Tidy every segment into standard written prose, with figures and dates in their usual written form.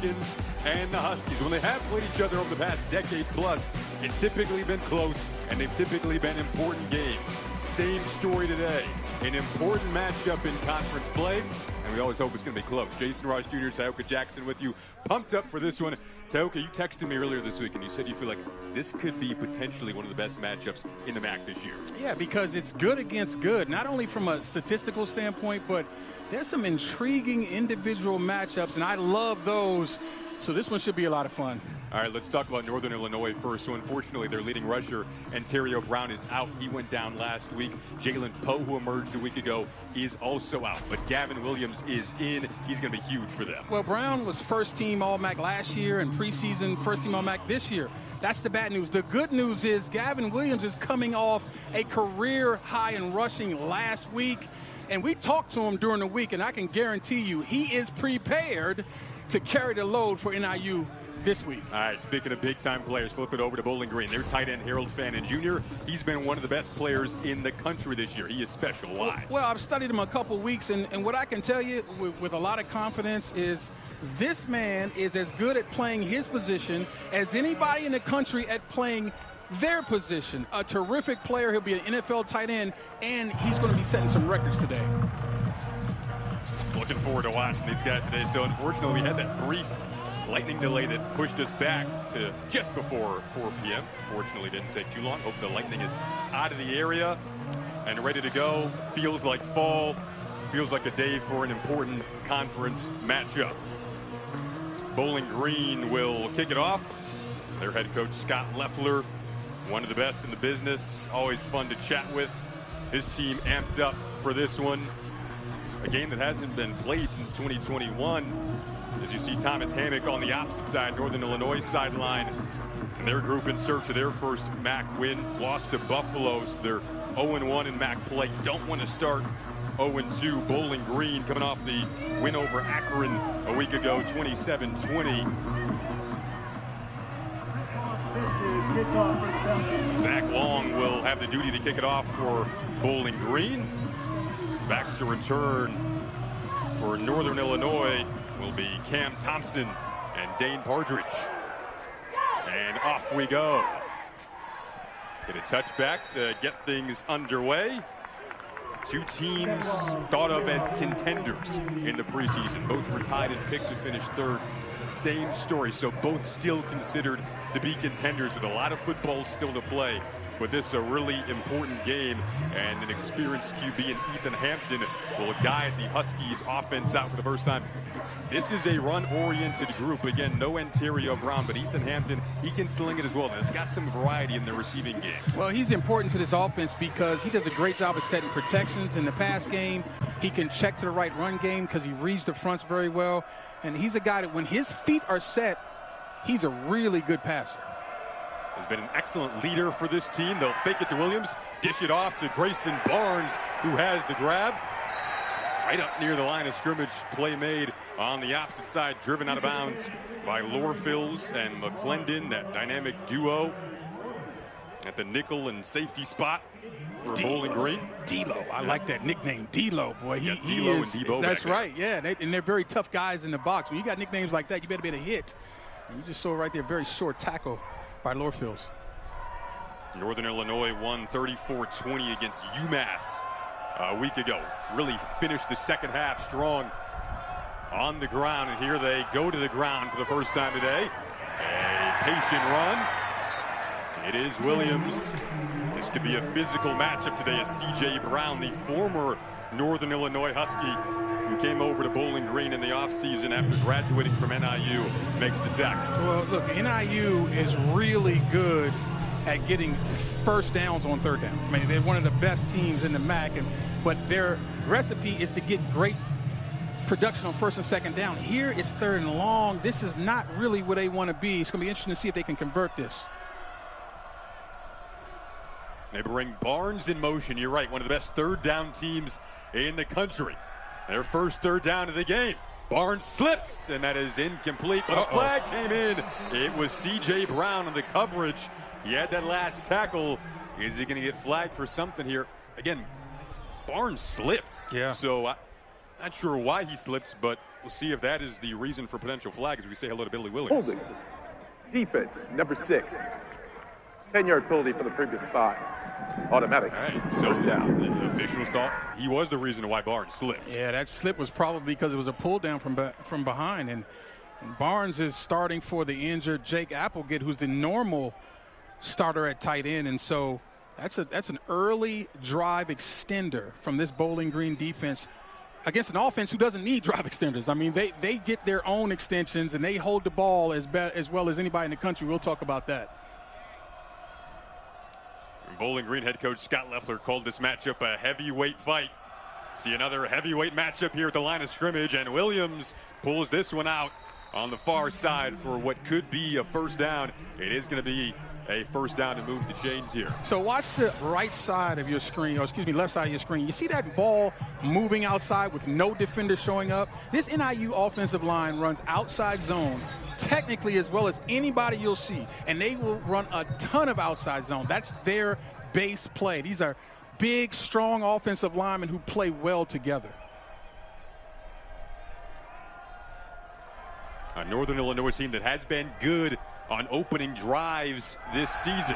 Falcons and the Huskies. When they have played each other over the past decade plus, it's typically been close, and they've typically been important games. Same story today. An important matchup in conference play, and we always hope it's going to be close. Jason Ross Jr., Tioka Jackson with you. Pumped up for this one. Tioka, you texted me earlier this week, and you said you feel like this could be potentially one of the best matchups in the MAC this year. Yeah, because it's good against good, not only from a statistical standpoint, but there's some intriguing individual matchups, and I love those. So this one should be a lot of fun. All right, let's talk about Northern Illinois first. So unfortunately, their leading rusher, Ontario Brown, is out. He went down last week. Jalen Poe, who emerged a week ago, is also out. But Gavin Williams is in. He's going to be huge for them. Well, Brown was first-team All-MAC last year and preseason first-team All-MAC this year. That's the bad news. The good news is Gavin Williams is coming off a career high in rushing last week. And we talked to him during the week, and I can guarantee you he is prepared to carry the load for NIU this week. All right, speaking of big-time players, flip it over to Bowling Green. Their tight end, Harold Fannin Jr., he's been one of the best players in the country this year. He is special. Why? Well, I've studied him a couple weeks, and what I can tell you with a lot of confidence is this man is as good at playing his position as anybody in the country at playing their position. A terrific player. He'll be an NFL tight end, and he's going to be setting some records today. Looking forward to watching these guys today. So unfortunately, we had that brief lightning delay that pushed us back to just before 4 p.m. Fortunately, didn't take too long. Hope the lightning is out of the area and ready to go. Feels like fall. Feels like a day for an important conference matchup. Bowling Green will kick it off. Their head coach, Scott Leffler, one of the best in the business. Always fun to chat with. His team amped up for this one. A game that hasn't been played since 2021. As you see Thomas Hammock on the opposite side, Northern Illinois sideline. And their group in search of their first MAC win. Lost to Buffalo, so they're 0-1 in MAC play. Don't want to start 0-2. Bowling Green coming off the win over Akron a week ago, 27-20. Zach Long will have the duty to kick it off for Bowling Green. Back to return for Northern Illinois will be Cam Thompson and Dane Partridge. And off we go. Get a touchback to get things underway. Two teams thought of as contenders in the preseason. Both were tied and picked to finish third. Same story. So both still considered to be contenders with a lot of football still to play. But this is a really important game, and an experienced QB in Ethan Hampton will guide the Huskies offense out for the first time. This is a run-oriented group. Again, no Ontario Brown, but Ethan Hampton, he can sling it as well. They've got some variety in their receiving game. Well, he's important to this offense because he does a great job of setting protections in the pass game. He can check to the right run game because he reads the fronts very well. And he's a guy that when his feet are set, he's a really good passer. Has been an excellent leader for this team. They'll fake it to Williams, dish it off to Grayson Barnes, who has the grab. Right up near the line of scrimmage, play made on the opposite side, driven out of bounds by Lorfils and McClendon, that dynamic duo at the nickel and safety spot for Bowling Green. D-Lo, I like that nickname, D-Lo, boy. He D-Lo and Debo. That's right, yeah. And they're very tough guys in the box. When you got nicknames like that, you better be able to hit. And you just saw right there, very short tackle by Lorfils. Northern Illinois won 34-20 against UMass a week ago. Really finished the second half strong on the ground, and here they go to the ground for the first time today. A patient run. It is Williams. This could be a physical matchup today as C.J. Brown, the former Northern Illinois Husky, who came over to Bowling Green in the offseason after graduating from NIU, makes the tackle. Well, look, NIU is really good at getting first downs on third down. I mean, they're one of the best teams in the MAC, but their recipe is to get great production on first and second down. Here it's third and long. This is not really where they want to be. It's going to be interesting to see if they can convert this. They bring Barnes in motion. You're right, one of the best third down teams in the country. Their first third down of the game. Barnes slips, and that is incomplete. But a flag came in. It was C.J. Brown on the coverage. He had that last tackle. Is he going to get flagged for something here? Again, Barnes slipped. Yeah. So I'm not sure why he slips, but We'll see if that is the reason for potential flag as we say hello to Billy Williams. Holding. Defense, number 6. 10-yard penalty for the previous spot. Automatic. All right, so first down. The officials thought he was the reason why Barnes slipped. Yeah, that slip was probably because it was a pull down from behind. And Barnes is starting for the injured Jake Applegate, who's the normal starter at tight end. And so that's an early drive extender from this Bowling Green defense against an offense who doesn't need drive extenders. I mean, they get their own extensions, and they hold the ball as well as anybody in the country. We'll talk about that. Bowling Green head coach Scott Loeffler called this matchup a heavyweight fight. See another heavyweight matchup here at the line of scrimmage, and Williams pulls this one out on the far side for what could be a first down. It is going to be a first down to move the chains here. So watch the right side of your screen, or excuse me, left side of your screen. You see that ball moving outside with no defender showing up? This NIU offensive line runs outside zone technically as well as anybody you'll see, and they will run a ton of outside zone. That's their base play. These are big, strong offensive linemen who play well together. A Northern Illinois team that has been good on opening drives this season.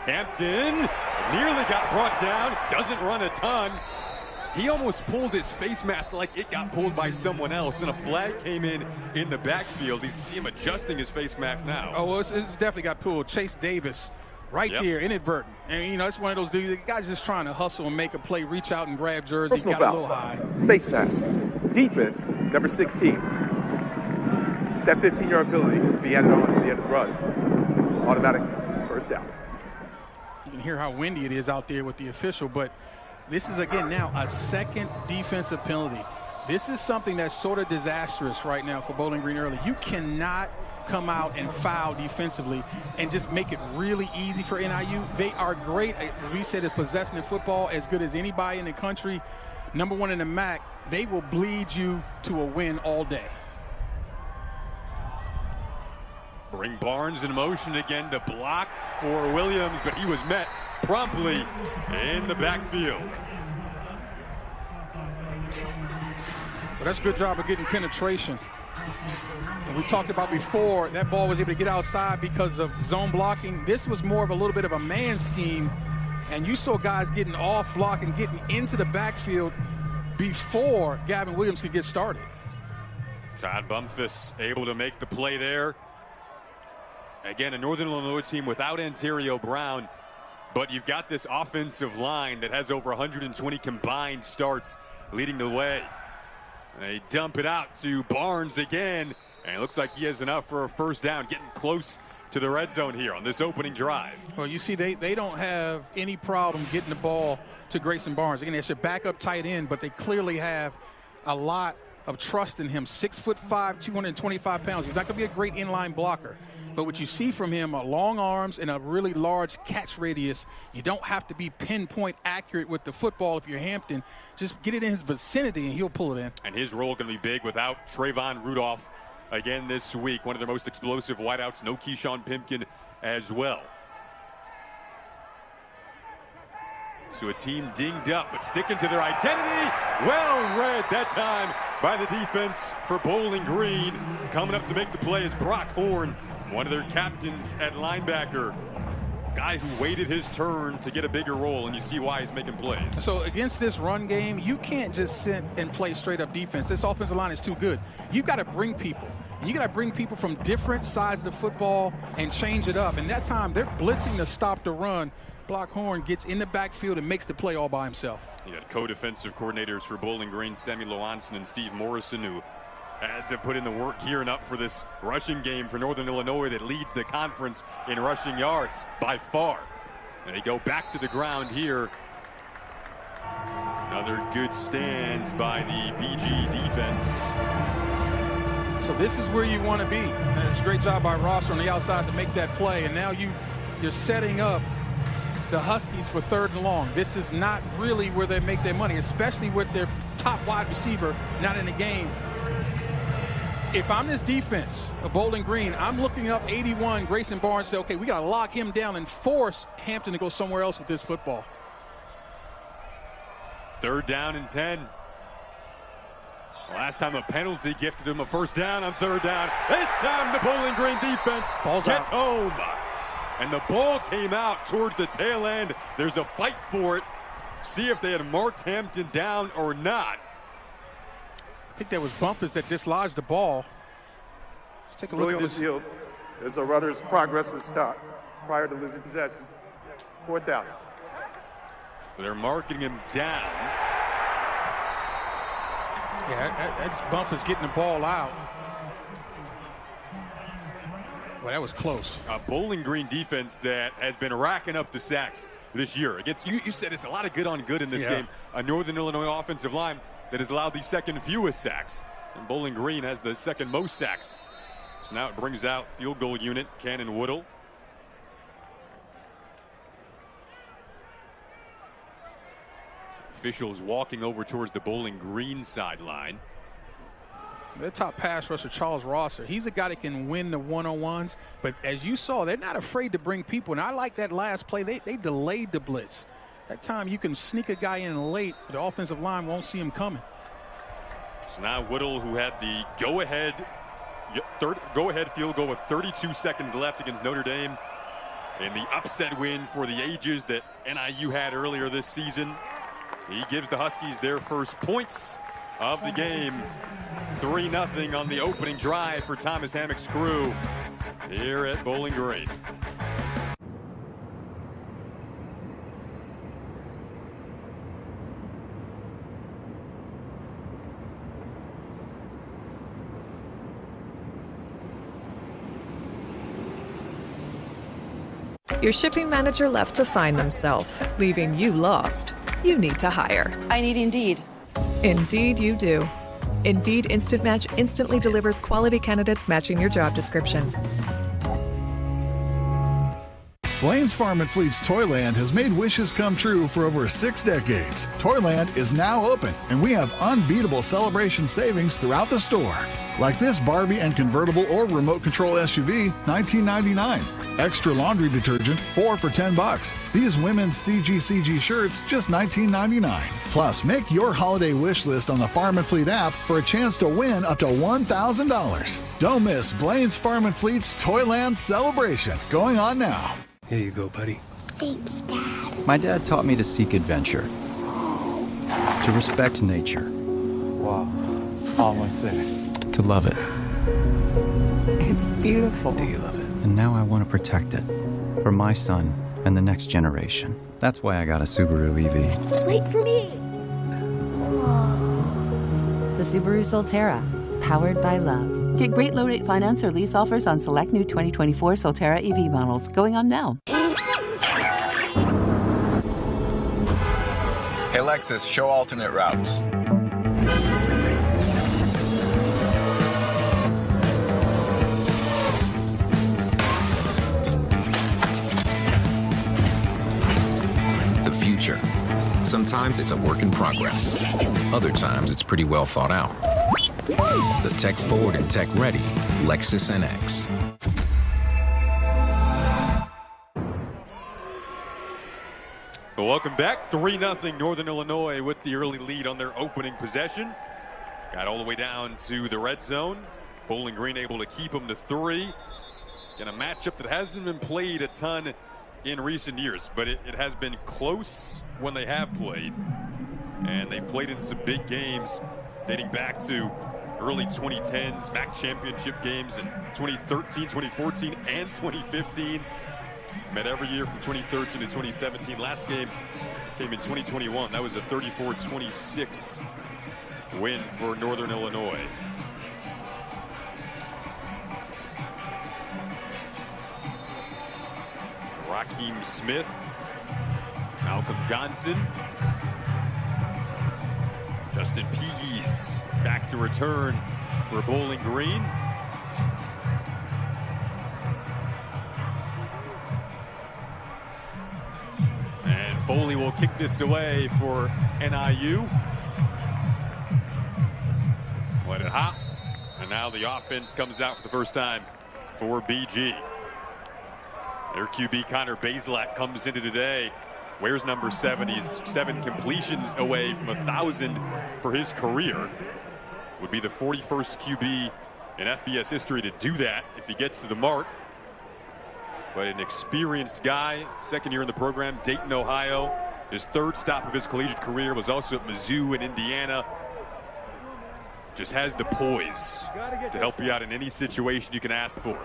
Hampton nearly got brought down, doesn't run a ton. He almost pulled his face mask like it got pulled by someone else. Then a flag came in the backfield. You see him adjusting his face mask now. Oh, well, it's definitely got pulled. Chase Davis right there, inadvertent. And, you know, it's one of those dudes, the guy's just trying to hustle and make a play, reach out and grab jersey. Personal got foul. a little high. Face mask. Defense, number 16. That 15-yard penalty will be added on to the end of the run. Automatic first down. You can hear how windy it is out there with the official, but this is, again, now a second defensive penalty. This is something that's sort of disastrous right now for Bowling Green early. You cannot come out and foul defensively and just make it really easy for NIU. They are great, as we said, at possession in football, as good as anybody in the country. Number one in the MAC, they will bleed you to a win all day. Bring Barnes in motion again to block for Williams, but he was met promptly in the backfield. Well, that's a good job of getting penetration. And we talked about before, that ball was able to get outside because of zone blocking. This was more of a little bit of a man scheme, and you saw guys getting off block and getting into the backfield before Gavin Williams could get started. Todd Bumphus able to make the play there. Again, a Northern Illinois team without Ontario Brown, but you've got this offensive line that has over 120 combined starts leading the way. They dump it out to Barnes again, and it looks like he has enough for a first down, getting close to the red zone here on this opening drive. Well, you see, they don't have any problem getting the ball to Grayson Barnes. Again, it's a backup tight end, but they clearly have a lot of trust in him. 6'5", 225 pounds. He's not going to be a great inline blocker. But what you see from him are long arms and a really large catch radius. You don't have to be pinpoint accurate with the football if you're Hampton. Just get it in his vicinity and he'll pull it in. And his role going to be big without Trayvon Rudolph again this week. One of their most explosive wideouts. No Keyshawn Pimpkin as well. So a team dinged up, but sticking to their identity. Well read that time by the defense for Bowling Green. Coming up to make the play is Brock Horn, one of their captains at linebacker. Guy who waited his turn to get a bigger role, and you see why he's making plays. So against this run game, you can't just sit and play straight up defense. This offensive line is too good. You've got to bring people. And you got to bring people from different sides of the football and change it up. And that time, they're blitzing to stop the run. Brock Horn gets in the backfield and makes the play all by himself. You got co-defensive coordinators for Bowling Green, Sammy Lohanson and Steve Morrison, who had to put in the work gearing up for this rushing game for Northern Illinois that leads the conference in rushing yards by far. And they go back to the ground here. Another good stands by the BG defense. So this is where you want to be. And it's a great job by Ross on the outside to make that play. And now you're setting up the Huskies for 3rd and long. This is not really where they make their money, especially with their top wide receiver not in the game. If I'm this defense of Bowling Green, I'm looking up 81, Grayson Barnes, say, okay, we got to lock him down and force Hampton to go somewhere else with this football. 3rd down and 10. Last time a penalty gifted him a first down on third down. This time the Bowling Green defense gets home. And the ball came out towards the tail end. There's a fight for it. See if they had marked Hampton down or not. I think there was bumpers that dislodged the ball. Let's take a look at this. Field. As the runner's progress was stopped prior to losing possession. Fourth down. They're marking him down. Yeah, that's bumpers getting the ball out. Well, that was close. A Bowling Green defense that has been racking up the sacks this year. Against you said it's a lot of good on good in this game. A Northern Illinois offensive line that has allowed the second fewest sacks. And Bowling Green has the second most sacks. So now it brings out field goal unit, Cannon Woodle. Officials walking over towards the Bowling Green sideline. Their top pass rusher, Charles Rosser, he's a guy that can win the one-on-ones. But as you saw, they're not afraid to bring people. And I like that last play. They delayed the blitz. That time you can sneak a guy in late. The offensive line won't see him coming. So now Woodle, who had the go-ahead field goal with 32 seconds left against Notre Dame in the upset win for the ages that NIU had earlier this season. He gives the Huskies their first points of the game. 3-0 on the opening drive for Thomas Hammock's crew here at Bowling Green. Your shipping manager left to find themselves, leaving you lost. You need to hire. I need Indeed. Indeed you do. Indeed Instant Match instantly delivers quality candidates matching your job description. Blaine's Farm and Fleet's Toyland has made wishes come true for over 6 decades. Toyland is now open, and we have unbeatable celebration savings throughout the store. Like this Barbie and convertible or remote control SUV, $19.99. Extra laundry detergent, 4 for $10. These women's CGCG shirts, just $19.99. Plus, make your holiday wish list on the Farm and Fleet app for a chance to win up to $1,000. Don't miss Blaine's Farm and Fleet's Toyland celebration, going on now. Here you go, buddy. Thanks, Dad. My dad taught me to seek adventure, to respect nature. Wow, almost there. To love it. It's beautiful. Do you love it? And now I want to protect it for my son and the next generation. That's why I got a Subaru EV. Wait for me. The Subaru Solterra, powered by love. Get great low-rate finance or lease offers on select new 2024 Solterra EV models going on now. Hey, Lexus, show alternate routes. The future. Sometimes it's a work in progress. Other times it's pretty well thought out. The tech-forward and tech-ready Lexus NX. Well, welcome back. 3-0 Northern Illinois with the early lead on their opening possession. Got all the way down to the red zone. Bowling Green able to keep them to 3. In a matchup that hasn't been played a ton in recent years, but it has been close when they have played. And they've played in some big games dating back to early 2010s, MAC championship games in 2013, 2014, and 2015. Met every year from 2013 to 2017. Last game came in 2021. That was a 34-26 win for Northern Illinois. Raheem Smith, Malcolm Johnson, Justin Pegues back to return for Bowling Green. And Foley will kick this away for NIU. Let it hop. And now the offense comes out for the first time for BG. Their QB Connor Bazelak comes into today. Wears number 7. He's 7 completions away from 1,000 for his career. Would be the 41st QB in FBS history to do that if he gets to the mark. But an experienced guy, second year in the program, Dayton, Ohio. His third stop of his collegiate career was also at Mizzou in Indiana. Just has the poise to help you out in any situation you can ask for.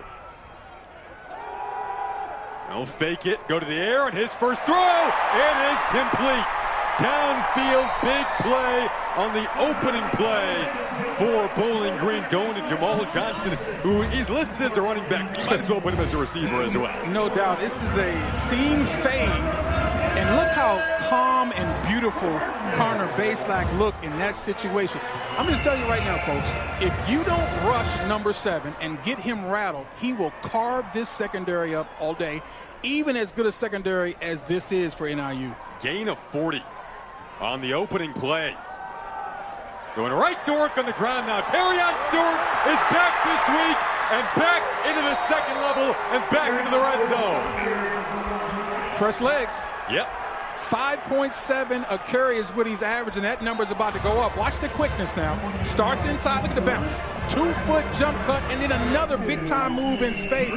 He'll fake it, go to the air, and his first throw, it is complete. Downfield, big play on the opening play for Bowling Green, going to Jamal Johnson, who is listed as a running back. You might as well put him as a receiver as well. No doubt. This is a seam fade. And look how calm and beautiful Connor Baselak looked in that situation. I'm going to tell you right now, folks, if you don't rush number 7 and get him rattled, he will carve this secondary up all day, even as good a secondary as this is for NIU. Gain of 40 on the opening play. Going right to work on the ground now. Terrion Stewart is back this week and back into the second level and back into the red zone. Fresh legs. Yep. 5.7 a carry is what he's averaging. That number is about to go up. Watch the quickness now. Starts inside. Look at the bounce. 2-foot jump cut and then another big-time move in space.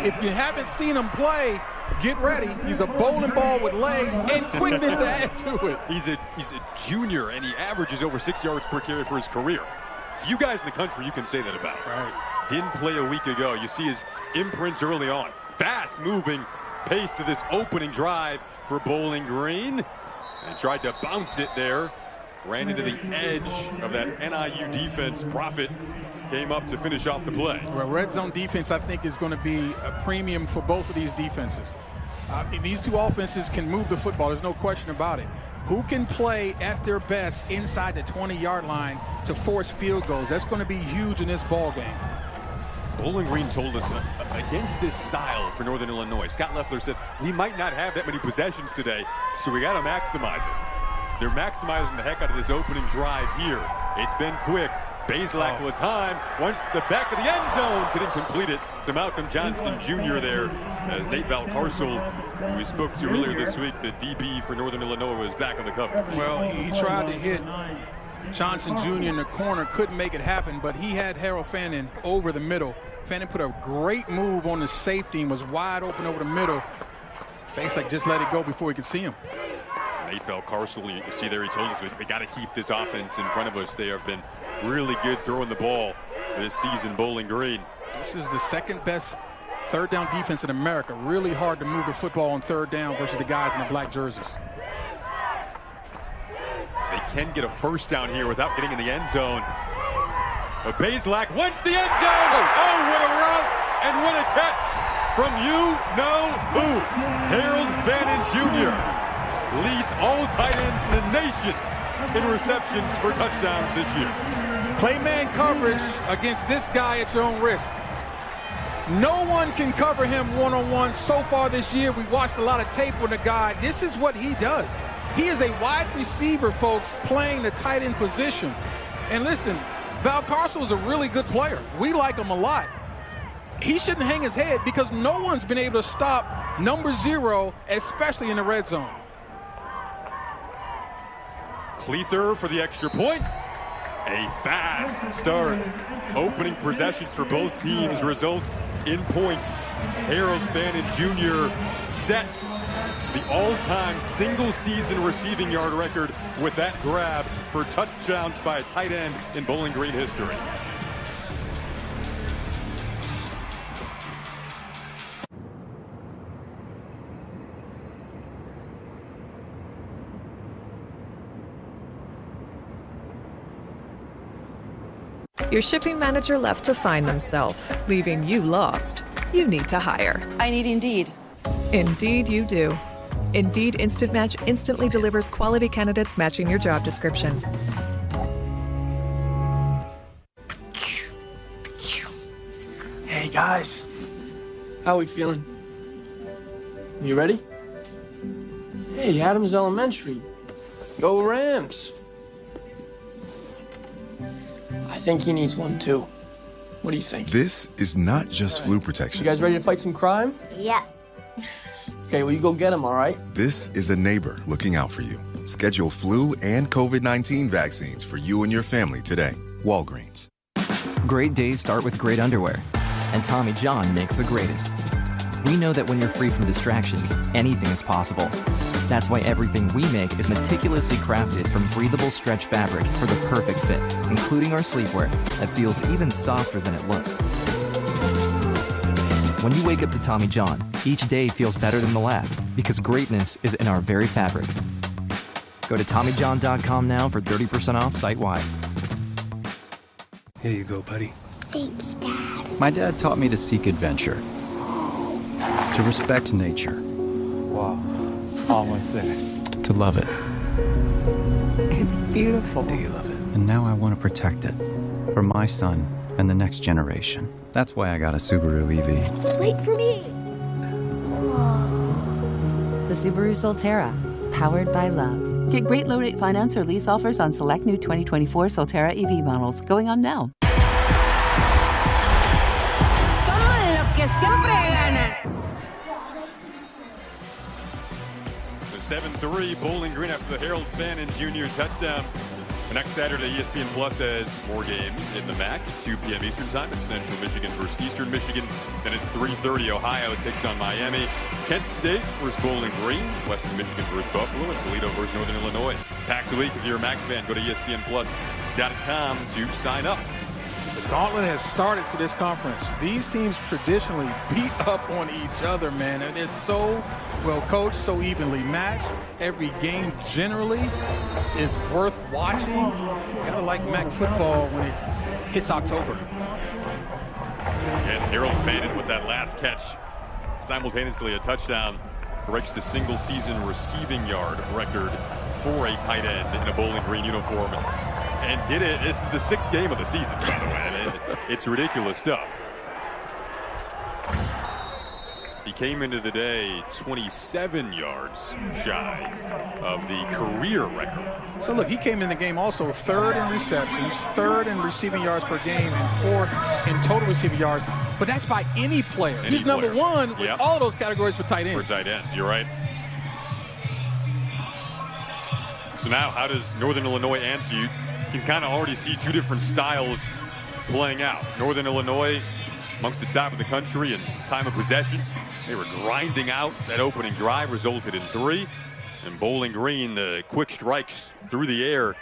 If you haven't seen him play, get ready. He's a bowling ball with legs and quickness to add to it. He's a junior, and he averages over 6 yards per carry for his career. Few guys in the country you can say that about. Right. Didn't play a week ago. You see his imprints early on. Fast-moving pace to this opening drive for Bowling Green. And tried to bounce it there. Ran into the edge of that NIU defense. Profit came up to finish off the play. Well, red zone defense, I think, is going to be a premium for both of these defenses. These two offenses can move the football. There's no question about it. Who can play at their best inside the 20-yard line to force field goals? That's going to be huge in this ball game. Bowling Green told us against this style for Northern Illinois, Scott Loeffler said, we might not have that many possessions today, so we got to maximize it. They're maximizing the heck out of this opening drive here. It's been quick. Baselak with time. Once the back of the end zone, couldn't complete it to Malcolm Johnson Jr. there, as Nate Valcarcel, who we spoke to earlier this week, the DB for Northern Illinois, was back on the cover. Well, he tried to hit Johnson Jr. in the corner, couldn't make it happen, but he had Harold Fannin over the middle. Fannin put a great move on the safety and was wide open over the middle. Baselak just let it go before he could see him. Nate Valcarcel, you see there, he told us we got to keep this offense in front of us. They have been really good throwing the ball this season, Bowling Green. This is the second best third down defense in America. Really hard to move the football on third down versus the guys in the black jerseys. They can get a first down here without getting in the end zone. But Baselak wants the end zone. Oh, what a route and what a catch from you-know-who. Harold Fannin Jr. leads all tight ends in the nation in receptions for touchdowns this year. Play man coverage against this guy at your own risk. No one can cover him one-on-one so far this year. We watched a lot of tape with the guy. This is what he does. He is a wide receiver, folks, playing the tight end position. And listen, Valcarcel is a really good player. We like him a lot. He shouldn't hang his head because no one's been able to stop number 0, especially in the red zone. Cleather for the extra point. A fast start. Opening possessions for both teams results in points. Harold Fannin Jr. sets the all-time single-season receiving yard record with that grab for touchdowns by a tight end in Bowling Green history. Your shipping manager left to find themselves, leaving you lost. You need to hire. I need Indeed. Indeed you do. Indeed Instant Match instantly delivers quality candidates matching your job description. Hey guys, how we feeling? You ready? Hey, Adams Elementary. Go Rams. I think he needs one too. What do you think? This is not just flu protection. You guys ready to fight some crime? Yeah. Okay, well, you go get him, all right? This is a neighbor looking out for you. Schedule flu and COVID-19 vaccines for you and your family today. Walgreens. Great days start with great underwear, and Tommy John makes the greatest. We know that when you're free from distractions, anything is possible. That's why everything we make is meticulously crafted from breathable stretch fabric for the perfect fit, including our sleepwear that feels even softer than it looks. When you wake up to Tommy John, each day feels better than the last because greatness is in our very fabric. Go to TommyJohn.com now for 30% off site-wide. Here you go, buddy. Thanks, Dad. My dad taught me to seek adventure, to respect nature. Wow. Almost there. To love it. It's beautiful. Do you love it? And now I want to protect it. For my son and the next generation. That's why I got a Subaru EV. Wait for me. The Subaru Solterra, powered by love. Get great low-rate finance or lease offers on select new 2024 Solterra EV models going on now. Somos los que siempre ganan. The 7-3 Bowling Green after the Harold Fannin Jr. touchdown. The next Saturday, ESPN Plus has more games in the MAC at 2 p.m. Eastern Time. It's Central Michigan versus Eastern Michigan. Then at 3:30, Ohio takes on Miami. Kent State versus Bowling Green. Western Michigan versus Buffalo. And Toledo versus Northern Illinois. Packed week. If you're a MAC fan, go to ESPNplus.com to sign up. The gauntlet has started for this conference. These teams traditionally beat up on each other, man. And it's so well coached, so evenly matched. Every game generally is worth watching. Kind of like MAC football when it hits October. And Harold Fannin with that last catch, simultaneously a touchdown, breaks the single season receiving yard record for a tight end in a Bowling Green uniform. And did it. This is the 6th game of the season, by the way. I mean, it's ridiculous stuff. He came into the day 27 yards shy of the career record. So look, he came in the game also 3rd in receptions, 3rd in receiving yards per game, and 4th in total receiving yards. But that's by any player. He's number 1 with all those categories for tight ends. For tight ends, you're right. So now, how does Northern Illinois answer you? You can kind of already see 2 different styles playing out. Northern Illinois, amongst the top of the country in time of possession. They were grinding out. That opening drive resulted in 3. And Bowling Green, the quick strikes through the air.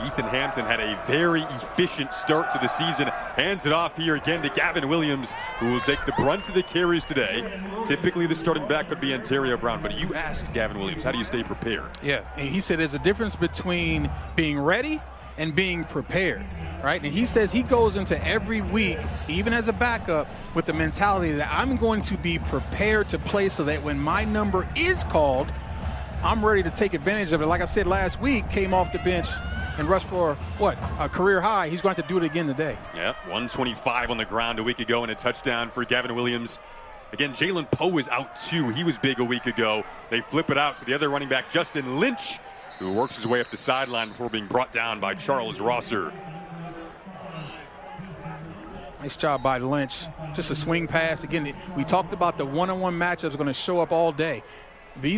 Ethan Hampton had a very efficient start to the season. Hands it off here again to Gavin Williams, who will take the brunt of the carries today. Typically, the starting back would be Ontario Brown, but you asked Gavin Williams, how do you stay prepared? Yeah, and he said there's a difference between being ready and being prepared, right? And he says he goes into every week, even as a backup, with the mentality that I'm going to be prepared to play so that when my number is called, I'm ready to take advantage of it. Like I said last week, came off the bench and rushed for, a career high. He's going to have to do it again today. Yeah, 125 on the ground a week ago and a touchdown for Gavin Williams. Again, Jalen Poe is out too. He was big a week ago. They flip it out to the other running back, Justin Lynch, who works his way up the sideline before being brought down by Charles Rosser. Nice job by Lynch. Just a swing pass. Again, we talked about the one-on-one matchups going to show up all day.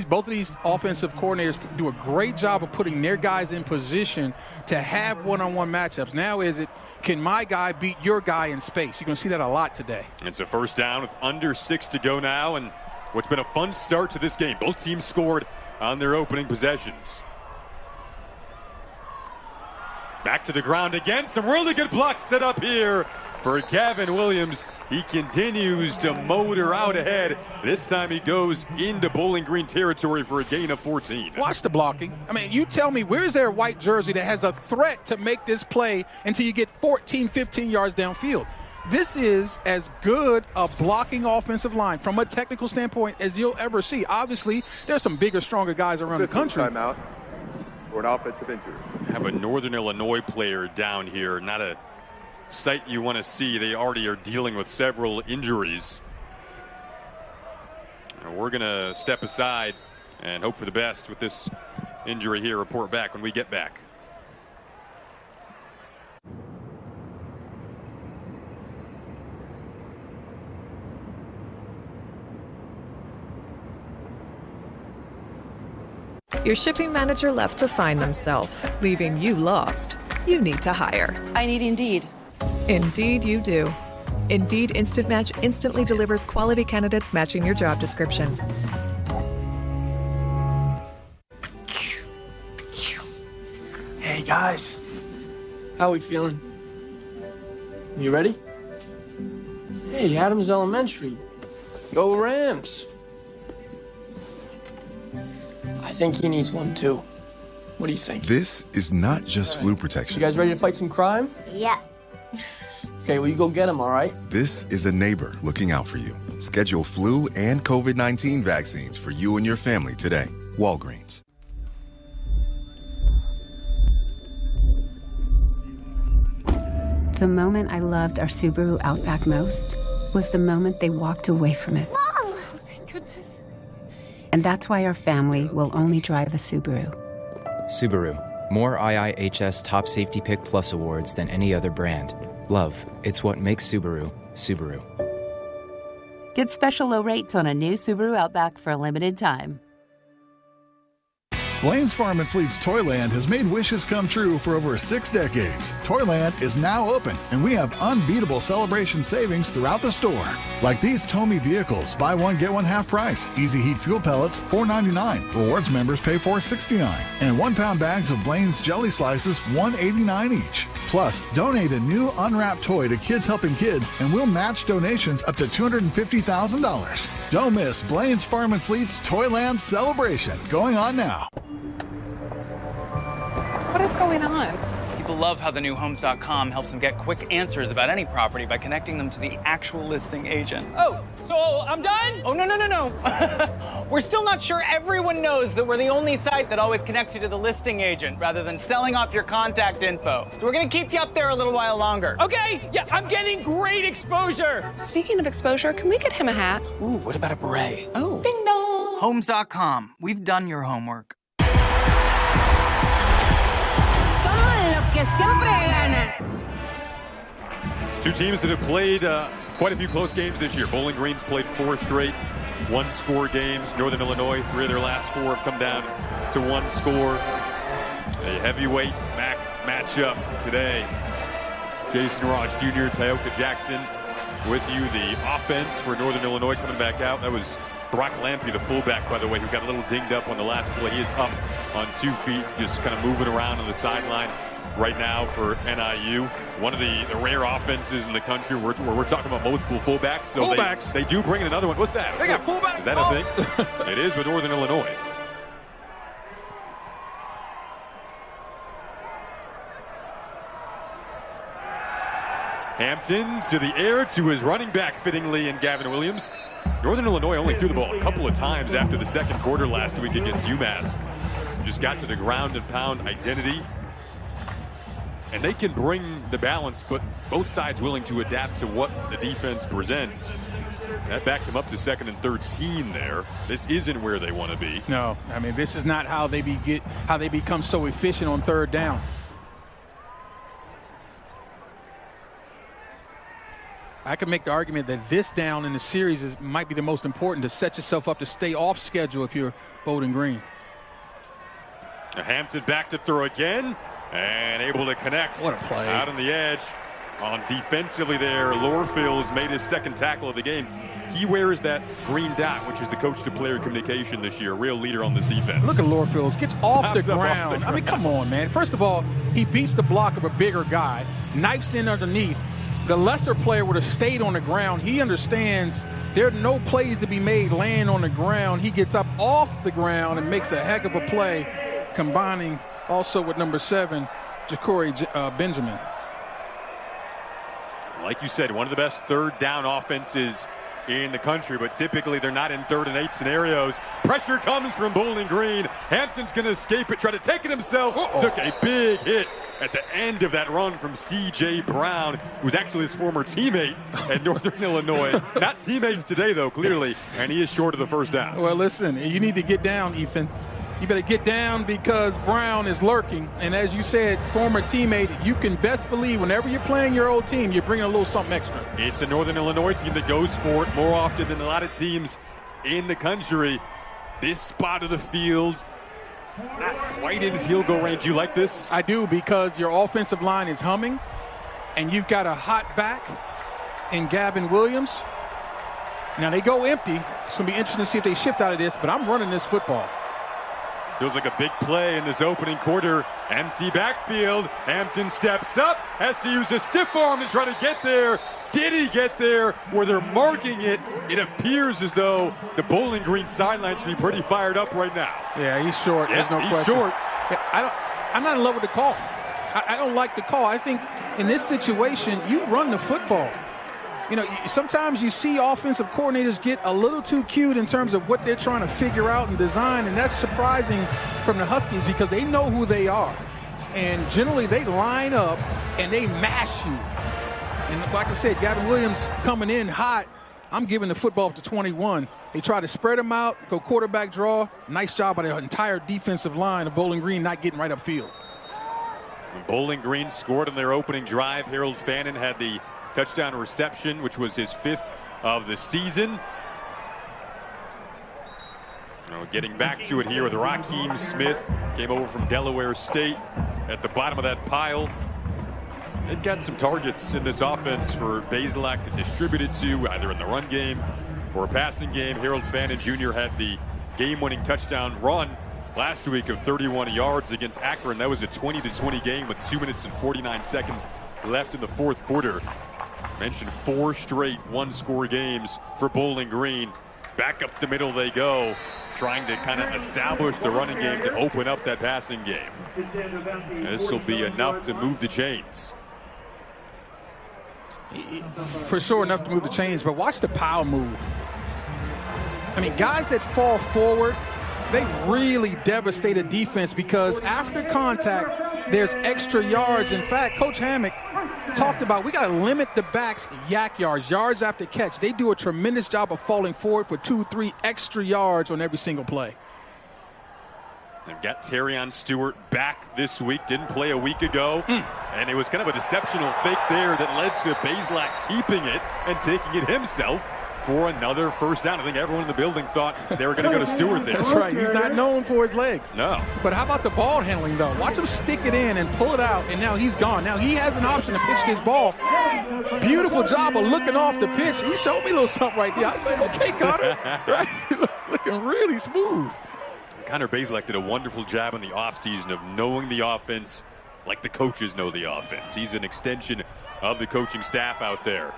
Both of these offensive coordinators do a great job of putting their guys in position to have one-on-one matchups. Now can my guy beat your guy in space? You're going to see that a lot today. It's a first down with under 6 to go now, and what's been a fun start to this game. Both teams scored on their opening possessions. Back to the ground again. Some really good blocks set up here for Gavin Williams. He continues to motor out ahead. This time he goes into Bowling Green territory for a gain of 14. Watch the blocking. I mean, you tell me, where's there a white jersey that has a threat to make this play until you get 14, 15 yards downfield? This is as good a blocking offensive line from a technical standpoint as you'll ever see. Obviously, there's some bigger, stronger guys around the country. Timeout for an offensive injury. Have a Northern Illinois player down here. Not a sight you want to see. They already are dealing with several injuries. And we're going to step aside and hope for the best with this injury here. Report back when we get back. Your shipping manager left to find themselves, leaving you lost. You need to hire. I need Indeed. Indeed you do. Indeed Instant Match instantly delivers quality candidates matching your job description. Hey guys, how we feeling? You ready? Hey, Adams Elementary. Go Rams. I think he needs one too. What do you think? This is not just flu protection. You guys ready to fight some crime? Yeah. Okay, well, you go get him, all right? This is a neighbor looking out for you. Schedule flu and COVID-19 vaccines for you and your family today. Walgreens. The moment I loved our Subaru Outback most was the moment they walked away from it. Mom! Oh, thank goodness. And that's why our family will only drive a Subaru. Subaru. More IIHS Top Safety Pick Plus awards than any other brand. Love, it's what makes Subaru, Subaru. Get special low rates on a new Subaru Outback for a limited time. Blaine's Farm and Fleet's Toyland has made wishes come true for over 6 decades. Toyland is now open, and we have unbeatable celebration savings throughout the store. Like these Tomy vehicles, buy one, get one half price. Easy Heat fuel pellets, $4.99. Rewards members pay $4.69. And 1-pound bags of Blaine's jelly slices, $1.89 each. Plus, donate a new unwrapped toy to Kids Helping Kids, and we'll match donations up to $250,000. Don't miss Blaine's Farm and Fleet's Toyland celebration, going on now. What is going on? People love how the new Homes.com helps them get quick answers about any property by connecting them to the actual listing agent. Oh, so I'm done? Oh, no. We're still not sure everyone knows that we're the only site that always connects you to the listing agent rather than selling off your contact info. So we're gonna keep you up there a little while longer. Okay, yeah, I'm getting great exposure. Speaking of exposure, can we get him a hat? Ooh, what about a beret? Oh. Ding dong. Homes.com. We've done your homework. Two teams that have played quite a few close games this year. Bowling Green's played 4 straight one-score games. Northern Illinois, 3 of their last 4 have come down to 1 score. A heavyweight MAC matchup today. Jason Ross Jr., Tioka Jackson with you. The offense for Northern Illinois coming back out. That was Brock Lampy, the fullback, by the way, who got a little dinged up on the last play. He is up on 2 feet, just kind of moving around on the sideline right now for NIU. One of the rare offenses in the country where we're talking about multiple fullbacks. So they do bring in another one. What's that? They got fullbacks? Is that a thing? It is with Northern Illinois. Hampton to the air to his running back, fittingly, in Gavin Williams. Northern Illinois only threw the ball a couple of times after the second quarter last week against UMass. Just got to the ground and pound identity. And they can bring the balance, but both sides willing to adapt to what the defense presents. That backed them up to 2nd and 13 there. This isn't where they want to be. No, I mean, this is not how they become so efficient on 3rd down. I can make the argument that this down in the series might be the most important to set yourself up to stay off schedule if you're Bowling Green. Hampton back to throw again. And able to connect. What a play. Out on the edge. On defensively there, Lorefield's made his 2nd tackle of the game. He wears that green dot, which is the coach-to-player communication this year. Real leader on this defense. Look at Lorefield's. Gets off the ground. I mean, come on, man. First of all, he beats the block of a bigger guy. Knifes in underneath. The lesser player would have stayed on the ground. He understands there are no plays to be made laying on the ground. He gets up off the ground and makes a heck of a play, combining also with number 7, Ja'Cory Benjamin. Like you said, one of the best 3rd down offenses in the country, but typically they're not in 3rd and 8 scenarios. Pressure comes from Bowling Green. Hampton's going to escape it, try to take it himself. Took a big hit at the end of that run from C.J. Brown, who's actually his former teammate at Northern Illinois. Not teammates today, though, clearly, and he is short of the 1st down. Well, listen, you need to get down, Ethan. You better get down because Brown is lurking. And as you said, former teammate, you can best believe whenever you're playing your old team, you're bringing a little something extra. It's a Northern Illinois team that goes for it more often than a lot of teams in the country. This spot of the field not quite in field goal range. You like this? I do, because your offensive line is humming, and you've got a hot back in Gavin Williams. Now they go empty. It's going to be interesting to see if they shift out of this, but I'm running this football. Feels like a big play in this opening quarter. Empty backfield. Hampton steps up, has to use a stiff arm to try to get there. Did he get there? Where they're marking it, it appears as though the Bowling Green sideline should be pretty fired up right now. Yeah, he's short. Yeah, There's no he's question. short. I'm not in love with the call. I don't like the call. I think in this situation, you run the football. You know, sometimes you see offensive coordinators get a little too cute in terms of what they're trying to figure out and design, and that's surprising from the Huskies because they know who they are. And generally they line up and they mash you. And like I said, Gavin Williams coming in hot. I'm giving the football up to 21. They try to spread him out, go quarterback draw. Nice job by the entire defensive line of Bowling Green not getting right upfield. When Bowling Green scored on their opening drive, Harold Fannin had the touchdown reception, which was his 5th of the season. Getting back to it here with Raheem Smith. Came over from Delaware State at the bottom of that pile. They've got some targets in this offense for Bazelak to distribute it to, either in the run game or a passing game. Harold Fannin Jr. had the game-winning touchdown run last week of 31 yards against Akron. That was a 20-20 game with 2 minutes and 49 seconds left in the fourth quarter. Mentioned 4 straight one-score games for Bowling Green. Back up the middle they go, trying to kind of establish the running game to open up that passing game. This will be enough to move the chains. For sure enough to move the chains, but watch the power move. I mean, guys that fall forward, they really devastate a defense because after contact, there's extra yards. In fact, Coach Hammock talked about we got to limit the backs' yak yards, yards after catch. They do a tremendous job of falling forward for 2-3 extra yards on every single play. They've got Terrion Stewart back this week. Didn't play a week ago. And it was kind of a deceptional fake there that led to Bazelak keeping it and taking it himself for another first down. I think everyone in the building thought they were going to go to Stewart there. That's right. He's not known for his legs. No. But how about the ball handling, though? Watch him stick it in and pull it out, and now he's gone. Now he has an option to pitch this ball. Beautiful job of looking off the pitch. He showed me a little something right there. I said, okay, Connor. Right? Looking really smooth. Connor Bazelak did a wonderful job in the offseason of knowing the offense like the coaches know the offense. He's an extension of the coaching staff out there.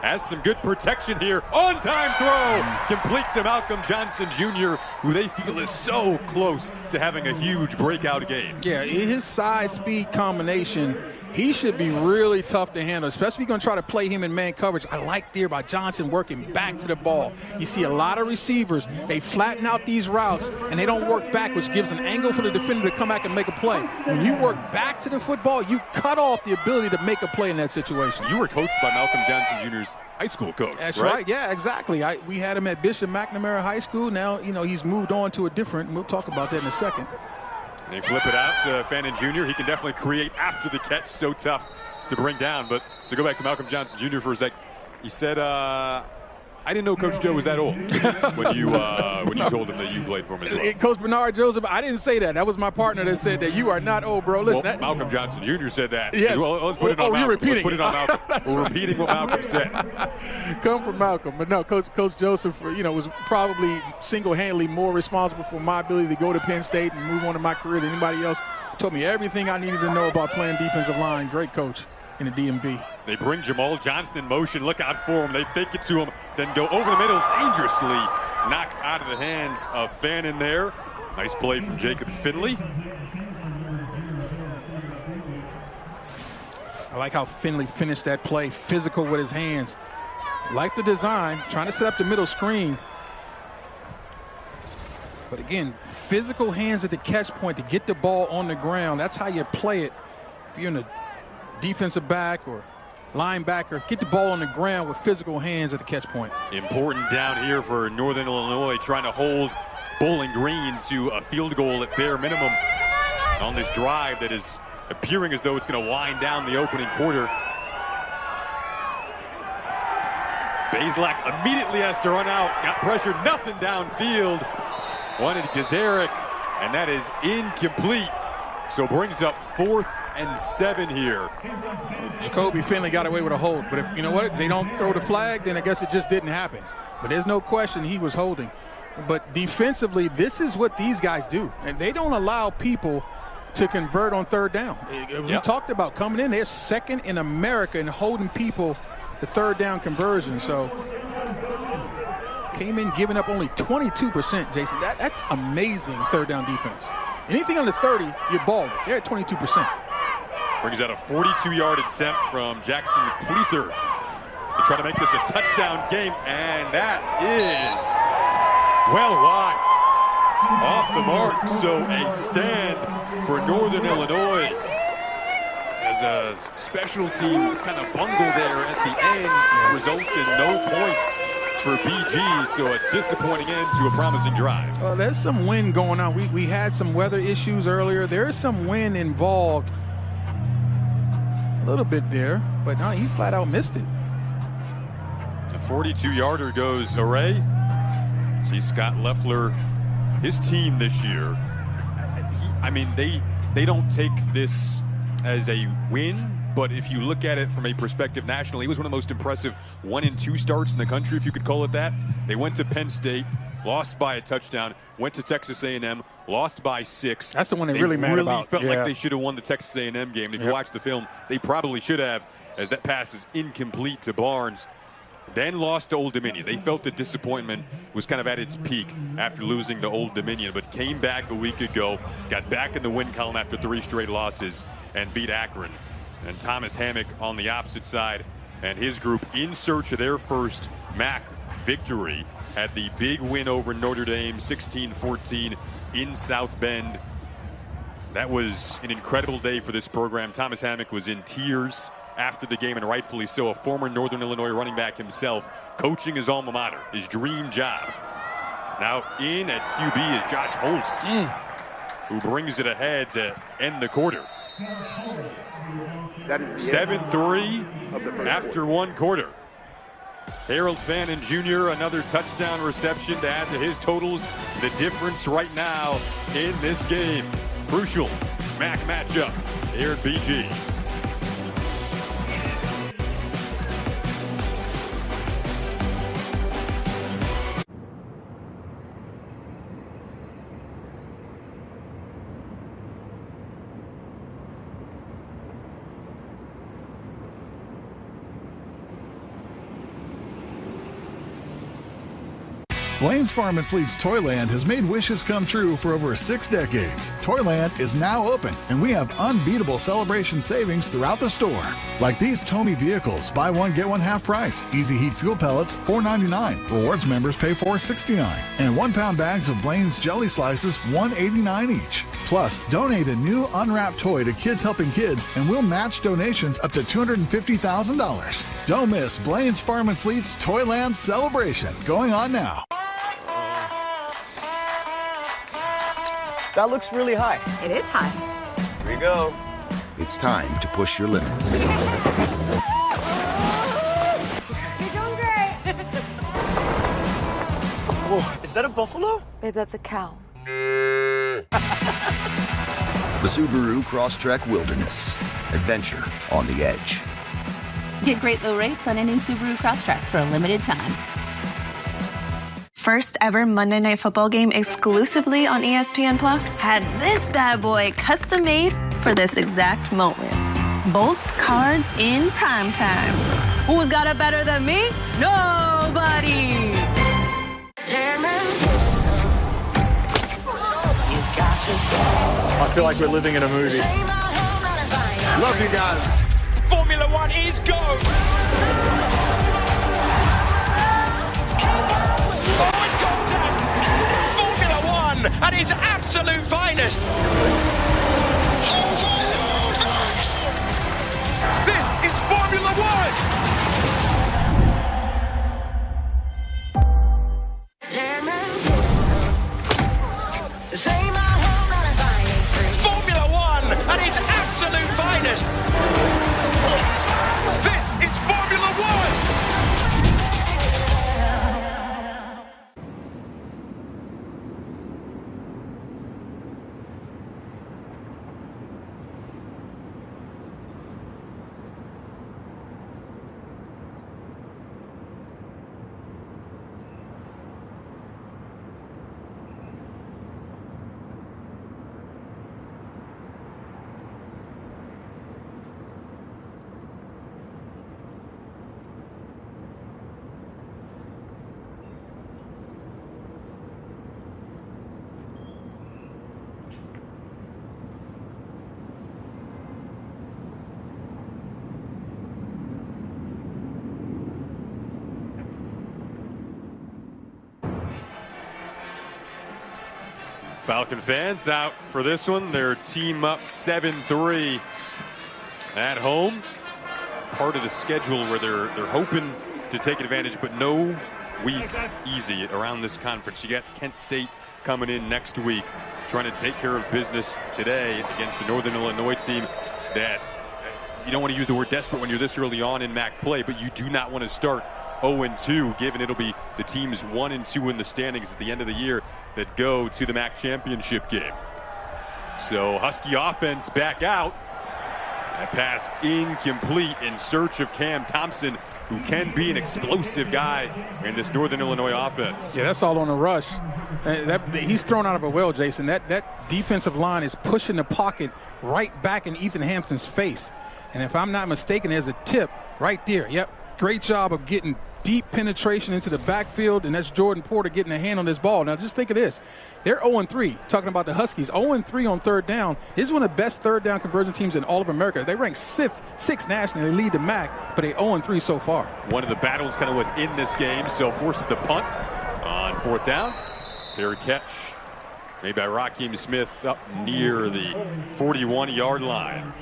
Has some good protection here. On-time throw. Complete to Malcolm Johnson Jr., who they feel is so close to having a huge breakout game. Yeah, his size-speed combination, he should be really tough to handle, especially if you're going to try to play him in man coverage. I like there by Johnson working back to the ball. You see a lot of receivers, they flatten out these routes, and they don't work back, which gives an angle for the defender to come back and make a play. When you work back to the football, you cut off the ability to make a play in that situation. You were coached by Malcolm Johnson Jr.'s high school coach, That's right. Yeah, exactly. We had him at Bishop McNamara High School. Now, he's moved on to a different, we'll talk about that in a second. They flip it out to Fannin Jr. He can definitely create after the catch. So tough to bring down. But to go back to Malcolm Johnson Jr. for a sec, he said, I didn't know Coach Joe was that old when you told him that you played for him as well. Coach Bernard Joseph, I didn't say that. That was my partner that said that. You are not old, bro. Listen, Malcolm Johnson Jr. said that. Yes. Well, let's put it on Malcolm. You're repeating. Let's put it on Malcolm. We're repeating what Malcolm said. Come from Malcolm. But no, Coach Joseph, was probably single-handedly more responsible for my ability to go to Penn State and move on to my career than anybody else. Told me everything I needed to know about playing defensive line. Great coach in the DMV. They bring Jamal Johnson in motion. Look out for him. They fake it to him, then go over the middle, dangerously knocked out of the hands of Fannin there. Nice play from Jacob Finley. I like how Finley finished that play, physical with his hands. Like the design, trying to set up the middle screen. But again, physical hands at the catch point to get the ball on the ground. That's how you play it. If you're in a defensive back or linebacker, get the ball on the ground with physical hands at the catch point. Important down here for Northern Illinois, trying to hold Bowling Green to a field goal at bare minimum on this drive that is appearing as though it's going to wind down the opening quarter. Bazelak immediately has to run out. Got pressured, nothing downfield. Wanted Gazarek And that is incomplete. So brings up 4th and 7 here. Jacoby Finley got away with a hold, but if you know what, they don't throw the flag, then I guess it just didn't happen. But there's no question he was holding. But defensively, this is what these guys do, and they don't allow people to convert on third down. We talked about coming in, they're second in America in holding people the third down conversion. So came in giving up only 22%, Jason. That's amazing third down defense. Anything under 30, you're balling. They're at 22%. Brings out a 42-yard attempt from Jackson Cleather to try to make this a touchdown game, and that is well wide. Off the mark, so a stand for Northern Illinois. As a special team kind of bungle there at the end results in no points for BG, so a disappointing end to a promising drive. Well, there's some wind going on. We had some weather issues earlier. There is some wind involved. A little bit there, but no, he flat out missed it. A 42-yarder goes array. See Scott Loeffler, his team this year. They don't take this as a win, but if you look at it from a perspective nationally, he was one of the most impressive 1 and 2 starts in the country, if you could call it that. They went to Penn State, lost by a touchdown, went to Texas A&M, lost by 6. That's the one they really mad about. Felt like they should have won the Texas A&M game. If you watch the film, they probably should have, as that pass is incomplete to Barnes. Then lost to Old Dominion. They felt the disappointment was kind of at its peak after losing to Old Dominion, but came back a week ago, got back in the win column after 3 straight losses, and beat Akron. And Thomas Hammock on the opposite side and his group in search of their first MAC victory at the big win over Notre Dame, 16-14 in South Bend. That was an incredible day for this program. Thomas Hammock was in tears after the game, and rightfully so. A former Northern Illinois running back himself, coaching his alma mater, his dream job. Now in at QB is Josh Holst, who brings it ahead to end the quarter. That is 7-3 after 1 quarter. Harold Fannin Jr., another touchdown reception to add to his totals. The difference right now in this game. Crucial MAC matchup here at BG. Blaine's Farm and Fleet's Toyland has made wishes come true for over 6 decades. Toyland is now open, and we have unbeatable celebration savings throughout the store. Like these Tomy vehicles, buy one, get one half price. Easy Heat fuel pellets, $4.99. Rewards members pay $4.69. And 1-pound bags of Blaine's jelly slices, $1.89 each. Plus, donate a new unwrapped toy to Kids Helping Kids, and we'll match donations up to $250,000. Don't miss Blaine's Farm and Fleet's Toyland celebration, going on now. That looks really high. It is high. Here we go. It's time to push your limits. You're doing great. Whoa, is that a buffalo? Babe, that's a cow. The Subaru Crosstrek Wilderness. Adventure on the edge. Get great low rates on any Subaru Crosstrek for a limited time. First ever Monday Night Football game exclusively on ESPN Plus had this bad boy custom made for this exact moment. Bolts cards in primetime. Who's got it better than me? Nobody. I feel like we're living in a movie. Love you guys. Formula One is go. Oh, it's contact! Formula One at its absolute finest! Oh my Lord, Max! This is Formula One! Formula One at its absolute finest! This is Formula One! Falcon fans out for this one. Their team up 7-3 at home. Part of the schedule where they're hoping to take advantage, but no week easy around this conference. You got Kent State coming in next week, trying to take care of business today against the Northern Illinois team that you don't want to use the word desperate when you're this early on in MAC play, but you do not want to start 0-2, given it'll be the teams 1-2 in the standings at the end of the year that go to the MAC championship game. So Husky offense back out. That pass incomplete in search of Cam Thompson, who can be an explosive guy in this Northern Illinois offense. Yeah, that's all on the rush. He's thrown out of a well, Jason. That defensive line is pushing the pocket right back in Ethan Hampton's face. And if I'm not mistaken, there's a tip right there. Yep, great job of getting deep penetration into the backfield, and that's Jordan Porter getting a hand on this ball. Now, just think of this. They're 0-3, talking about the Huskies. 0-3 on third down. This is one of the best third down conversion teams in all of America. They rank sixth nationally. They lead the MAC, but they're 0-3 so far. One of the battles kind of within this game, so forces the punt on fourth down. Fair catch made by Raheem Smith up near the 41-yard line.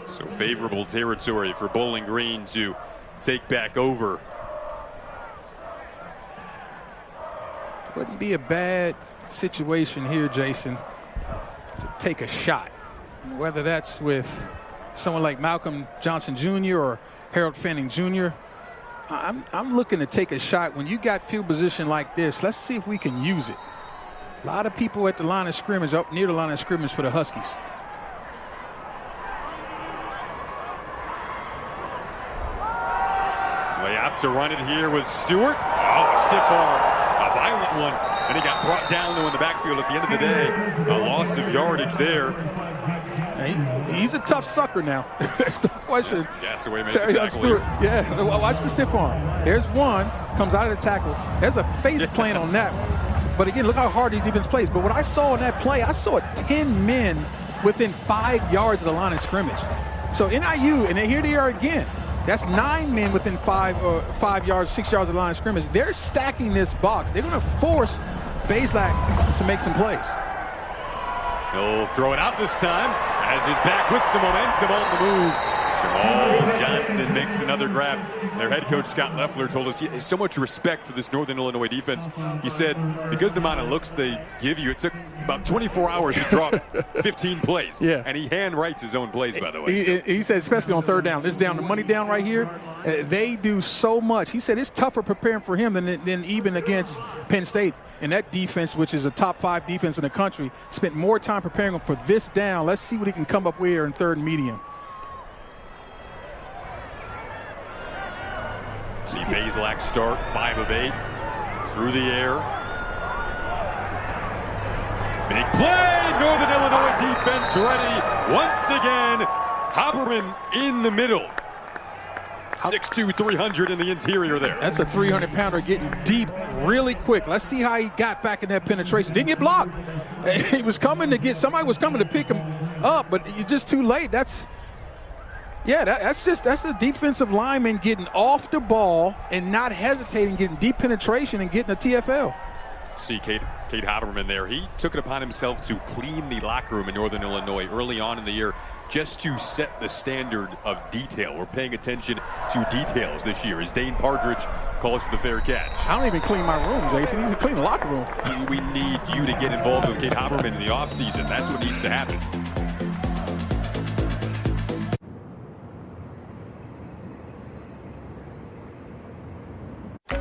So favorable territory for Bowling Green to take back over. Wouldn't be a bad situation here, Jason, to take a shot. Whether that's with someone like Malcolm Johnson Jr. or Harold Fanning Jr., I'm looking to take a shot. When you got field position like this, let's see if we can use it. A lot of people at the line of scrimmage, up near the line of scrimmage for the Huskies. Way out to run it here with Stewart. Oh, a stiff arm. A violent one. And he got brought down though in the backfield at the end of the day. A loss of yardage there. He's a tough sucker now. That's the question. Gas away, make the tackle. Stewart. Yeah, watch the stiff arm. There's one, comes out of the tackle. There's a face plant on that one. But again, look how hard these defense plays. But what I saw in that play, I saw 10 men within 5 yards of the line of scrimmage. So NIU, and here they are again. That's 9 men within 5 yards, 6 yards of the line of scrimmage. They're stacking this box. They're going to force Bazelak to make some plays. He'll throw it out this time as he's back with some momentum on the move. Jamal Johnson makes another grab. Their head coach, Scott Loeffler, told us he has so much respect for this Northern Illinois defense. He said because the amount of looks they give you, it took about 24 hours to draw 15 plays. Yeah. And he hand writes his own plays, by the way. He said, especially on third down. This down, the money down right here, they do so much. He said it's tougher preparing for him than even against Penn State. And that defense, which is a top 5 defense in the country, spent more time preparing him for this down. Let's see what he can come up with here in third and medium. See Bazelak start 5 of 8 through the air. Big play! Northern Illinois defense ready once again. Haberman in the middle. 6'2", 300 in the interior there. That's a 300-pounder getting deep really quick. Let's see how he got back in that penetration. Didn't get blocked. He was coming to get, somebody was coming to pick him up, but you're just too late. That's a defensive lineman getting off the ball and not hesitating, getting deep penetration and getting a TFL. See Kate Haberman there. He took it upon himself to clean the locker room in Northern Illinois early on in the year just to set the standard of detail. We're paying attention to details this year as Dane Partridge calls for the fair catch. I don't even clean my room, Jason. You need to clean the locker room. We need you to get involved with Kate Haberman in the offseason. That's what needs to happen.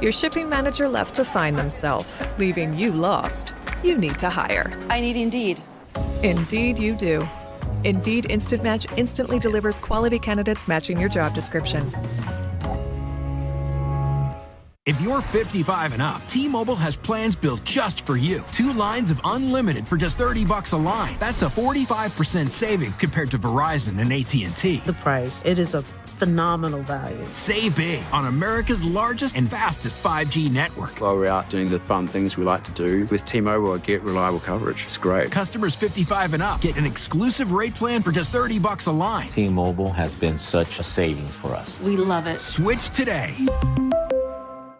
Your shipping manager left to find themselves, leaving you lost. You need to hire. I need Indeed. Indeed you do. Indeed Instant Match instantly delivers quality candidates matching your job description. If you're 55 and up, T-Mobile has plans built just for you. 2 lines of unlimited for just $30 a line. That's a 45% savings compared to Verizon and AT&T. The price, it is a phenomenal value. Save big on America's largest and fastest 5G network. While we're out doing the fun things we like to do, with T-Mobile, I get reliable coverage. It's great. Customers 55 and up get an exclusive rate plan for just $30 a line. T-Mobile has been such a savings for us. We love it. Switch today.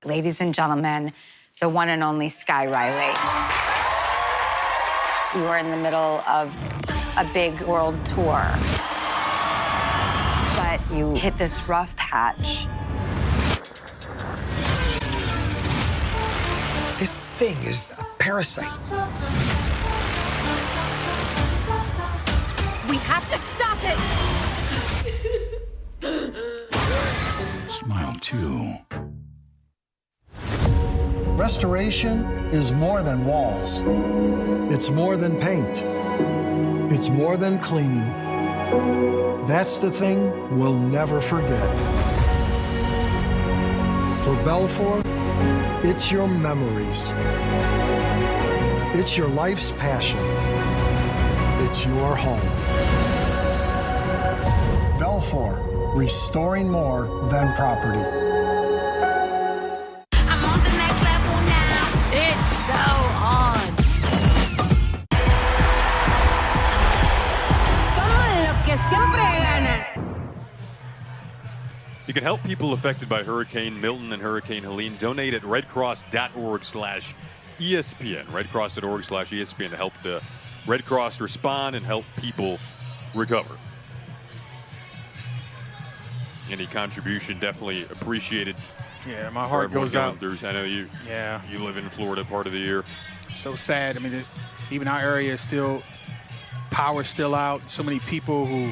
Ladies and gentlemen, the one and only Sky Riley. You are in the middle of a big world tour, but you hit this rough patch. This thing is a parasite. We have to stop it! Smile too. Restoration is more than walls. It's more than paint. It's more than cleaning. That's the thing we'll never forget. For Belfour, it's your memories. It's your life's passion. It's your home. Belfour, restoring more than property. It's so on. You can help people affected by Hurricane Milton and Hurricane Helene. Donate at redcross.org/ESPN. Redcross.org/ESPN to help the Red Cross respond and help people recover. Any contribution definitely appreciated. Yeah, my heart goes out. I know you. Yeah, you live in Florida part of the year. So sad. I mean, even our area is still, power's still out. So many people who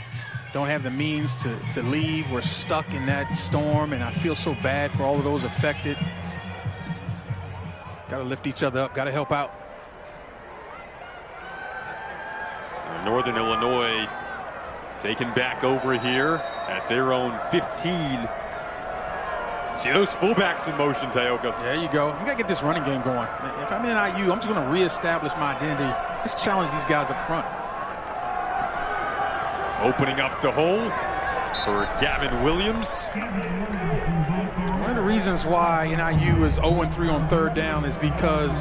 don't have the means to leave. We're stuck in that storm, and I feel so bad for all of those affected. Got to lift each other up. Got to help out. Northern Illinois taken back over here at their own 15. See those fullbacks in motion, Tayoka. There you go. You got to get this running game going. If I'm in IU, I'm just going to reestablish my identity. Let's challenge these guys up front. Opening up the hole for Gavin Williams. One of the reasons why NIU is 0-3 on third down is because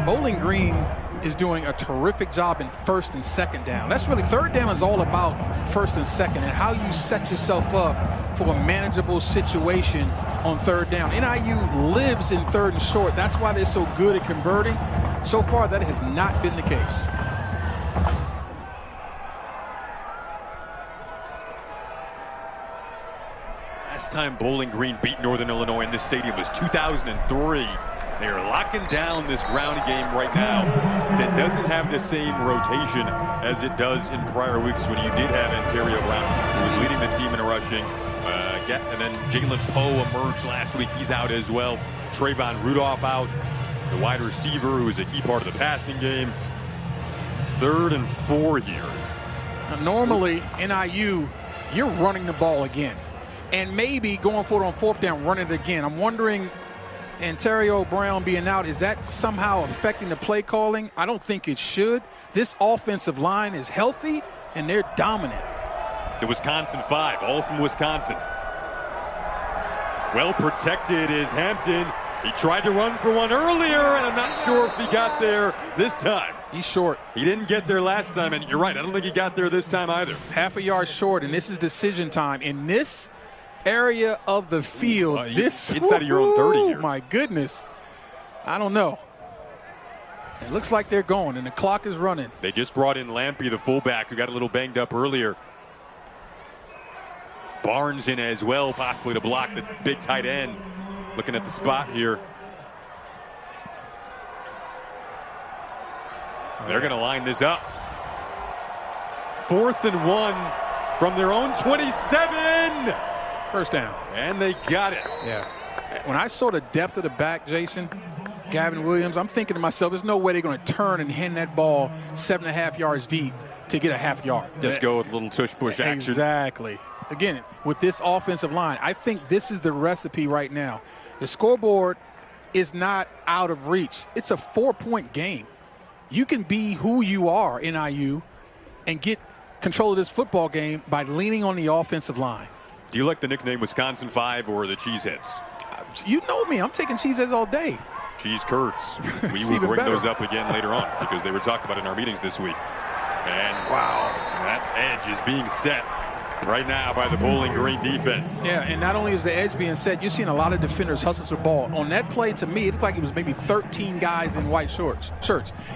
Bowling Green is doing a terrific job in first and second down. That's really, third down is all about first and second and how you set yourself up for a manageable situation on third down. NIU lives in third and short. That's why they're so good at converting. So far, that has not been the case. Last time Bowling Green beat Northern Illinois in this stadium was 2003. They are locking down this ground game right now that doesn't have the same rotation as it does in prior weeks when you did have Ontario Brown, who was leading the team in rushing. And then Jalen Poe emerged last week. He's out as well. Trayvon Rudolph out, the wide receiver who is a key part of the passing game. 3rd and 4 here. Now, normally, NIU, you're running the ball again. And maybe going for it on 4th down, running it again. I'm wondering, Ontario Brown being out, is that somehow affecting the play calling? I don't think it should. This offensive line is healthy, and they're dominant. The Wisconsin 5, all from Wisconsin. Well protected is Hampton. He tried to run for one earlier, and I'm not sure if he got there this time. He's short. He didn't get there last time, and you're right, I don't think he got there this time either. Half a yard short, and this is decision time. In this area of the field, this inside of your own 30 here. My goodness. I don't know. It looks like they're going, and the clock is running. They just brought in Lampy, the fullback, who got a little banged up earlier. Barnes in as well, possibly to block the big tight end. Looking at the spot here. They're going to line this up. 4th and 1 from their own 27. First down. And they got it. Yeah. When I saw the depth of the back, Jason, Gavin Williams, I'm thinking to myself, there's no way they're going to turn and hand that ball 7.5 yards deep to get a half yard. Just go with a little tush-push action. Exactly. Again, with this offensive line, I think this is the recipe right now. The scoreboard is not out of reach. It's a 4-point game. You can be who you are in IU and get control of this football game by leaning on the offensive line. Do you like the nickname Wisconsin 5 or the Cheeseheads? You know me. I'm taking Cheeseheads all day. Cheese Kurtz. We will bring those up again later on because they were talked about in our meetings this week. And wow, that edge is being set right now by the Bowling Green defense. Yeah, and not only is the edge being set, you're seeing a lot of defenders hustle the ball. On that play, to me, it looked like it was maybe 13 guys in white shirts.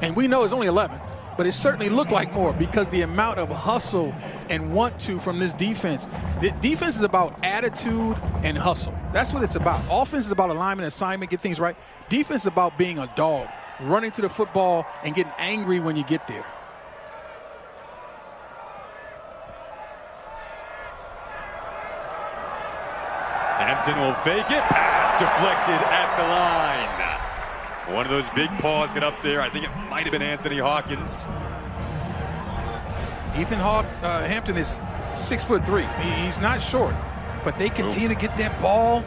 And we know it's only 11, but it certainly looked like more because the amount of hustle and want to from this defense. The defense is about attitude and hustle. That's what it's about. Offense is about alignment, assignment, get things right. Defense is about being a dog, running to the football and getting angry when you get there. Hampton will fake it. Pass deflected at the line. One of those big paws get up there. I think it might have been Anthony Hawkins. Hampton is 6'3". He's not short, but they continue to get that ball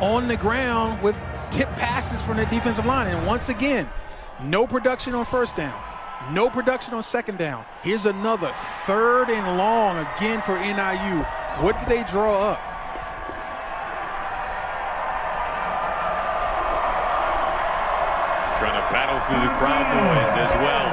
on the ground with tip passes from their defensive line. And once again, no production on first down. No production on second down. Here's another 3rd and long again for NIU. What did they draw up? Trying to battle through the crowd noise as well.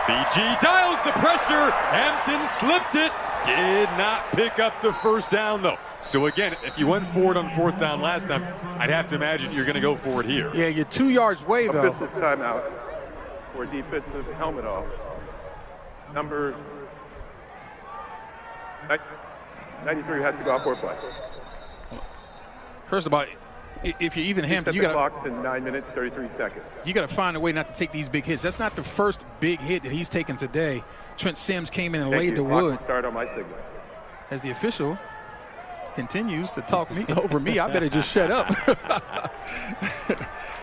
BG dials the pressure. Hampton slipped it. Did not pick up the first down, though. So, again, if you went forward on 4th down last time, I'd have to imagine you're going to go forward here. Yeah, you're 2 yards away, though. Officials timeout for defensive helmet off. Number 93 has to go out for a play. First of all, if you're even Hampton, you got to clock to 9 minutes, 33 seconds. You got to find a way not to take these big hits. That's not the first big hit that he's taken today. Trent Sims came in and laid the wood. Start on my signal. As the official continues to talk over me, I better just shut up.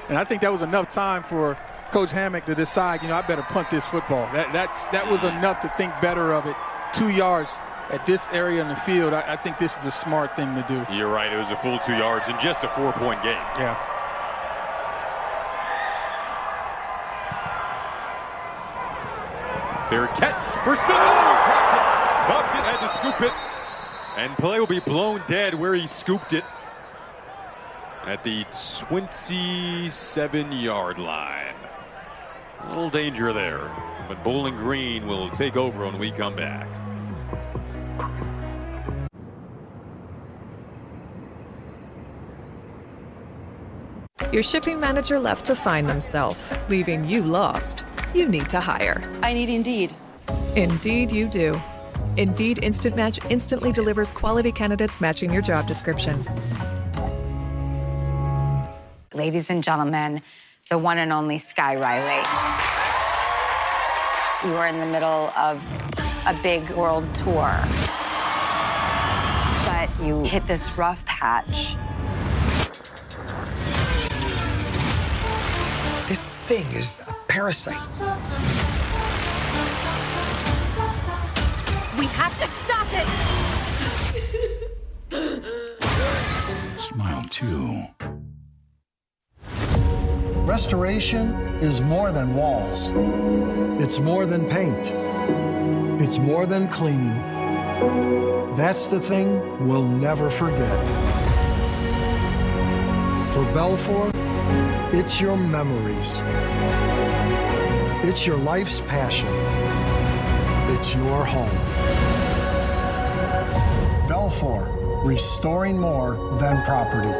And I think that was enough time for Coach Hammock to decide, I better punt this football. That was enough to think better of it. 2 yards at this area in the field. I think this is a smart thing to do. You're right. It was a full 2 yards in just a 4-point game. Yeah. Fair catch for Smith. Cracked it. Buffed it, had to scoop it. And play will be blown dead where he scooped it at the 27-yard line. A little danger there, but Bowling Green will take over when we come back. Your shipping manager left to find themselves, leaving you lost. You need to hire. I need Indeed. Indeed you do. Indeed Instant Match instantly delivers quality candidates matching your job description. Ladies and gentlemen, the one and only Sky Riley. You are in the middle of a big world tour, but you hit this rough patch. This thing is a parasite. We have to stop it! Smile too. Restoration is more than walls. It's more than paint. It's more than cleaning. That's the thing we'll never forget. For Belfour, it's your memories. It's your life's passion. It's your home. Belfour, restoring more than property.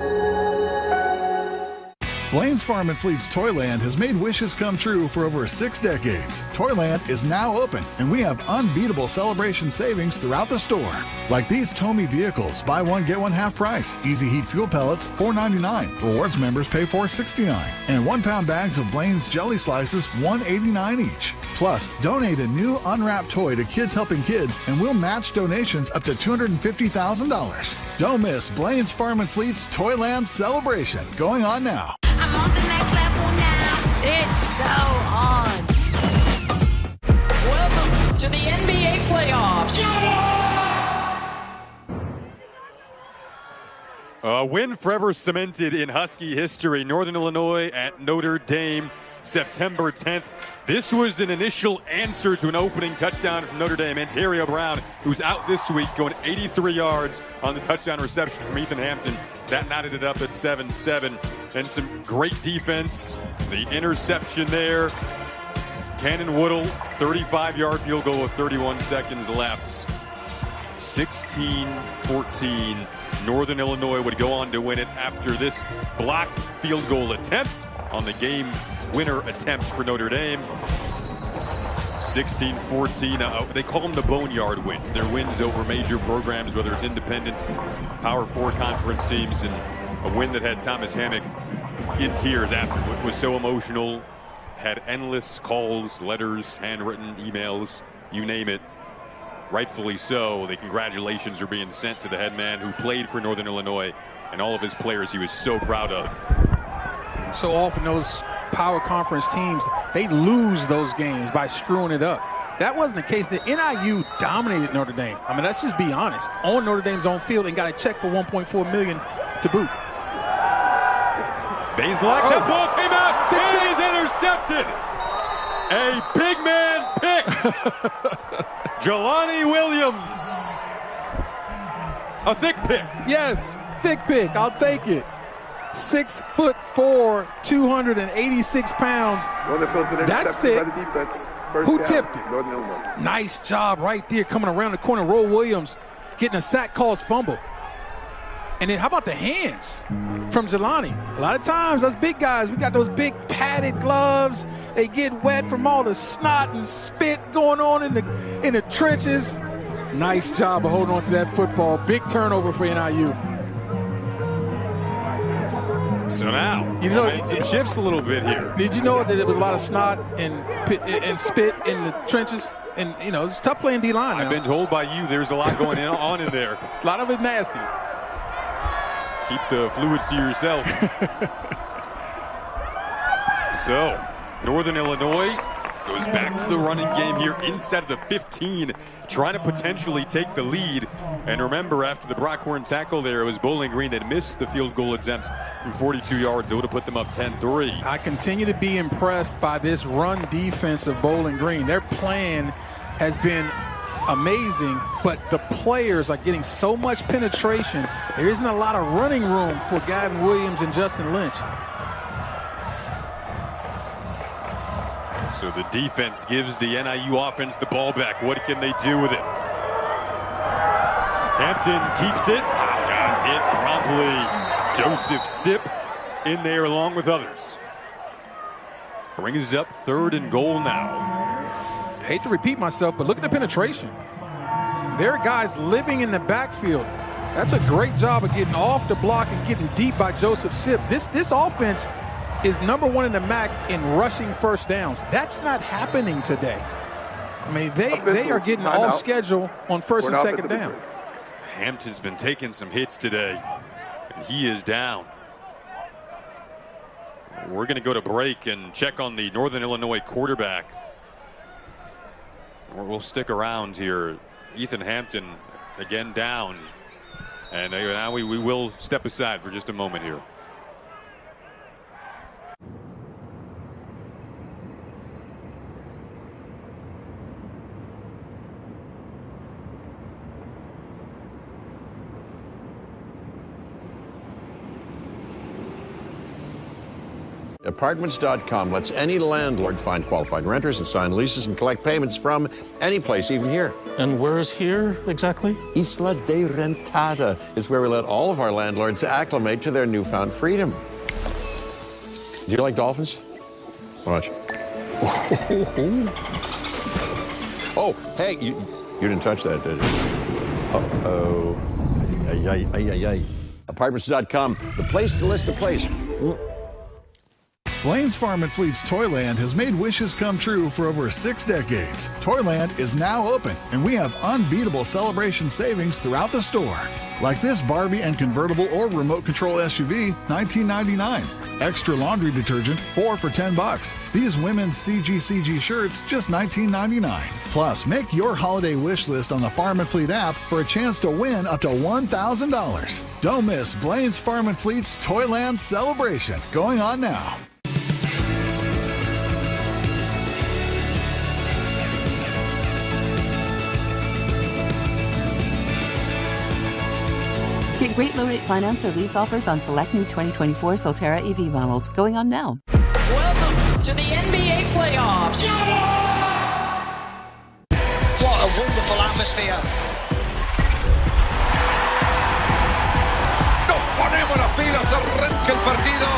Blaine's Farm and Fleet's Toyland has made wishes come true for over 6 decades. Toyland is now open, and we have unbeatable celebration savings throughout the store. Like these Tomy vehicles, buy one, get one half price. Easy Heat fuel pellets, $4.99. Rewards members pay $4.69. And 1-pound bags of Blaine's jelly slices, $1.89 each. Plus, donate a new unwrapped toy to Kids Helping Kids, and we'll match donations up to $250,000. Don't miss Blaine's Farm and Fleet's Toyland celebration, going on now. I'm on the next level now. It's so on. Welcome to the NBA playoffs. A win forever cemented in Husky history. Northern Illinois at Notre Dame, September 10th. This was an initial answer to an opening touchdown from Notre Dame. Ontario Brown, who's out this week, going 83 yards on the touchdown reception from Ethan Hampton. That knotted it up at 7-7. And some great defense. The interception there Cannon Woodle, 35-yard field goal with 31 seconds left. 16-14. Northern Illinois would go on to win it after this blocked field goal attempt on the game winner attempt for Notre Dame. 16-14. They call them the boneyard wins. They're wins over major programs, whether it's independent, Power 4 conference teams, and a win that had Thomas Hammock in tears after. It was so emotional. Had endless calls, letters, handwritten, emails, you name it. Rightfully so. The congratulations are being sent to the head man who played for Northern Illinois and all of his players he was so proud of. So often those power conference teams, they lose those games by screwing it up. That wasn't the case. The NIU dominated Notre Dame. I mean, let's just be honest. On Notre Dame's own field and got a check for $1.4 million to boot. Bazelak, that ball came out. It is intercepted. A big man pick. Jelani Williams. A thick pick. Yes, thick pick. I'll take it. 6'4", 286 pounds. That's thick. By the defense. First Who down, tipped it? Northern Illinois. Nice job right there coming around the corner. Roll Williams getting a sack caused fumble. And then how about the hands from Jelani? A lot of times, us big guys, we got those big padded gloves. They get wet from all the snot and spit going on in the trenches. Nice job of holding on to that football. Big turnover for NIU. So now, it shifts a little bit here. Did you know that there was a lot of snot and spit in the trenches? And, it's tough playing D-line now. I've been told by you there's a lot going on in there. A lot of it nasty. Keep the fluids to yourself. So, Northern Illinois goes back to the running game here inside of the 15, trying to potentially take the lead. And remember, after the Brockhorn tackle there, it was Bowling Green that missed the field goal attempt from 42 yards. It would have put them up 10-3. I continue to be impressed by this run defense of Bowling Green. Their plan has been amazing, but the players are getting so much penetration. There isn't a lot of running room for Gavin Williams and Justin Lynch. So the defense gives the NIU offense the ball back. What can they do with it? Hampton keeps it. Got it promptly. Joseph Sipp in there along with others. Brings up 3rd and goal now. I hate to repeat myself, but look at the penetration. There are guys living in the backfield. That's a great job of getting off the block and getting deep by Joseph Sipp. This offense is #1 in the MAC in rushing first downs. That's not happening today. I mean, they are getting off schedule on first and second down. Hampton's been taking some hits today, and he is down. We're going to go to break and check on the Northern Illinois quarterback. We'll stick around here. Ethan Hampton again down. And now we will step aside for just a moment here. Apartments.com lets any landlord find qualified renters and sign leases and collect payments from any place, even here. And where is here exactly? Isla de Rentada is where we let all of our landlords acclimate to their newfound freedom. Do you like dolphins? Watch. Oh, hey, you didn't touch that, did you? Uh-oh. Ay, ay, ay, ay. Apartments.com, the place to list a place. Blaine's Farm and Fleet's Toyland has made wishes come true for over 6 decades. Toyland is now open, and we have unbeatable celebration savings throughout the store. Like this Barbie and convertible or remote control SUV, $19.99. Extra laundry detergent, 4 for $10. These women's CGCG shirts, just $19.99. Plus, make your holiday wish list on the Farm and Fleet app for a chance to win up to $1,000. Don't miss Blaine's Farm and Fleet's Toyland celebration, going on now. Get great low-rate finance or lease offers on select new 2024 Solterra EV models going on now. Welcome to the NBA playoffs. wonderful atmosphere. Nos ponemos las pilas, arranca el partido.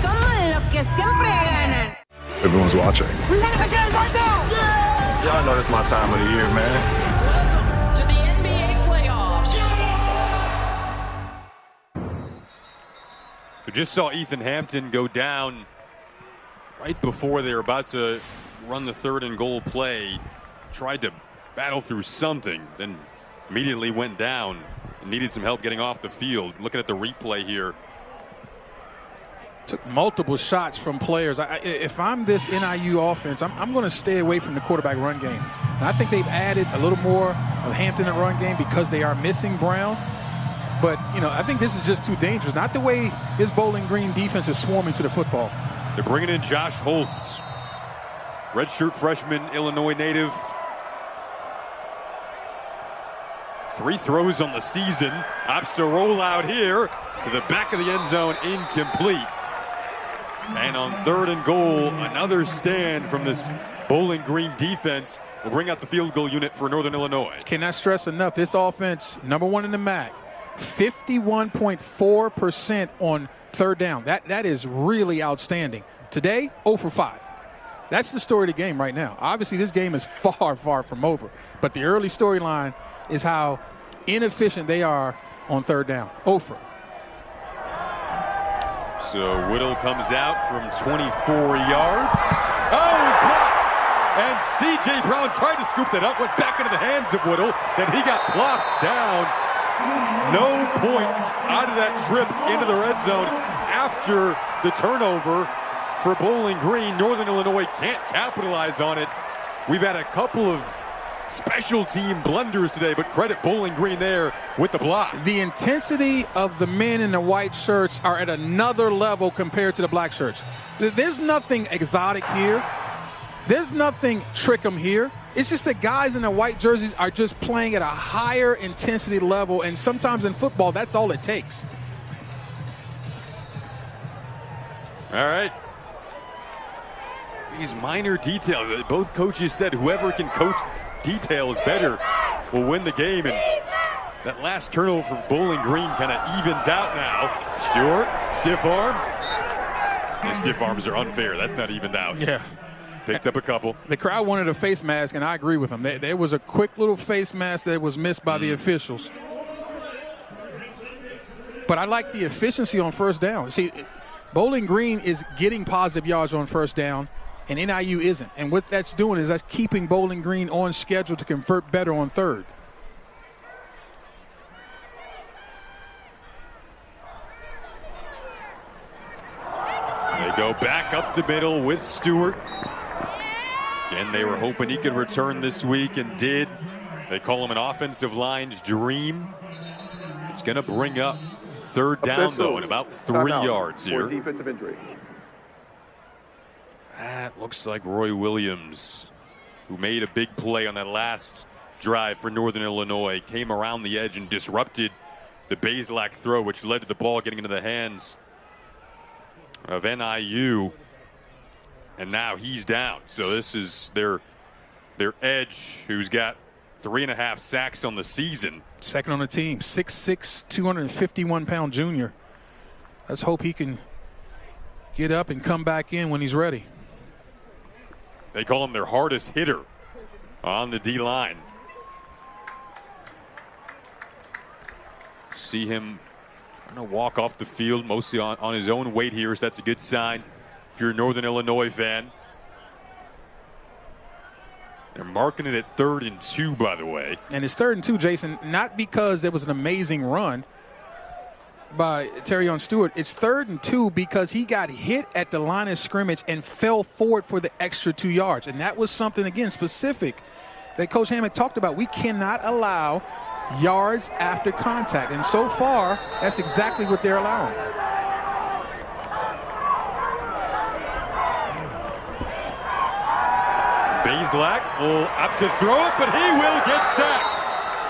Somos los que siempre ganan. Everyone's watching. We want to begin right now. Yeah, I know it's my time of the year, man. Welcome to the NBA playoffs. We just saw Ethan Hampton go down right before they were about to run the 3rd and goal play. Tried to battle through something, then immediately went down and needed some help getting off the field. Looking at the replay here. Took multiple shots from players. If I'm this NIU offense, I'm going to stay away from the quarterback run game. And I think they've added a little more of Hampton in the run game because they are missing Brown. But, I think this is just too dangerous. Not the way this Bowling Green defense is swarming to the football. They're bringing in Josh Holst, redshirt freshman, Illinois native. 3 throws on the season. Opts to roll out here to the back of the end zone, incomplete. And on 3rd and goal, another stand from this Bowling Green defense will bring out the field goal unit for Northern Illinois. Cannot stress enough, this offense, number 1 in the MAC, 51.4% on 3rd down. That is really outstanding. Today, 0 for 5. That's the story of the game right now. Obviously, this game is far, far from over. But the early storyline is how inefficient they are on 3rd down. 0 for. So Whittle comes out from 24 yards. Oh, he's blocked. And C.J. Brown tried to scoop that up, went back into the hands of Whittle. Then he got plopped down. No points out of that trip into the red zone after the turnover for Bowling Green. Northern Illinois can't capitalize on it. We've had a couple of special team blunders today, but credit Bowling Green there with the block. The intensity of the men in the white shirts are at another level compared to the black shirts. There's nothing exotic here. There's nothing trick-em here. It's just that guys in the white jerseys are just playing at a higher intensity level, and sometimes in football, that's all it takes. All right. These minor details. Both coaches said whoever can coach details better will win the game, and that last turnover for Bowling Green kind of evens out now. Stewart, stiff arm. And stiff arms are unfair. That's not evened out. Yeah. Picked up a couple. The crowd wanted a face mask, and I agree with them. There was a quick little face mask that was missed by the officials. But I like the efficiency on 1st down. See, Bowling Green is getting positive yards on 1st down, and NIU isn't. And what that's doing is that's keeping Bowling Green on schedule to convert better on 3rd. They go back up the middle with Stewart. Again, they were hoping he could return this week and did. They call him an offensive line's dream. It's going to bring up 3rd down, though, and about 3 yards here. Defensive injury. That looks like Roy Williams, who made a big play on that last drive for Northern Illinois, came around the edge and disrupted the Bazelak throw, which led to the ball getting into the hands of NIU. And now he's down. So this is their edge, who's got 3.5 sacks on the season. Second on the team, 6'6", 251-pound junior. Let's hope he can get up and come back in when he's ready. They call him their hardest hitter on the D-line. See him trying to walk off the field, mostly on his own weight here, so that's a good sign if you're a Northern Illinois fan. They're marking it at 3rd and 2, by the way. And it's 3rd and 2, Jason, not because there was an amazing run by Terrion Stewart. It's 3rd and 2 because he got hit at the line of scrimmage and fell forward for the extra 2 yards. And that was something, again, specific that Coach Hammond talked about. We cannot allow yards after contact. And so far, that's exactly what they're allowing. Bazelak will up to throw it, but he will get sacked.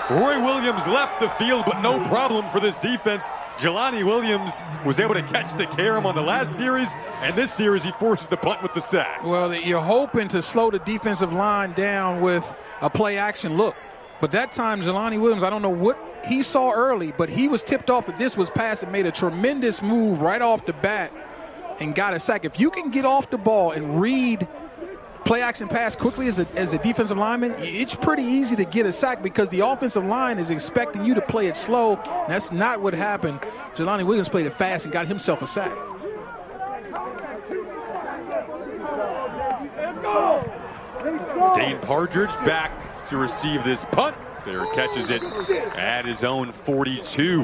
Roy Williams left the field, but no problem for this defense. Jelani Williams was able to catch the carom on the last series, and this series he forces the punt with the sack. Well, you're hoping to slow the defensive line down with a play-action look. But that time, Jelani Williams, I don't know what he saw early, but he was tipped off that this was pass and made a tremendous move right off the bat and got a sack. If you can get off the ball and read play-action pass quickly as a defensive lineman, it's pretty easy to get a sack because the offensive line is expecting you to play it slow. That's not what happened. Jelani Williams played it fast and got himself a sack. Dane Partridge back to receive this punt. There catches it at his own 42.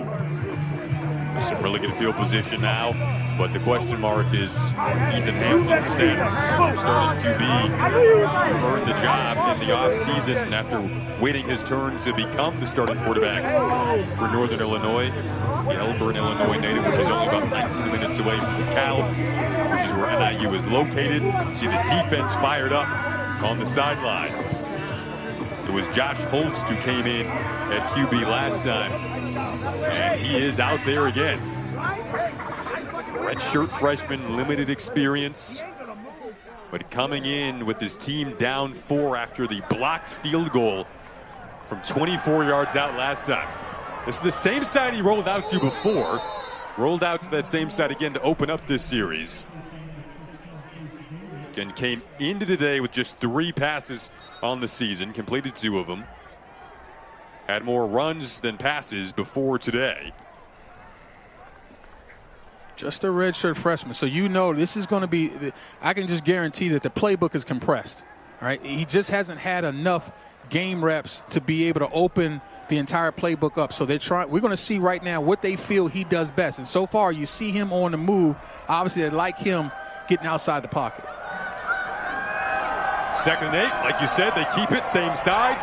Some really good field position now, but the question mark is Ethan Hampton's status. Starting QB earned the job in the offseason after waiting his turn to become the starting quarterback for Northern Illinois. The Elburn, Illinois native, which is only about 19 minutes away from DeKalb, which is where NIU is located. See the defense fired up on the sideline. It was Josh Holst who came in at QB last time, and he is out there again. Redshirt freshman, limited experience, but coming in with his team down 4 after the blocked field goal from 24 yards out last time. This is the same side he rolled out to before. Rolled out to that same side again to open up this series. And came into today with just 3 passes on the season, completed 2 of them. Had more runs than passes before today. Just a redshirt freshman. So you know this is going to be, I can just guarantee that the playbook is compressed. All right? He just hasn't had enough game reps to be able to open the entire playbook up. So we're going to see right now what they feel he does best. And so far you see him on the move. Obviously they like him getting outside the pocket. 2nd and 8, like you said, they keep it same side.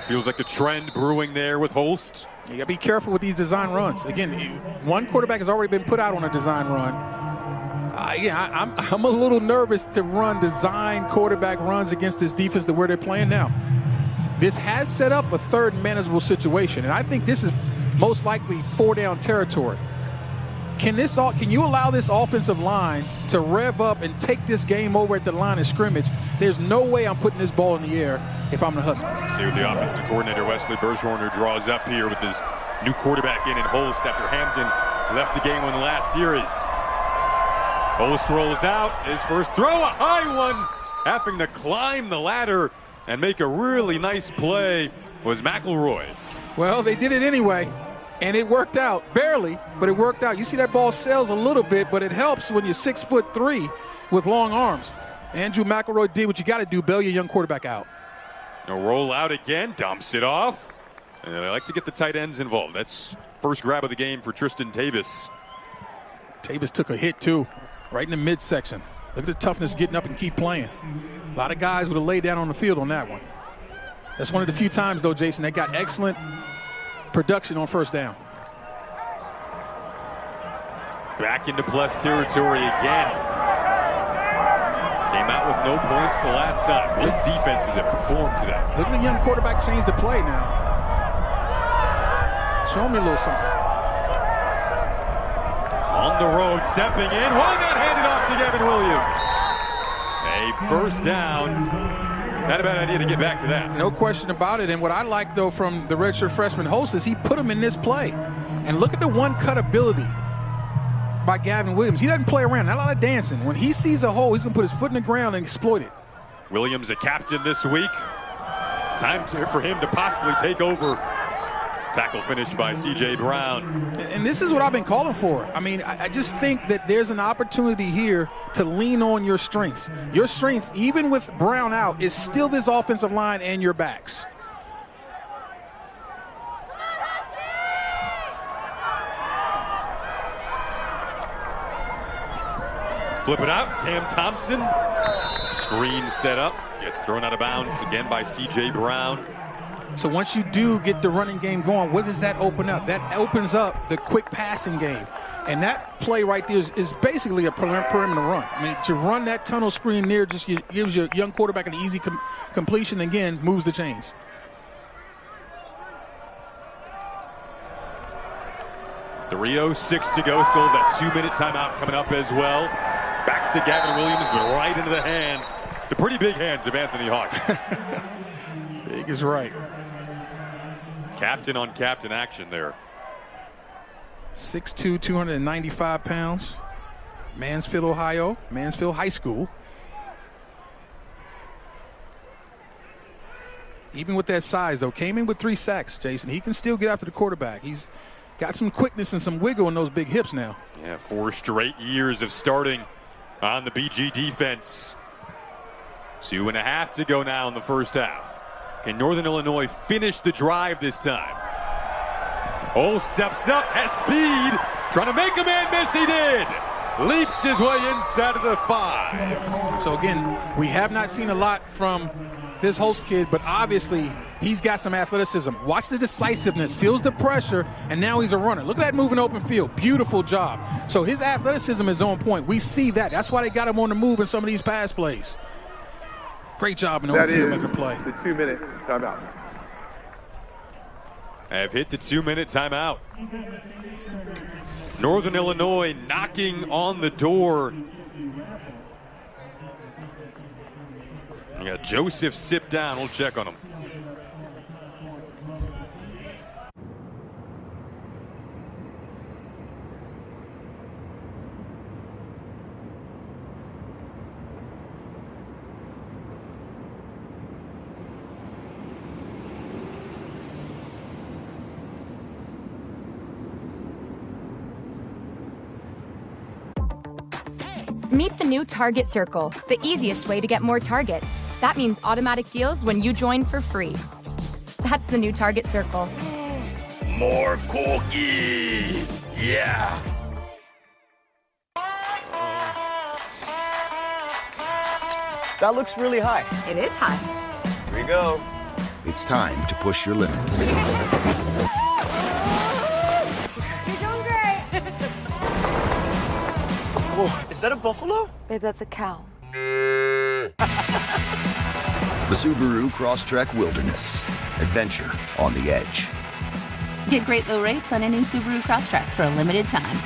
Feels like a trend brewing there with Holst. You got to be careful with these design runs. Again, one quarterback has already been put out on a design run. I'm a little nervous to run design quarterback runs against this defense to where they're playing now. This has set up a 3rd manageable situation, and I think this is most likely 4-down territory. Can you allow this offensive line to rev up and take this game over at the line of scrimmage? There's no way I'm putting this ball in the air if I'm the Huskies. See what the offensive coordinator, Wesley Bergeron, draws up here with his new quarterback in Holst after Hampton left the game on the last series. Holst rolls out, his first throw, a high one, having to climb the ladder and make a really nice play was McElroy. Well, they did it anyway. And it worked out, barely, but it worked out. You see that ball sails a little bit, but it helps when you're 6'3" with long arms. Andrew McElroy did what you got to do, bail your young quarterback out. A roll out again, dumps it off. And they like to get the tight ends involved. That's first grab of the game for Tristan Tavis. Tavis took a hit, too, right in the midsection. Look at the toughness getting up and keep playing. A lot of guys would have laid down on the field on that one. That's one of the few times, though, Jason, they got excellent production on 1st down. Back into plus territory again. Came out with no points the last time. Good defenses have performed today. Look at the young quarterback change the play now. Show me a little something. On the road, stepping in. Why not hand it off to Gavin Williams? A 1st down. Not a bad idea to get back to that. No question about it. And what I like, though, from the redshirt freshman Holst is he put him in this play. And look at the one-cut ability by Gavin Williams. He doesn't play around. Not a lot of dancing. When he sees a hole, he's going to put his foot in the ground and exploit it. Williams, a captain this week. Time for him to possibly take over. Tackle finished by C.J. Brown. And this is what I've been calling for. I mean, I just think that there's an opportunity here to lean on your strengths. Your strengths, even with Brown out, is still this offensive line and your backs. Flip it out. Cam Thompson. Screen set up. Gets thrown out of bounds again by C.J. Brown. So once you do get the running game going, what does that open up? That opens up the quick passing game. And that play right there is basically a perimeter run. I mean, to run that tunnel screen near just gives your young quarterback an easy completion, again, moves the chains. 3:06 to go. Still that 2-minute timeout coming up as well. Back to Gavin Williams, but right into the hands, the pretty big hands of Anthony Hawkins. Big is right. Captain on captain action there. 6'2", 295 pounds. Mansfield, Ohio. Mansfield High School. Even with that size, though, came in with 3 sacks, Jason. He can still get after the quarterback. He's got some quickness and some wiggle in those big hips now. Yeah, 4 straight years of starting on the BG defense. 2.5 to go now in the first half. Can Northern Illinois finish the drive this time? Holst steps up, has speed, trying to make a man miss. He did. Leaps his way inside of the 5. So again, we have not seen a lot from this Holst kid, but obviously he's got some athleticism. Watch the decisiveness, feels the pressure, and now he's a runner. Look at that move in open field. Beautiful job. So his athleticism is on point. We see that. That's why they got him on the move in some of these pass plays. Great job in open field making a play. The 2-minute timeout. Have hit the 2-minute timeout. Northern Illinois knocking on the door. We got Joseph sit down. We'll check on him. Meet the new Target Circle, the easiest way to get more Target. That means automatic deals when you join for free. That's the new Target Circle. More cookies! Yeah! That looks really high. It is high. Here we go. It's time to push your limits. You're doing great. Oh, is that a buffalo? Babe, that's a cow. The Subaru Crosstrek Wilderness. Adventure on the edge. Get great low rates on any Subaru Crosstrek for a limited time.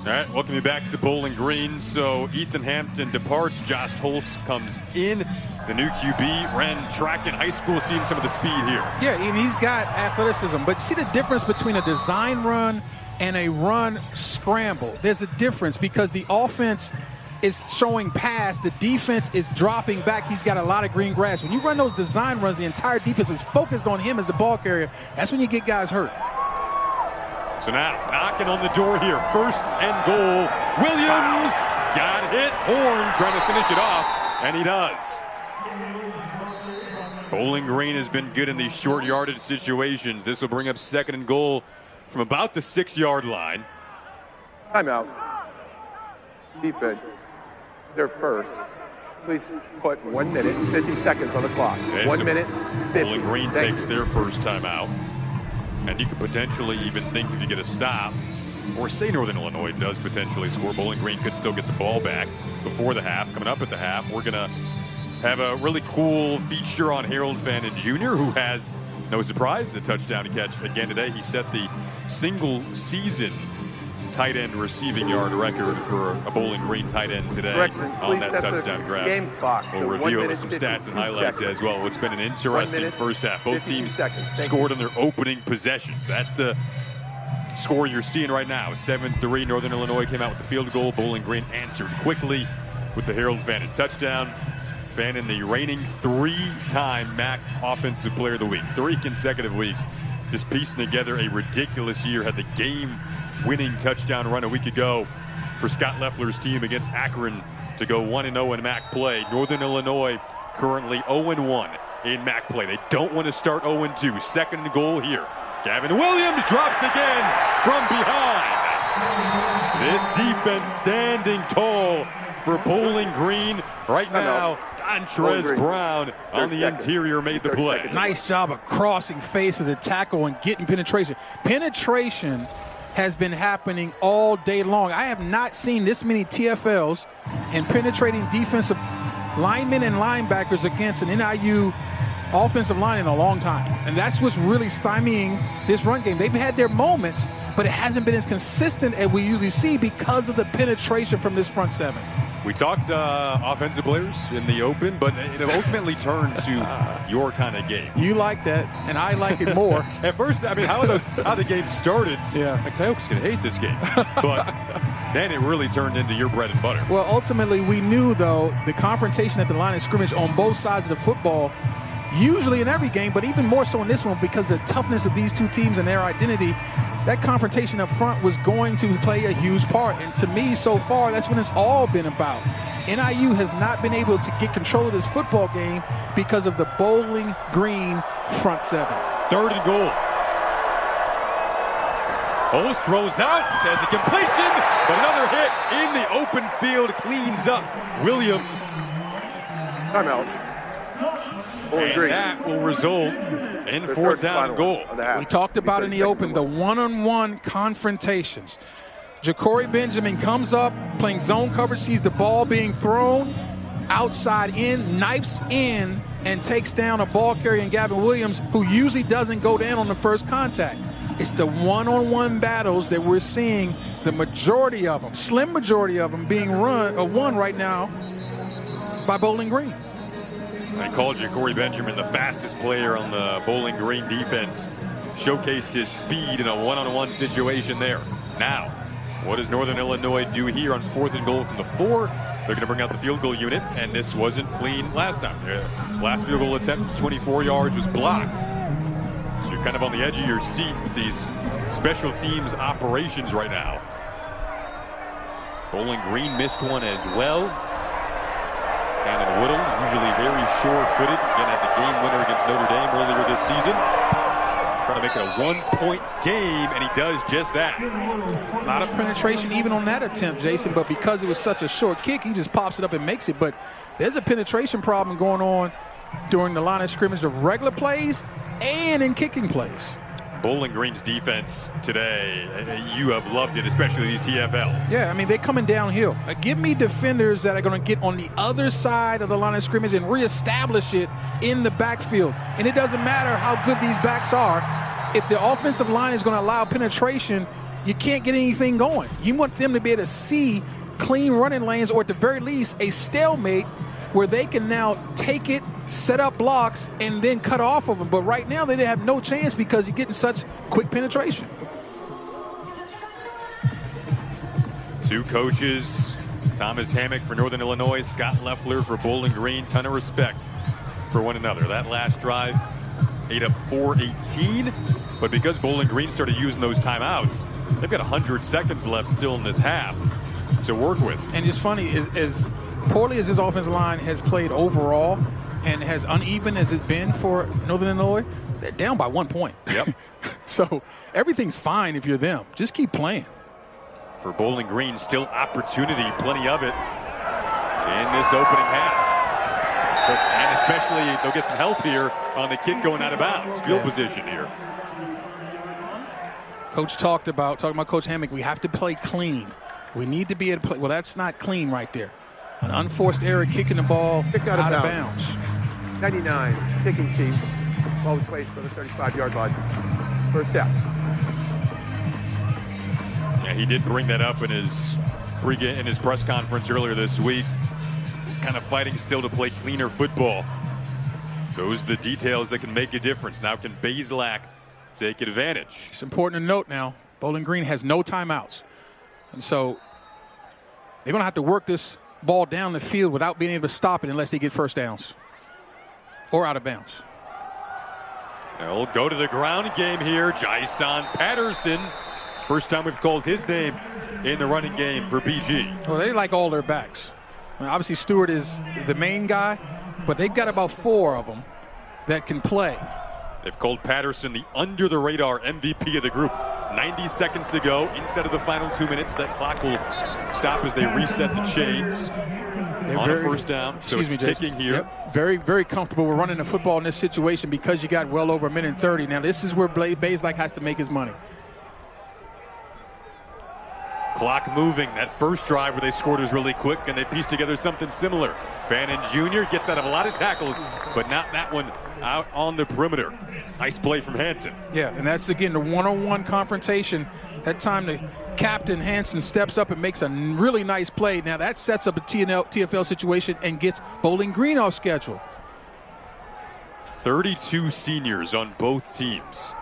All right, welcome you back to Bowling Green. So Ethan Hampton departs, Josh Holst comes in. The new QB ran track in high school, seeing some of the speed here. Yeah, and he's got athleticism, but see the difference between a design run and a run scramble. There's a difference because the offense is showing pass, the defense is dropping back. He's got a lot of green grass. When you run those design runs, the entire defense is focused on him as the ball carrier. That's when you get guys hurt. So now, knocking on the door here, 1st and goal. Williams got hit. Horn trying to finish it off, and he does. Bowling Green has been good in these short yardage situations. This will bring up 2nd and goal from about the 6-yard line. Timeout. Defense, their first. Please put 1 minute, 50 seconds on the clock. Okay, 1 minute, 50. Bowling Green takes their first timeout. And you could potentially even think if you get a stop, or say Northern Illinois does potentially score, Bowling Green could still get the ball back before the half. Coming up at the half, we're going to have a really cool feature on Harold Fannin Jr., who has, no surprise, a touchdown to catch again today. He set the single-season tight end receiving yard record for a Bowling Green tight end today on that touchdown grab. Game clock we'll review some stats and highlights as well. It's been an interesting first half. Both teams scored on their opening possessions. That's the score you're seeing right now. 7-3. Northern Illinois came out with the field goal. Bowling Green answered quickly with the Harold Fannin touchdown. Fannin, the reigning 3-time MAC Offensive Player of the Week. 3 consecutive weeks just piecing together a ridiculous year. Had the game-winning touchdown run a week ago for Scott Leffler's team against Akron to go 1-0 in MAC play. Northern Illinois currently 0-1 in MAC play. They don't want to start 0-2. Second and goal here. Gavin Williams drops again from behind. This defense standing tall for Bowling Green right now. Dontrez Brown on the interior made the play. Nice job of crossing faces at tackle and getting penetration. Penetration has been happening all day long. I have not seen this many TFLs and penetrating defensive linemen and linebackers against an NIU offensive line in a long time. And that's what's really stymieing this run game. They've had their moments, but it hasn't been as consistent as we usually see because of the penetration from this front seven. We talked offensive players in the open, but it ultimately turned to your kind of game. You like that, and I like it more. At first, I mean, how the game started, like, Tyoke's going to hate this game. But then it really turned into your bread and butter. Well, ultimately, we knew, though, the confrontation at the line of scrimmage on both sides of the football, usually in every game, but even more so in this one because of the toughness of these two teams and their identity, that confrontation up front was going to play a huge part. And to me, so far, that's what it's all been about. NIU has not been able to get control of this football game because of the Bowling Green front seven. Third and goal. Holst throws out, has a completion, but another hit in the open field cleans up Williams. Timeout. And that will result in fourth down and goal. We talked about in the open the one-on-one confrontations. Ja'Cory Benjamin comes up, playing zone coverage, sees the ball being thrown, outside in, knifes in, and takes down a ball carrier in Gavin Williams, who usually doesn't go down on the first contact. It's the one-on-one battles that we're seeing, the majority of them, slim majority of them, being won right now by Bowling Green. They called Ja'Cory Benjamin the fastest player on the Bowling Green defense. Showcased his speed in a one-on-one situation there. Now, what does Northern Illinois do here on fourth and goal from the 4? They're going to bring out the field goal unit, and this wasn't clean last time. The last field goal attempt, 24 yards, was blocked. So you're kind of on the edge of your seat with these special teams operations right now. Bowling Green missed one as well. Cannon Whittle, usually very sure-footed, again had the game winner against Notre Dame earlier this season. Trying to make it a one-point game, and he does just that. A lot of penetration even on that attempt, Jason, but because it was such a short kick, he just pops it up and makes it. But there's a penetration problem going on during the line of scrimmage of regular plays and in kicking plays. Bowling Green's defense today, you have loved it, especially these TFLs. Yeah, I mean, they're coming downhill. Give me defenders that are going to get on the other side of the line of scrimmage and reestablish it in the backfield. And it doesn't matter how good these backs are. If the offensive line is going to allow penetration, you can't get anything going. You want them to be able to see clean running lanes, or at the very least, a stalemate where they can now take it, set up blocks, and then cut off of them. But right now, they have no chance because you're getting such quick penetration. Two coaches, Thomas Hammock for Northern Illinois, Scott Leffler for Bowling Green. Ton of respect for one another. That last drive ate up 4:18, but because Bowling Green started using those timeouts, they've got 100 seconds left still in this half to work with. And it's funny, as poorly as this offensive line has played overall, and as uneven as it's been for Northern Illinois, they're down by 1 point. Yep. So everything's fine if you're them. Just keep playing. For Bowling Green, still opportunity, plenty of it in this opening half. And especially, they'll get some help here on the kick going out of bounds. Field position here. Coach talking about Coach Hammock, we have to play clean. We need to be able to play. Well, that's not clean right there. An unforced error, kicking the ball out of bounds. 99, kicking team. Ball was placed on the 35-yard line. First down. Yeah, he did bring that up in his press conference earlier this week. Kind of fighting still to play cleaner football. Those are the details that can make a difference. Now can Bazelak take advantage? It's important to note now, Bowling Green has no timeouts. And so they're going to have to work this ball down the field without being able to stop it unless they get first downs or out of bounds. We'll go to the ground game here. Jason Patterson. First time we've called his name in the running game for BG. Well, they like all their backs. I mean, obviously, Stewart is the main guy, but they've got about 4 of them that can play. They've called Patterson the under-the-radar MVP of the group. 90 seconds to go inside of the final 2 minutes. That clock will stop as they reset the chains. On a first down, so it's ticking here. Yep. Very, very comfortable. We're running the football in this situation because you got well over 1:30. Now, this is where Bazelak has to make his money. Clock moving. That first drive where they scored was really quick, and they pieced together something similar. Fannin Jr. gets out of a lot of tackles, but not that one out on the perimeter. Nice play from Hansen. Yeah, and that's, again, the one-on-one confrontation. That time the captain, Hansen, steps up and makes a really nice play. Now that sets up a TFL situation and gets Bowling Green off schedule. 32 seniors on both teams.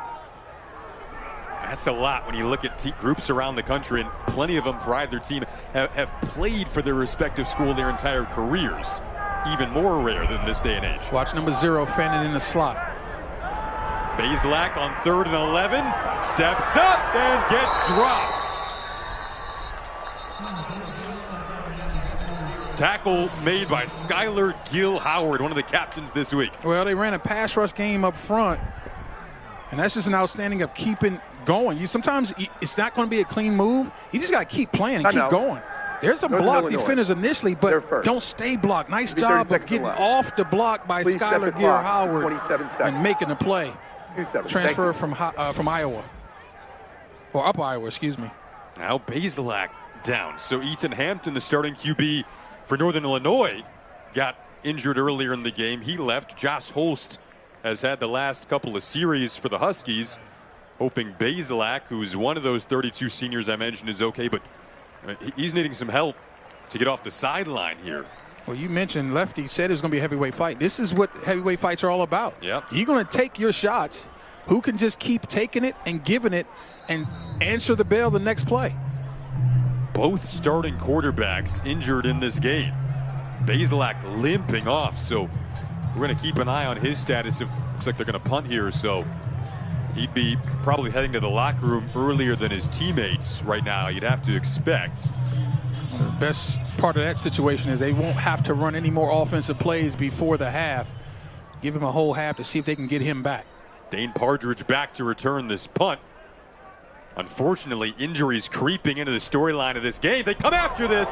That's a lot when you look at groups around the country, and plenty of them for either team have played for their respective school their entire careers. Even more rare than this day and age. Watch number 0, Fannin in the slot. Bazelak on 3rd and 11. Steps up and gets dropped. Tackle made by Skylar Gill Howard, one of the captains this week. Well, they ran a pass rush game up front, and that's just an outstanding of keeping going. Sometimes it's not going to be a clean move. You just got to keep playing and keep going. There's a block defenders initially, but don't stay blocked. Nice job of getting off the block by Skylar Gill Howard and making the play. Transfer from Iowa, or Upper Iowa, excuse me. Now Bazelak down. So Ethan Hampton, the starting QB for Northern Illinois, got injured earlier in the game. He left. Josh Holst has had the last couple of series for the Huskies, hoping Bazelak, who's one of those 32 seniors I mentioned, is okay, but he's needing some help to get off the sideline here. Well, you mentioned Lefty said it was going to be a heavyweight fight. This is what heavyweight fights are all about. Yep. You're going to take your shots. Who can just keep taking it and giving it and answer the bell the next play? Both starting quarterbacks injured in this game. Bazelak limping off, so we're going to keep an eye on his status. It looks like they're going to punt here, so he'd be probably heading to the locker room earlier than his teammates right now, you'd have to expect. The best part of that situation is they won't have to run any more offensive plays before the half. Give him a whole half to see if they can get him back. Dane Partridge back to return this punt. Unfortunately, injuries creeping into the storyline of this game. They come after this.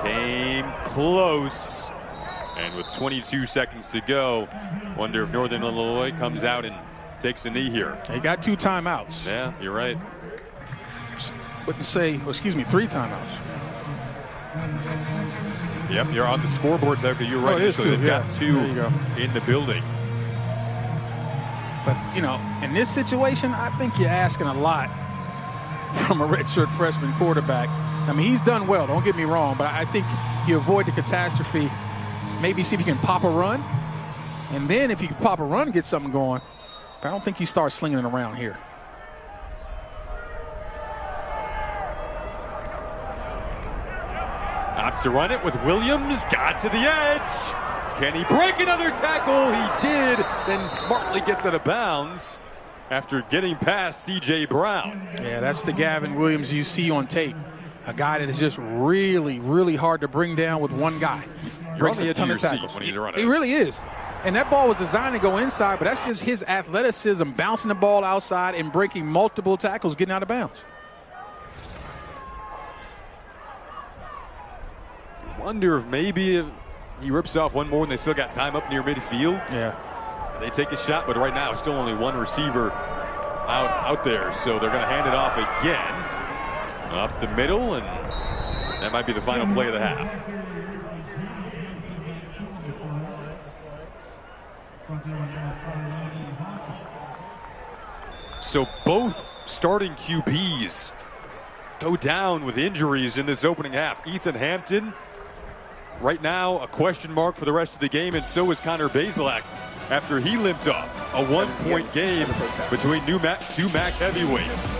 Came close. And with 22 seconds to go, wonder if Northern Illinois comes out and takes a knee here. They got 2 timeouts. Yeah, you're right. Wouldn't say, 3 timeouts. Yep, you're on the scoreboard, Tucker. You're right. So they've got 2 in the building. But, in this situation, I think you're asking a lot from a redshirt freshman quarterback. I mean, he's done well, don't get me wrong, but I think you avoid the catastrophe. Maybe see if you can pop a run. And then if you can pop a run and get something going, but I don't think you start slinging it around here. Up to run it with Williams. Got to the edge. Can he break another tackle? He did. Then smartly gets out of bounds after getting past C.J. Brown. Yeah, that's the Gavin Williams you see on tape. A guy that is just really, really hard to bring down with one guy. Breaks a ton of tackles. When he's running. He really is. And that ball was designed to go inside, but that's just his athleticism, bouncing the ball outside and breaking multiple tackles, getting out of bounds. Wonder if maybe he rips off one more and they still got time up near midfield. Yeah. They take a shot, but right now it's still only one receiver out there. So they're going to hand it off again. Up the middle, and that might be the final play of the half. So both starting QBs go down with injuries in this opening half. Ethan Hampton, right now, a question mark for the rest of the game, and so is Connor Bazelak after he limped off. A one-point game between two MAC heavyweights.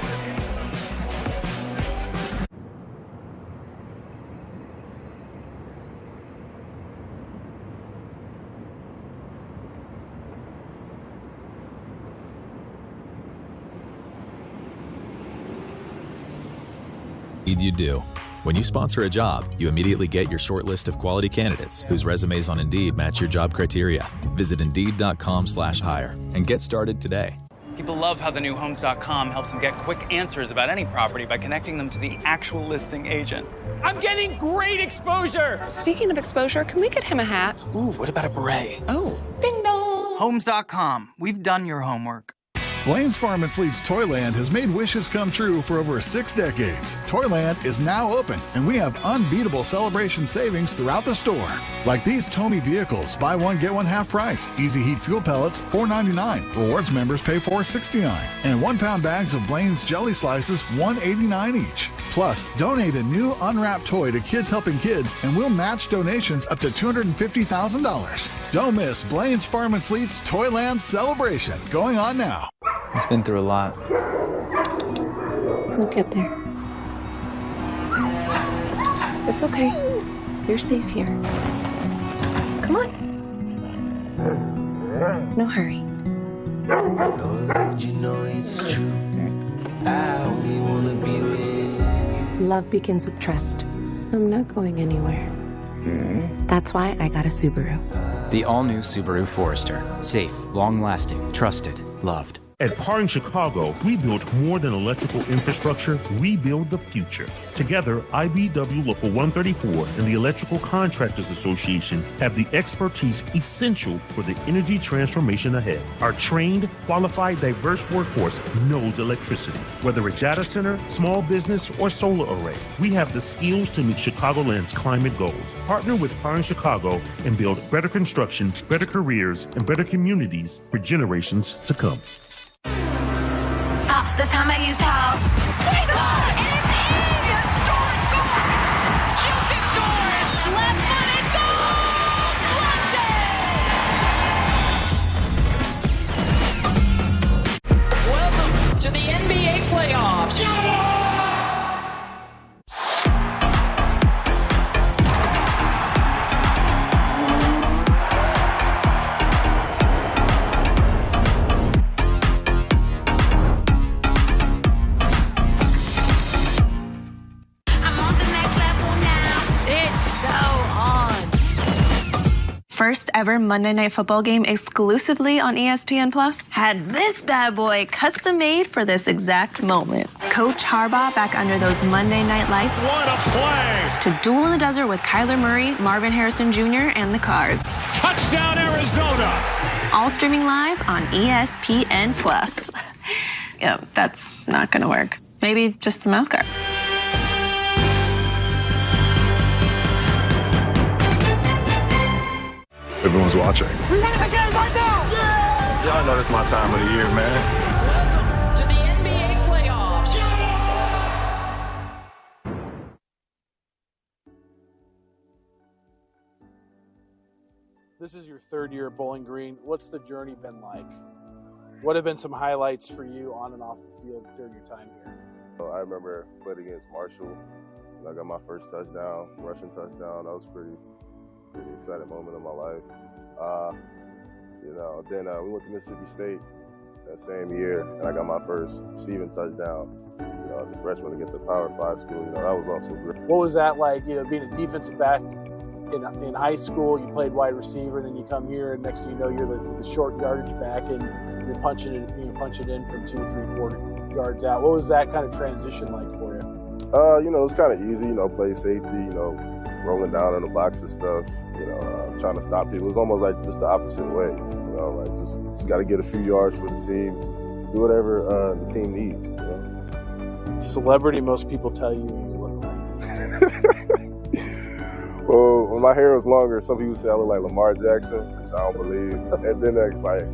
You do. When you sponsor a job, you immediately get your short list of quality candidates whose resumes on Indeed match your job criteria. Visit Indeed.com/hire and get started today. People love how the new Homes.com helps them get quick answers about any property by connecting them to the actual listing agent. I'm getting great exposure. Speaking of exposure, can we get him a hat? Ooh, what about a beret? Oh, ding dong. Homes.com. We've done your homework. Blaine's Farm and Fleet's Toyland has made wishes come true for over 6 decades. Toyland is now open, and we have unbeatable celebration savings throughout the store. Like these Tomy vehicles, buy one, get one half price. Easy Heat fuel pellets, $4.99. Rewards members pay $4.69. And 1-pound bags of Blaine's jelly slices, $1.89 each. Plus, donate a new unwrapped toy to Kids Helping Kids, and we'll match donations up to $250,000. Don't miss Blaine's Farm and Fleet's Toyland celebration, going on now. He's been through a lot. We'll get there. It's okay. You're safe here. Come on. No hurry. You know it's true. I only wanna be with you. Love begins with trust. I'm not going anywhere. That's why I got a Subaru. The all-new Subaru Forester. Safe, long-lasting, trusted, loved. At Powering Chicago, we build more than electrical infrastructure, we build the future. Together, IBEW Local 134 and the Electrical Contractors Association have the expertise essential for the energy transformation ahead. Our trained, qualified, diverse workforce knows electricity. Whether a data center, small business, or solar array, we have the skills to meet Chicagoland's climate goals. Partner with Powering Chicago and build better construction, better careers, and better communities for generations to come. This time I use top. It's in! Historic goal! Houston scores! Left-footed goal! Welcome to the NBA playoffs. First ever Monday Night Football game exclusively on ESPN Plus had this bad boy custom made for this exact moment. Coach Harbaugh back under those Monday night lights. What a play! To duel in the desert with Kyler Murray, Marvin Harrison Jr., and the Cards. Touchdown Arizona! All streaming live on ESPN Plus. Yeah, that's not gonna work. Maybe just the mouth guard. Everyone's watching. We're winning the game right now! Yeah! Y'all know it's my time of the year, man. Welcome to the NBA playoffs. This is your 3rd year at Bowling Green. What's the journey been like? What have been some highlights for you on and off the field during your time here? I remember playing against Marshall. I got my first touchdown, rushing touchdown. That was pretty exciting moment of my life. Then we went to Mississippi State that same year, and I got my first receiving touchdown. As a freshman against a Power 5 school, that was also great. What was that like? Being a defensive back in high school, you played wide receiver, and then you come here, and next thing you know, you're the short yardage back, and you're punching it in from 2, 3, 4 yards out. What was that kind of transition like for you? It was kind of easy. Play safety. Rolling down in the box and stuff. Trying to stop people. It was almost like just the opposite way. Just got to get a few yards for the team. do whatever the team needs. You know? Celebrity most people tell you you look like. Well, when my hair was longer, some people say I look like Lamar Jackson, which I don't believe. And then it's like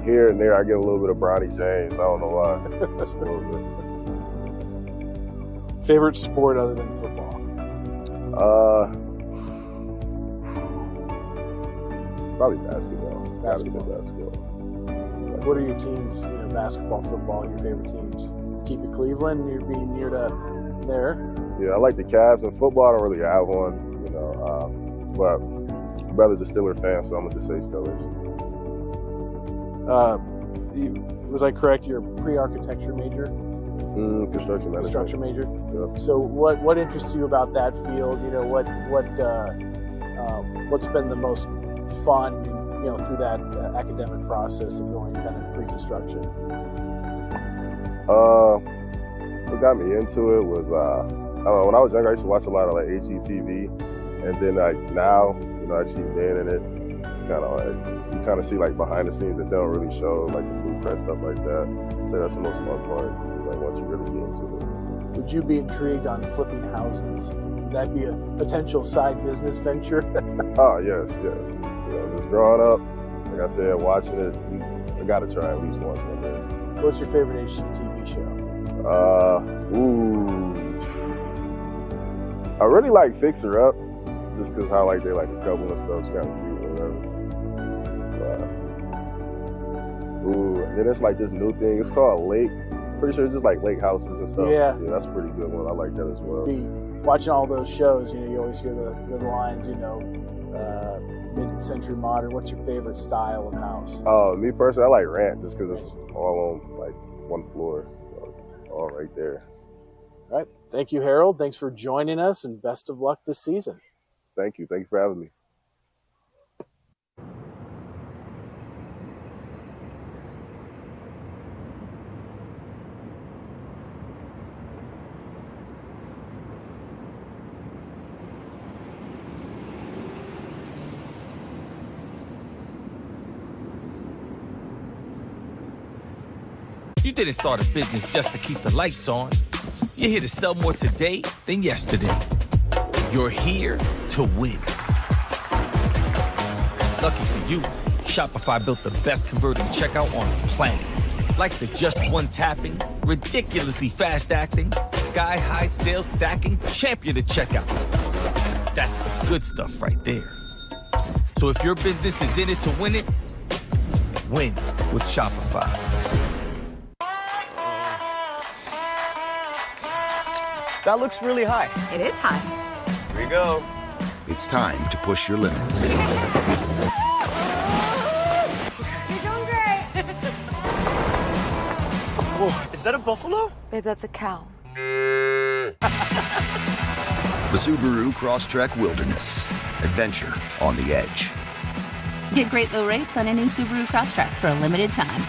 here and there, I get a little bit of Bronny James. I don't know why. Just a little bit. Favorite sport other than football? Probably basketball. Basketball. What are your teams? Basketball, football. Your favorite teams? Keep it Cleveland. You're being near to there. Yeah, I like the Cavs. And football, I don't really have one. But my brother's a Steelers fan, so I'm gonna just say Steelers. Was I correct? You're a pre-architecture major. Construction management. Construction major. Yep. So what interests you about that field? What's been the most fun? Through that academic process of going kind of pre-construction. What got me into it was I don't know. When I was younger, I used to watch a lot of like HGTV, and then now actually being in it, it's kind of like you kind of see like behind the scenes that they don't really show, like the blueprint stuff like that. So that's the most fun part. Like once you really get into it. Would you be intrigued on flipping houses? Would that be a potential side business venture? Oh yes. Just growing up, like I said, watching it, I gotta try at least once one day. What's your favorite HGTV show? I really like Fixer Up, just because how like they like the couple and stuff. It's kind of cute or whatever. And then there's like this new thing. It's called Lake. Pretty sure it's just like lake houses and stuff. Yeah, that's a pretty good one. I like that as well. Watching all those shows, you always hear the lines, mid-century modern. What's your favorite style of house? Me personally, I like ranch just because it's all on like one floor, all right there. All right. Thank you, Harold. Thanks for joining us, and best of luck this season. Thank you. Thank you for having me. You didn't start a business just to keep the lights on. You're here to sell more today than yesterday. You're here to win. Lucky for you, Shopify built the best converting checkout on the planet. Like the just one tapping, ridiculously fast acting, sky-high sales stacking, champion of checkouts. That's the good stuff right there. So if your business is in it to win it, win with Shopify. That looks really high. It is high. Here we go. It's time to push your limits. You're doing great. Whoa, is that a buffalo? Babe, that's a cow. The Subaru Crosstrek Wilderness. Adventure on the edge. Get great low rates on any Subaru Crosstrek for a limited time.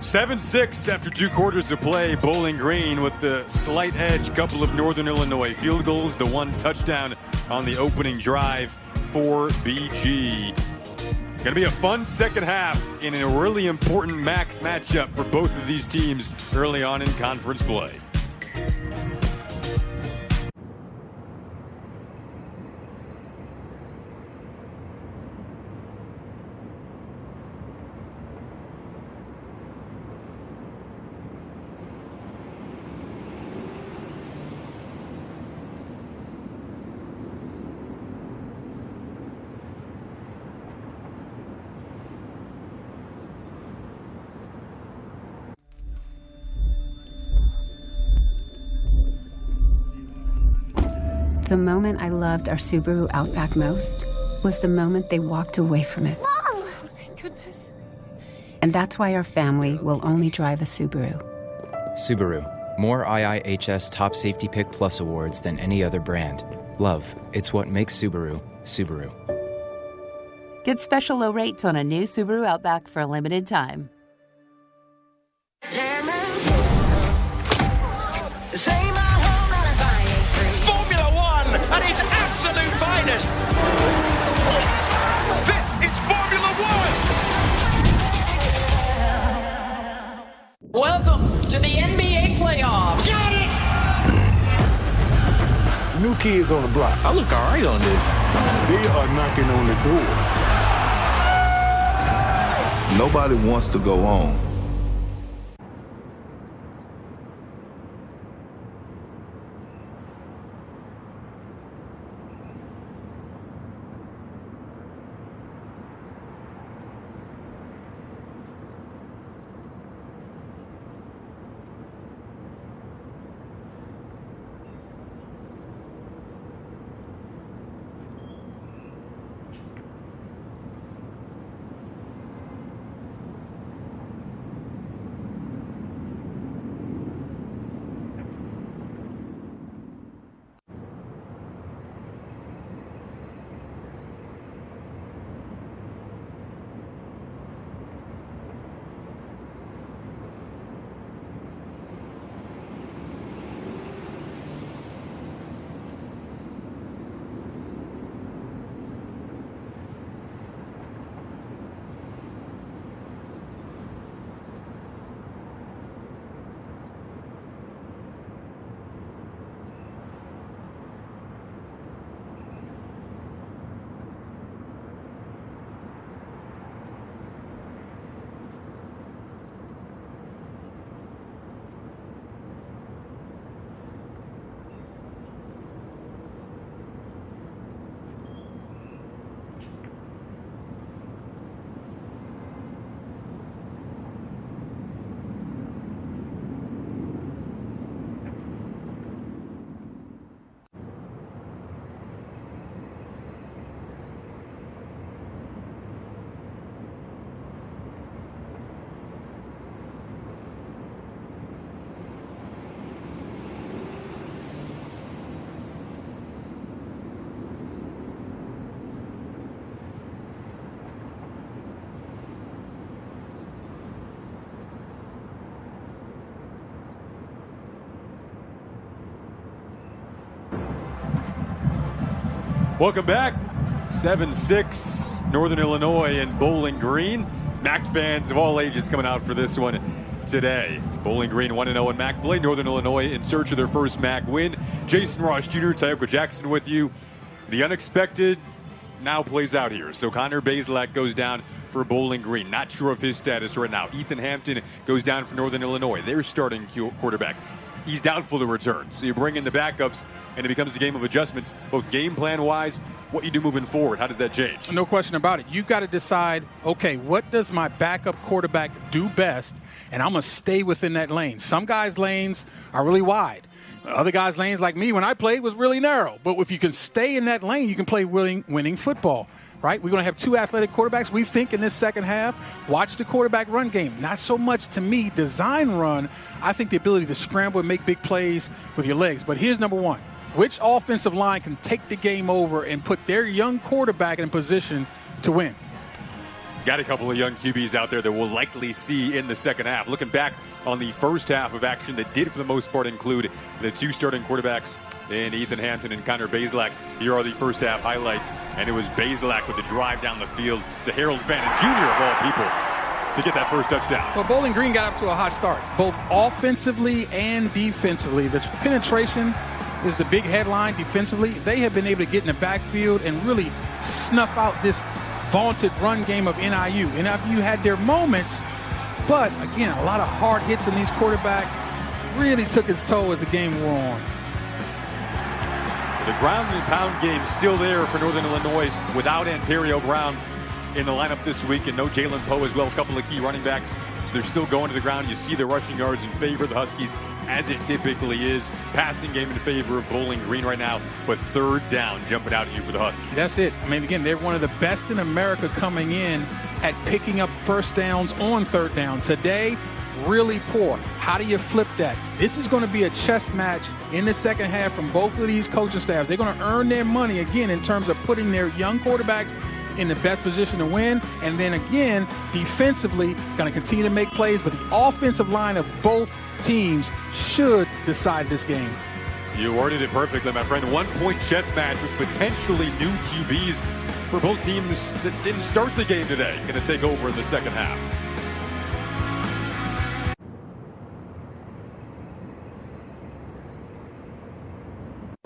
7-6 after 2 quarters of play. Bowling Green with the slight edge. Couple of Northern Illinois field goals. The 1 touchdown on the opening drive for BG. Going to be a fun second half in a really important MAC matchup for both of these teams early on in conference play. The moment I loved our Subaru Outback most was the moment they walked away from it. Mom! Oh, thank goodness. And that's why our family will only drive a Subaru. Subaru. More IIHS Top Safety Pick Plus awards than any other brand. Love, it's what makes Subaru, Subaru. Get special low rates on a new Subaru Outback for a limited time. At its absolute finest. This is Formula One. Welcome to the NBA playoffs. Got it! New kids on the block. I look all right on this. They are knocking on the door. Nobody wants to go home. Welcome back. 7-6, Northern Illinois and Bowling Green. MAC fans of all ages coming out for this one today. Bowling Green 1-0 in MAC play. Northern Illinois in search of their first MAC win. Jason Ross Jr., Tyoka Jackson with you. The unexpected now plays out here. So Connor Bazelak goes down for Bowling Green. Not sure of his status right now. Ethan Hampton goes down for Northern Illinois. Their starting quarterback. He's doubtful to return. So you bring in the backups, and it becomes a game of adjustments, both game plan-wise, what you do moving forward. How does that change? No question about it. You've got to decide, okay, what does my backup quarterback do best, and I'm going to stay within that lane. Some guys' lanes are really wide. Other guys' lanes, like me, when I played, was really narrow. But if you can stay in that lane, you can play winning football, right? We're going to have two athletic quarterbacks, we think, in this second half. Watch the quarterback run game. Not so much, to me, design run. I think the ability to scramble and make big plays with your legs. But here's number one. Which offensive line can take the game over and put their young quarterback in position to win? got a couple of young QBs out there that we'll likely see in the second half. Looking back on the first half of action that did, for the most part, include the two starting quarterbacks in Ethan Hampton and Connor Bazelak. Here are the first half highlights, and it was Bazelak with the drive down the field to Harold Fannin Jr. of all people to get that first touchdown. Well, Bowling Green got up to a hot start, both offensively and defensively. The penetration is the big headline defensively. They have been able to get in the backfield and really snuff out this vaunted run game of NIU. NIU had their moments, but again, a lot of hard hits in these quarterbacks really took its toll as the game wore on. The ground and pound game still there for Northern Illinois without Ontario Brown in the lineup this week, and no Jalen Poe as well, a couple of key running backs. So they're still going to the ground. You see the rushing yards in favor of the Huskies, as it typically is. Passing game in favor of Bowling Green right now, but third down jumping out at you for the Huskies. That's it. I mean, again, they're one of the best in America coming in at picking up first downs on third down. Today, really poor. How do you flip that? This is going to be a chess match in the second half from both of these coaching staffs. They're going to earn their money again in terms of putting their young quarterbacks in the best position to win, and then again, defensively, going to continue to make plays, but the offensive line of both teams should decide this game. You worded it perfectly, my friend. 1-point chess match with potentially new QBs for both teams that didn't start the game today. Going to take over in the second half.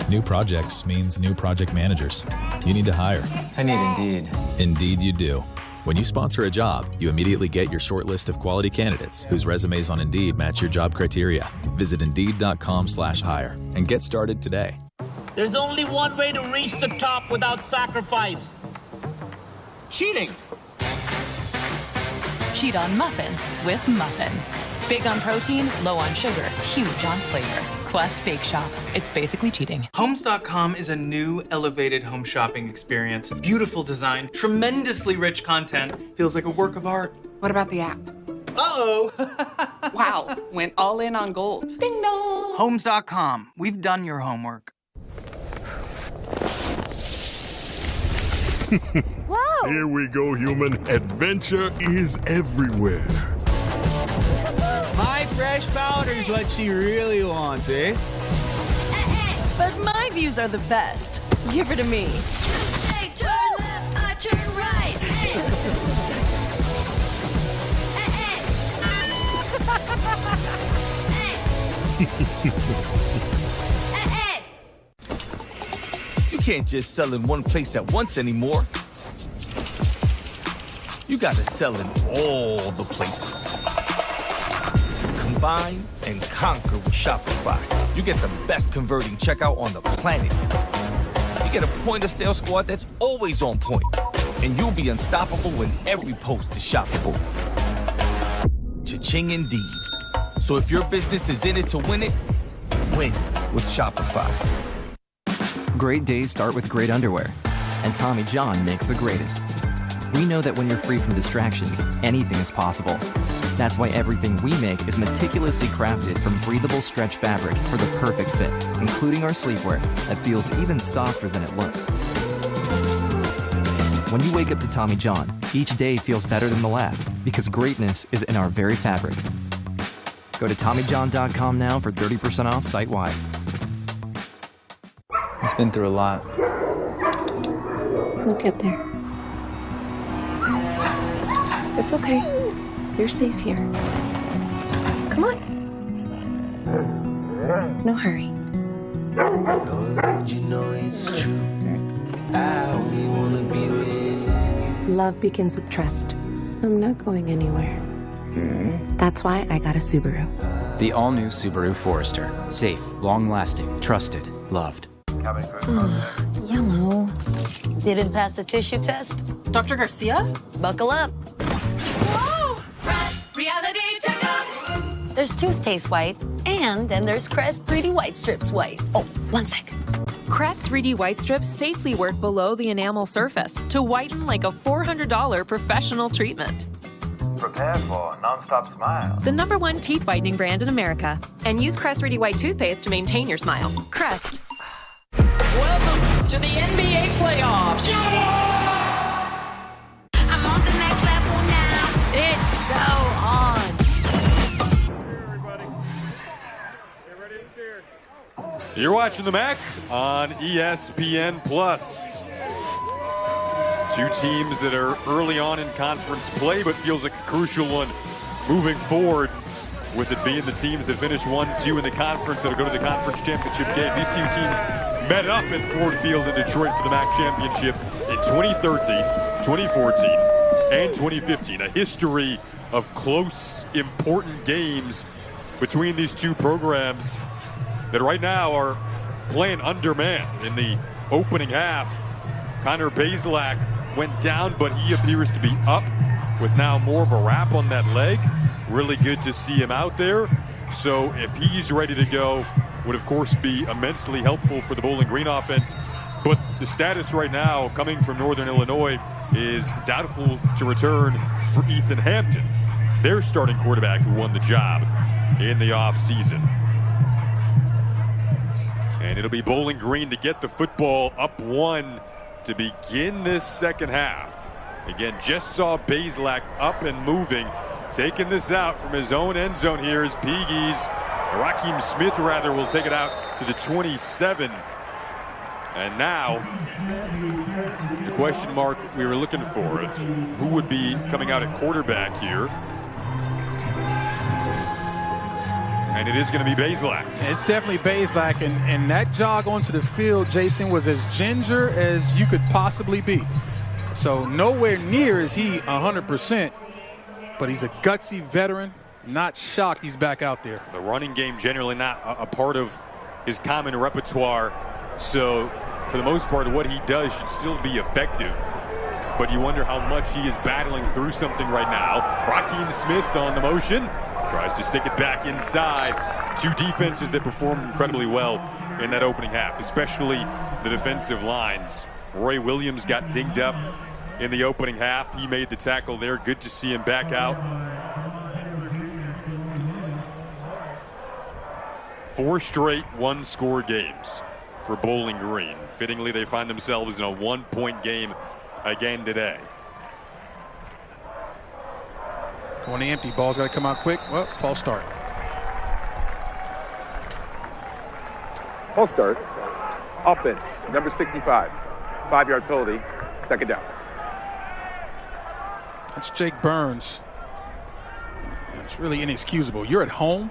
New projects means new project managers. You need to hire. I need Indeed. Indeed you do. When you sponsor a job, you immediately get your short list of quality candidates whose resumes on Indeed match your job criteria. Visit Indeed.com/hire and get started today. There's only one way to reach the top without sacrifice. Cheating. Cheat on muffins with Muffins. Big on protein, low on sugar, huge on flavor. Quest Bake Shop. It's basically cheating. Homes.com is a new, elevated home shopping experience. Beautiful design, tremendously rich content. Feels like a work of art. What about the app? Uh-oh. Wow, went all in on gold. Ding dong. Homes.com. We've done your homework. Whoa! Here we go, human. Adventure is everywhere. My fresh powder's what she really wants, eh? But my views are the best. Give her to me. Hey, turn left, I turn right. Hey. You can't just sell in one place at once anymore. You gotta sell in all the places. Combine and conquer with Shopify. You get the best converting checkout on the planet. You get a point of sale squad that's always on point. And you'll be unstoppable when every post is shoppable. Cha-ching indeed. So if your business is in it to win it, win with Shopify. Great days start with great underwear. And Tommy John makes the greatest. We know that when you're free from distractions, anything is possible. That's why everything we make is meticulously crafted from breathable stretch fabric for the perfect fit, including our sleepwear that feels even softer than it looks. When you wake up to Tommy John, each day feels better than the last because greatness is in our very fabric. Go to TommyJohn.com now for 30% off site-wide. He's been through a lot. We'll get there. It's okay. You're safe here. Come on. No hurry. You know it's true. I only wanna be with you. Love begins with trust. I'm not going anywhere. That's why I got a Subaru. The all-new Subaru Forester. Safe, long-lasting, trusted, loved. Yellow. Didn't pass the tissue test? Dr. Garcia? Buckle up. Whoa! Crest Reality Checkup! There's toothpaste white, and then there's Crest 3D White Strips white. Oh, one sec. Crest 3D White Strips safely work below the enamel surface to whiten like a $400 professional treatment. Prepare for a non-stop smile. The #1 teeth whitening brand in America. And use Crest 3D White toothpaste to maintain your smile. Crest. Welcome to the NBA playoffs. I'm on the next level. You're watching the MAC on ESPN+. Two teams that are early on in conference play, but feels like a crucial one moving forward, with it being the teams that finished 1-2 in the conference that'll go to the conference championship game. These two teams met up at Ford Field in Detroit for the MAC championship in 2013, 2014, and 2015. A history of close, important games between these two programs that right now are playing undermanned. In the opening half, Connor Bazelak went down, but he appears to be up with now more of a wrap on that leg. Really good to see him out there. So if he's ready to go, would of course be immensely helpful for the Bowling Green offense. But the status right now coming from Northern Illinois is doubtful to return for Ethan Hampton, their starting quarterback who won the job in the offseason. And it'll be Bowling Green to get the football up 1 to begin this second half. Again, just saw Bazelak up and moving, taking this out from his own end zone here as Raheem Smith will take it out to the 27. And now, the question mark we were looking for is who would be coming out at quarterback here. And it is going to be Bazelak. It's definitely Bazelak, and that jog onto the field, Jason, was as ginger as you could possibly be. So nowhere near is he 100%, but he's a gutsy veteran. Not shocked he's back out there. The running game generally not a part of his common repertoire, so for the most part what he does should still be effective. But you wonder how much he is battling through something right now. Raheem Smith on the motion. Tries to stick it back inside. Two defenses that performed incredibly well in that opening half, especially the defensive lines. Roy Williams got dinged up in the opening half. He made the tackle there. Good to see him back out. 4 straight one-score games for Bowling Green. Fittingly, they find themselves in a 1-point game again today. Going empty. Ball's got to come out quick. Well, false start. False start. Offense, number 65. 5-yard penalty. Second down. That's Jake Burns. It's really inexcusable. You're at home.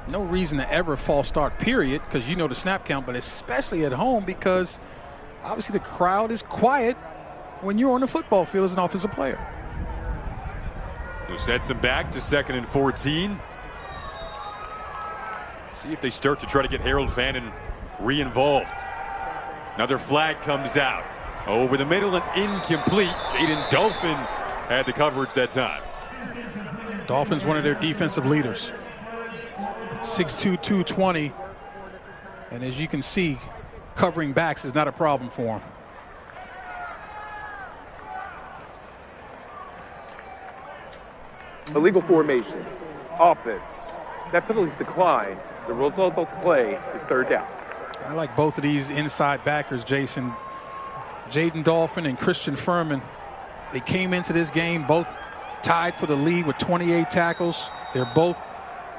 No reason to ever false start, period, because you know the snap count, but especially at home because obviously the crowd is quiet when you're on the football field as an offensive player. Who sets him back to 2nd and 14. See if they start to try to get Harold Fannin re-involved. Another flag comes out. Over the middle and incomplete. Jaden Dolphin had the coverage that time. Dolphin's one of their defensive leaders. 6'2", 220. And as you can see, covering backs is not a problem for him. Illegal formation. Offense. That penalty's declined. The result of the play is 3rd down. I like both of these inside backers, Jason. Jaden Dolphin and Christian Furman. They came into this game both tied for the lead with 28 tackles. They're both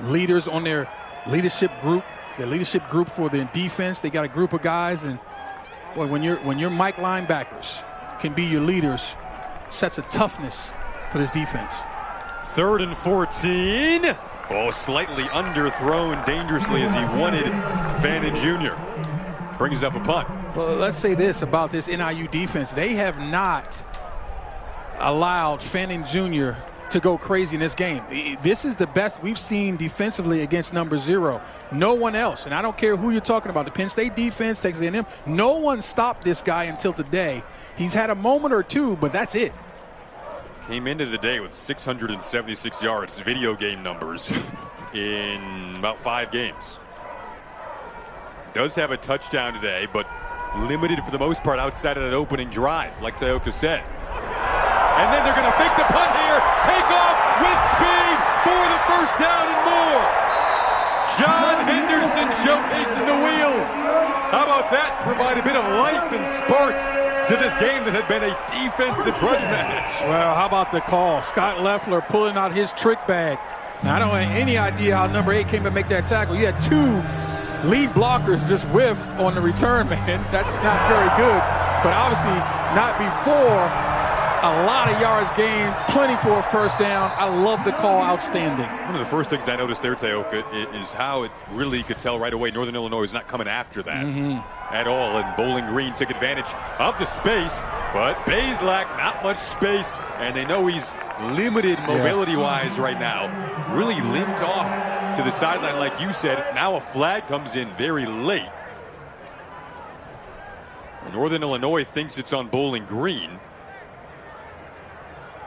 leaders on their leadership group. Their leadership group for the defense. They got a group of guys, and boy, when your Mike linebackers can be your leaders, sets a toughness for this defense. 3rd and 14. Oh, slightly underthrown dangerously as he wanted. Fannin Jr. brings up a punt. Well, let's say this about this NIU defense. They have not allowed Fannin Jr. to go crazy in this game. This is the best we've seen defensively against number 0. No one else, and I don't care who you're talking about, the Penn State defense, Texas A&M, no one stopped this guy until today. He's had a moment or two, but that's it. Came into the day with 676 yards, video game numbers, in about 5 games. Does have a touchdown today, but limited for the most part outside of that opening drive, like Tayoka said. And then they're going to make the punt here, take off with speed for the 1st down and more. John Henderson showcasing the wheels. How about that to provide a bit of life and spark to this game that had been a defensive grudge match? Well, how about the call? Scott Leffler pulling out his trick bag. Now, I don't have any idea how number 8 came to make that tackle. You had 2 lead blockers just whiff on the return, man. That's not very good. But obviously not before a lot of yards gained, plenty for a first down. I love the call, outstanding. One of the first things I noticed there, Teoka, is how it really could tell right away Northern Illinois is not coming after that at all. And Bowling Green took advantage of the space, but Bazelak, not much space. And they know he's limited mobility-wise right now. Really limped off to the sideline, like you said. Now a flag comes in very late. Northern Illinois thinks it's on Bowling Green.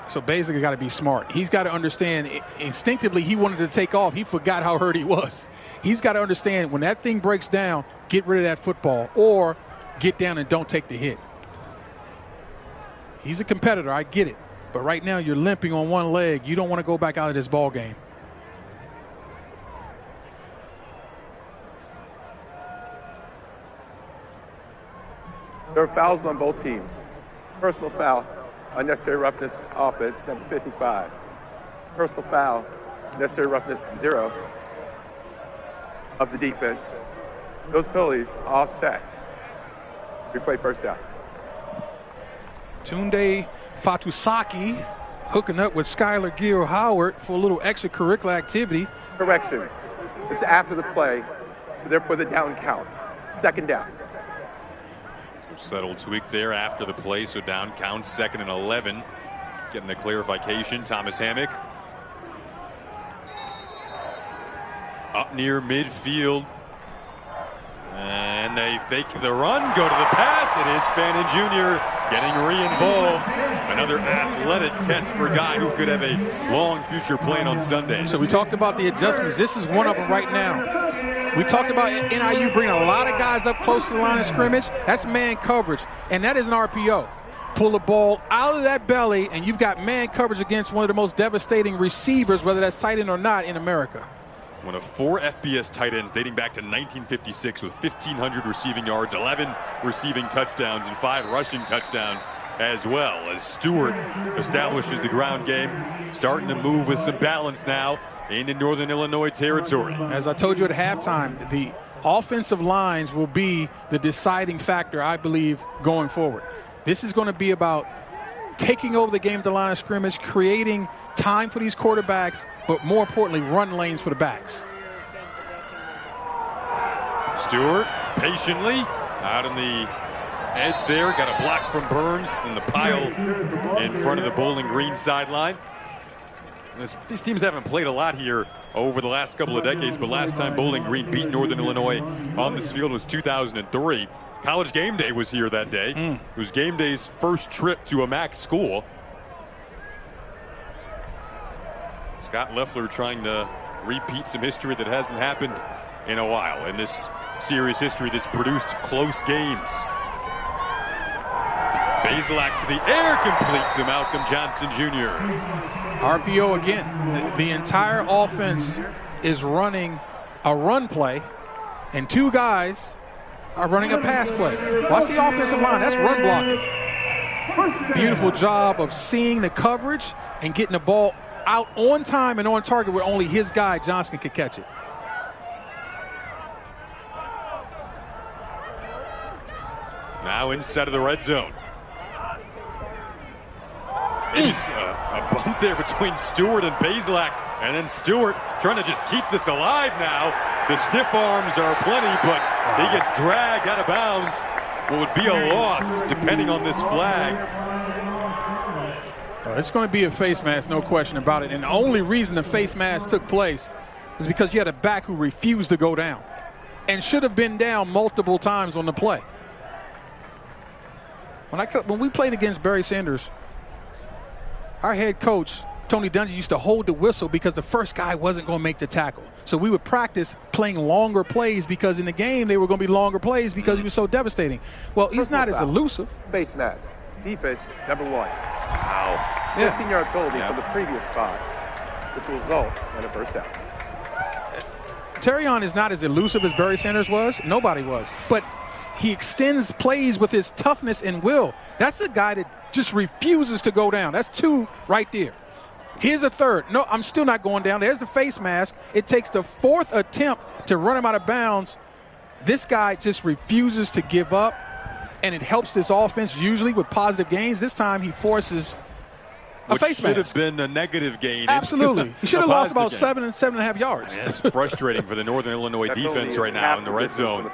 So basically got to be smart. He's got to understand instinctively he wanted to take off. He forgot how hurt he was. He's got to understand when that thing breaks down, get rid of that football or get down and don't take the hit. He's a competitor. I get it. But right now you're limping on one leg. You don't want to go back out of this ball game. There are fouls on both teams. Personal foul. Unnecessary roughness, offense, number 55. Personal foul, necessary roughness, 0 of the defense. Those penalties offset. Replay first down. Tunde Fatusaki hooking up with Skylar Gill Howard for a little extracurricular activity. Correction. It's after the play, so therefore the down counts. Second down. Settled tweak there after the play, so down counts, 2nd and 11. Getting the clarification. Thomas Hammock up near midfield. And they fake the run, go to the pass. It is Fannin Jr. getting re-involved. Another athletic catch for a guy who could have a long future playing on Sundays. So we talked about the adjustments. This is one of them right now. We talked about NIU bringing a lot of guys up close to the line of scrimmage. That's man coverage, and that is an RPO. Pull the ball out of that belly, and you've got man coverage against one of the most devastating receivers, whether that's tight end or not, in America. One of 4 FBS tight ends dating back to 1956 with 1,500 receiving yards, 11 receiving touchdowns, and 5 rushing touchdowns as well. As Stewart establishes the ground game, starting to move with some balance now into Northern Illinois territory. As I told you at halftime, the offensive lines will be the deciding factor, I believe, going forward. This is going to be about taking over the game at the line of scrimmage, creating time for these quarterbacks, but more importantly, run lanes for the backs. Stewart patiently out on the edge there, got a block from Burns in the pile in front of the Bowling Green sideline. These teams haven't played a lot here over the last couple of decades, but last time Bowling Green beat Northern Illinois on this field was 2003. College Game Day was here that day. It was Game Day's first trip to a MAC school. Scott Loeffler trying to repeat some history that hasn't happened in a while in this series history that's produced close games. Bazelak to the air, complete to Malcolm Johnson Jr. RPO again. The entire offense is running a run play, and 2 guys are running a pass play. Watch the offensive line. That's run blocking. Beautiful job of seeing the coverage and getting the ball out on time and on target where only his guy, Johnston, could catch it. Now inside of the red zone. Maybe a bump there between Stewart and Bazelak, and then Stewart trying to just keep this alive now. The stiff arms are plenty, but he gets dragged out of bounds. What would be a loss, depending on this flag. It's going to be a face mask, no question about it. And the only reason the face mask took place is because you had a back who refused to go down and should have been down multiple times on the play. When we played against Barry Sanders, our head coach, Tony Dungy, used to hold the whistle because the first guy wasn't going to make the tackle. So we would practice playing longer plays because in the game they were going to be longer plays because he was so devastating. Well, he's not as elusive. Face mask. Defense, number 1. Wow. 15-yard penalty from the previous spot, which will result in a first down. Terrion is not as elusive as Barry Sanders was. Nobody was. But he extends plays with his toughness and will. That's a guy that just refuses to go down. That's 2 right there. Here's a 3rd. No, I'm still not going down. There's the face mask. It takes the 4th attempt to run him out of bounds This guy just refuses to give up, and it helps this offense usually with positive gains. This time he forces a face mask. Which should have been a negative gain. Absolutely. He should have lost about 7 and 7.5 yards. Man, it's frustrating for the Northern Illinois defense right now in the red zone.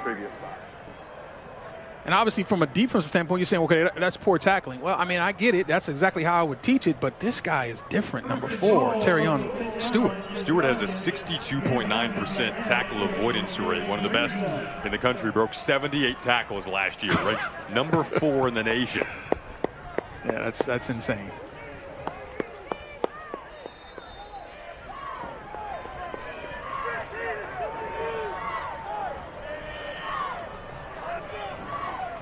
And obviously from a defensive standpoint, you're saying, okay, that's poor tackling. Well, I mean, I get it. That's exactly how I would teach it. But this guy is different. Number 4, Terrion Stewart. Stewart has a 62.9% tackle avoidance rate, one of the best in the country. Broke 78 tackles last year. Ranks number 4 in the nation. Yeah, that's insane.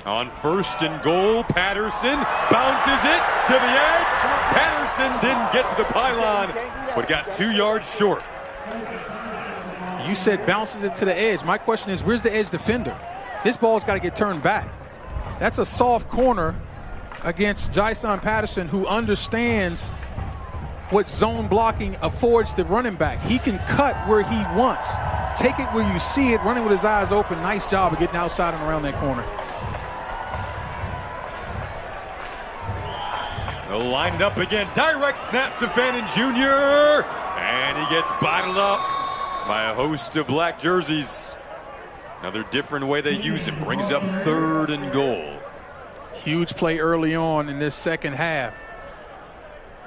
On 1st and goal, Patterson bounces it to the edge. Patterson didn't get to the pylon, but got 2 yards short. You said bounces it to the edge. My question is, where's the edge defender? This ball's got to get turned back. That's a soft corner against Jason Patterson, who understands what zone blocking affords the running back. He can cut where he wants. Take it where you see it, running with his eyes open. Nice job of getting outside and around that corner. They'll line it up again. Direct snap to Fannin Jr. And he gets bottled up by a host of black jerseys. Another different way they use him. Brings up 3rd and goal. Huge play early on in this second half.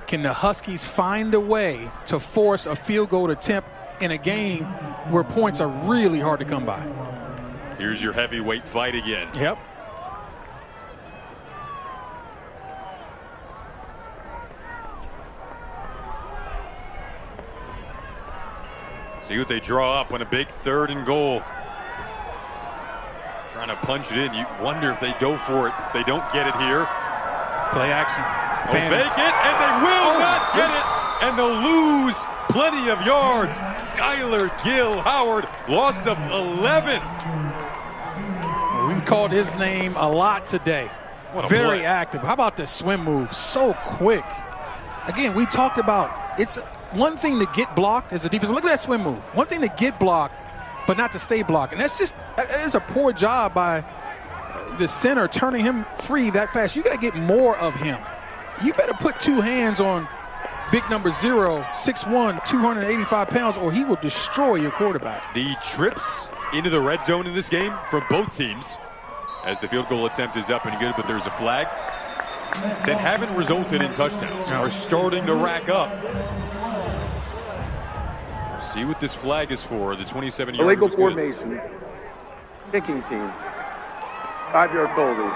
Can the Huskies find a way to force a field goal attempt in a game where points are really hard to come by? Here's your heavyweight fight again. Yep. See what they draw up on a big 3rd and goal. Trying to punch it in. You wonder if they go for it. If they don't get it here. Play action. They'll fake it, and they will not get it. And they'll lose plenty of yards. Skylar Gill Howard, loss of 11. We called his name a lot today. Very active. How about the swim move? So quick. Again, we talked about it's one thing to get blocked as a defense. Look at that swim move. One thing to get blocked, but not to stay blocked. And that is a poor job by the center turning him free that fast. You got to get more of him. You better put 2 hands on big number 0, 6'1", 285 pounds, or he will destroy your quarterback. The trips into the red zone in this game from both teams, as the field goal attempt is up and good, but there's a flag, that haven't resulted in touchdowns, are starting to rack up. See what this flag is for, the 27-yard. Illegal formation, kicking team, 5-yard penalty,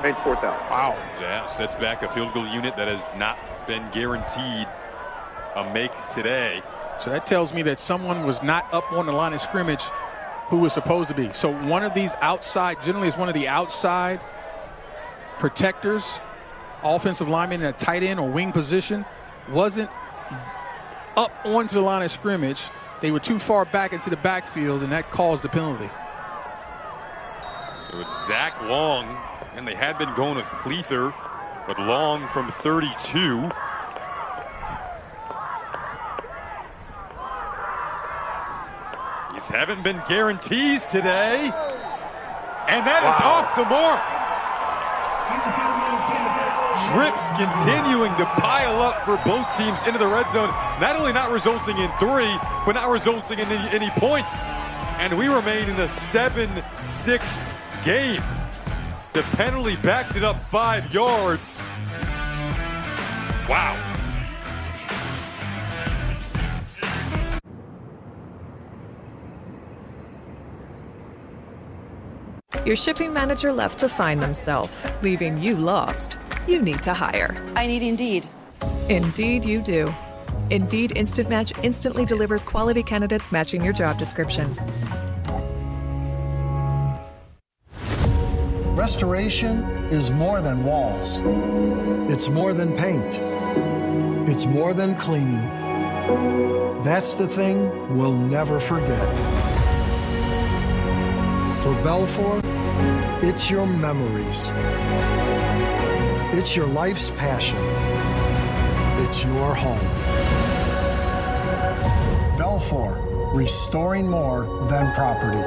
main 4th down. Wow. Yeah, sets back a field goal unit that has not been guaranteed a make today. So that tells me that someone was not up on the line of scrimmage who was supposed to be. So one of these outside, generally is one of the outside protectors, offensive lineman in a tight end or wing position, wasn't up onto the line of scrimmage. They were too far back into the backfield, and that caused the penalty. It was Zach Long, and they had been going with Cleather, but Long from 32. These haven't been guarantees today, and that is off the mark. Trips continuing to pile up for both teams into the red zone, not only not resulting in 3, but not resulting in any points. And we remain in the 7-6 game. The penalty backed it up 5 yards. Wow. Your shipping manager left to find themselves, leaving you lost. You need to hire. I need Indeed. Indeed you do. Indeed Instant Match instantly delivers quality candidates matching your job description. Restoration is more than walls. It's more than paint. It's more than cleaning. That's the thing we'll never forget. For Belfour, it's your memories. It's your life's passion. It's your home. Belfour, restoring more than property.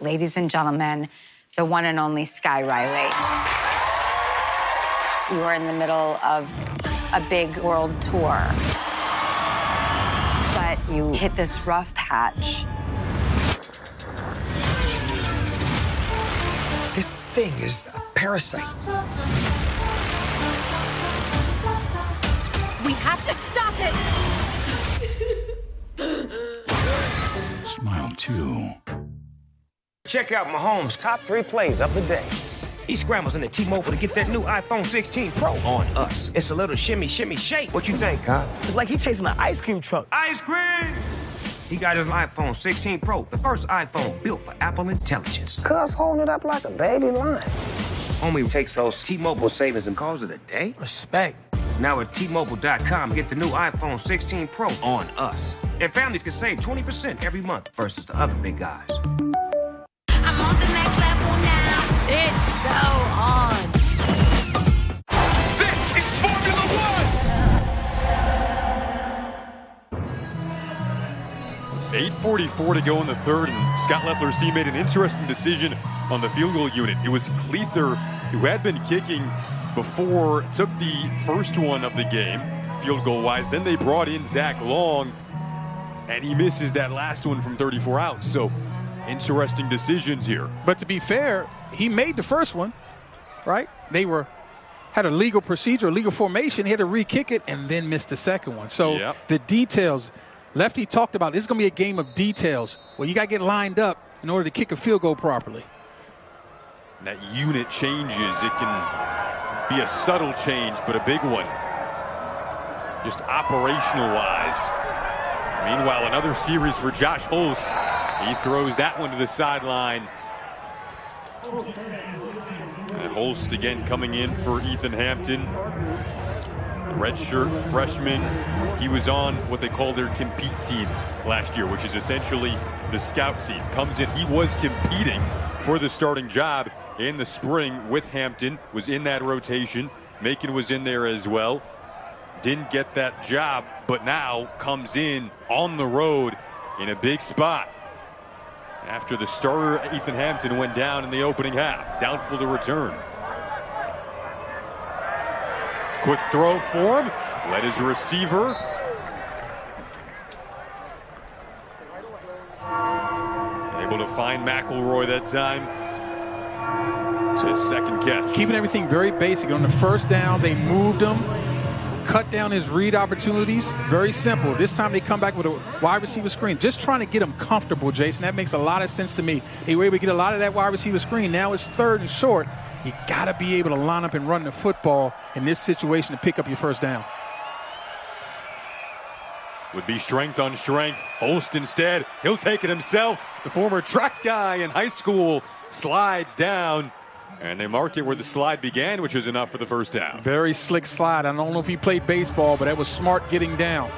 Ladies and gentlemen, the one and only Sky Riley. You are in the middle of a big world tour, but you hit this rough patch. This thing is a parasite. We have to stop it! Smile too. Check out Mahomes' top 3 plays of the day. He scrambles into T-Mobile to get that new iPhone 16 Pro on us. It's a little shimmy, shimmy, shake. What you think, huh? It's like he's chasing an ice cream truck. Ice cream! He got his iPhone 16 Pro, the first iPhone built for Apple Intelligence. Cuz holding it up like a baby lion. Homie takes those T-Mobile savings and calls it a day. Respect. Now at T-Mobile.com, get the new iPhone 16 Pro on us. And families can save 20% every month versus the other big guys. I'm on the next level now. It's so on. This is Formula One! 8:44 to go in the third, and Scott Loeffler's team made an interesting decision on the field goal unit. It was Cleather, who had been kicking before, took the first one of the game, field goal wise. Then they brought in Zach Long, and he misses that last one from 34 out. So interesting decisions here. But to be fair, he made the first one, right? They had a legal procedure, a legal formation. He had to re-kick it and then missed the second one. So the details, Lefty talked about, this is going to be a game of details. Well, you got to get lined up in order to kick a field goal properly. That unit changes. It can be a subtle change, but a big one. Just operational-wise. Meanwhile, another series for Josh Holst. He throws that one to the sideline. And Holst again coming in for Ethan Hampton. Redshirt freshman. He was on what they call their compete team last year, which is essentially the scout team. Comes in, he was competing for the starting job in the spring with Hampton, was in that rotation. Macon was in there as well. Didn't get that job, but now comes in on the road in a big spot. After the starter, Ethan Hampton, went down in the opening half. Doubtful to return. Quick throw for him. Led his receiver. Able to find McElroy that time. To his second catch. Keeping everything very basic. On the first down, they moved him, cut down his read opportunities. Very simple. This time they come back with a wide receiver screen. Just trying to get him comfortable, Jason. That makes a lot of sense to me. They were able to get a lot of that wide receiver screen. Now it's third and short. You got to be able to line up and run the football in this situation to pick up your first down. Would be strength on strength. Holst instead, he'll take it himself. The former track guy in high school slides down. And they mark it where the slide began, which is enough for the first down. Very slick slide. I don't know if he played baseball, but that was smart getting down.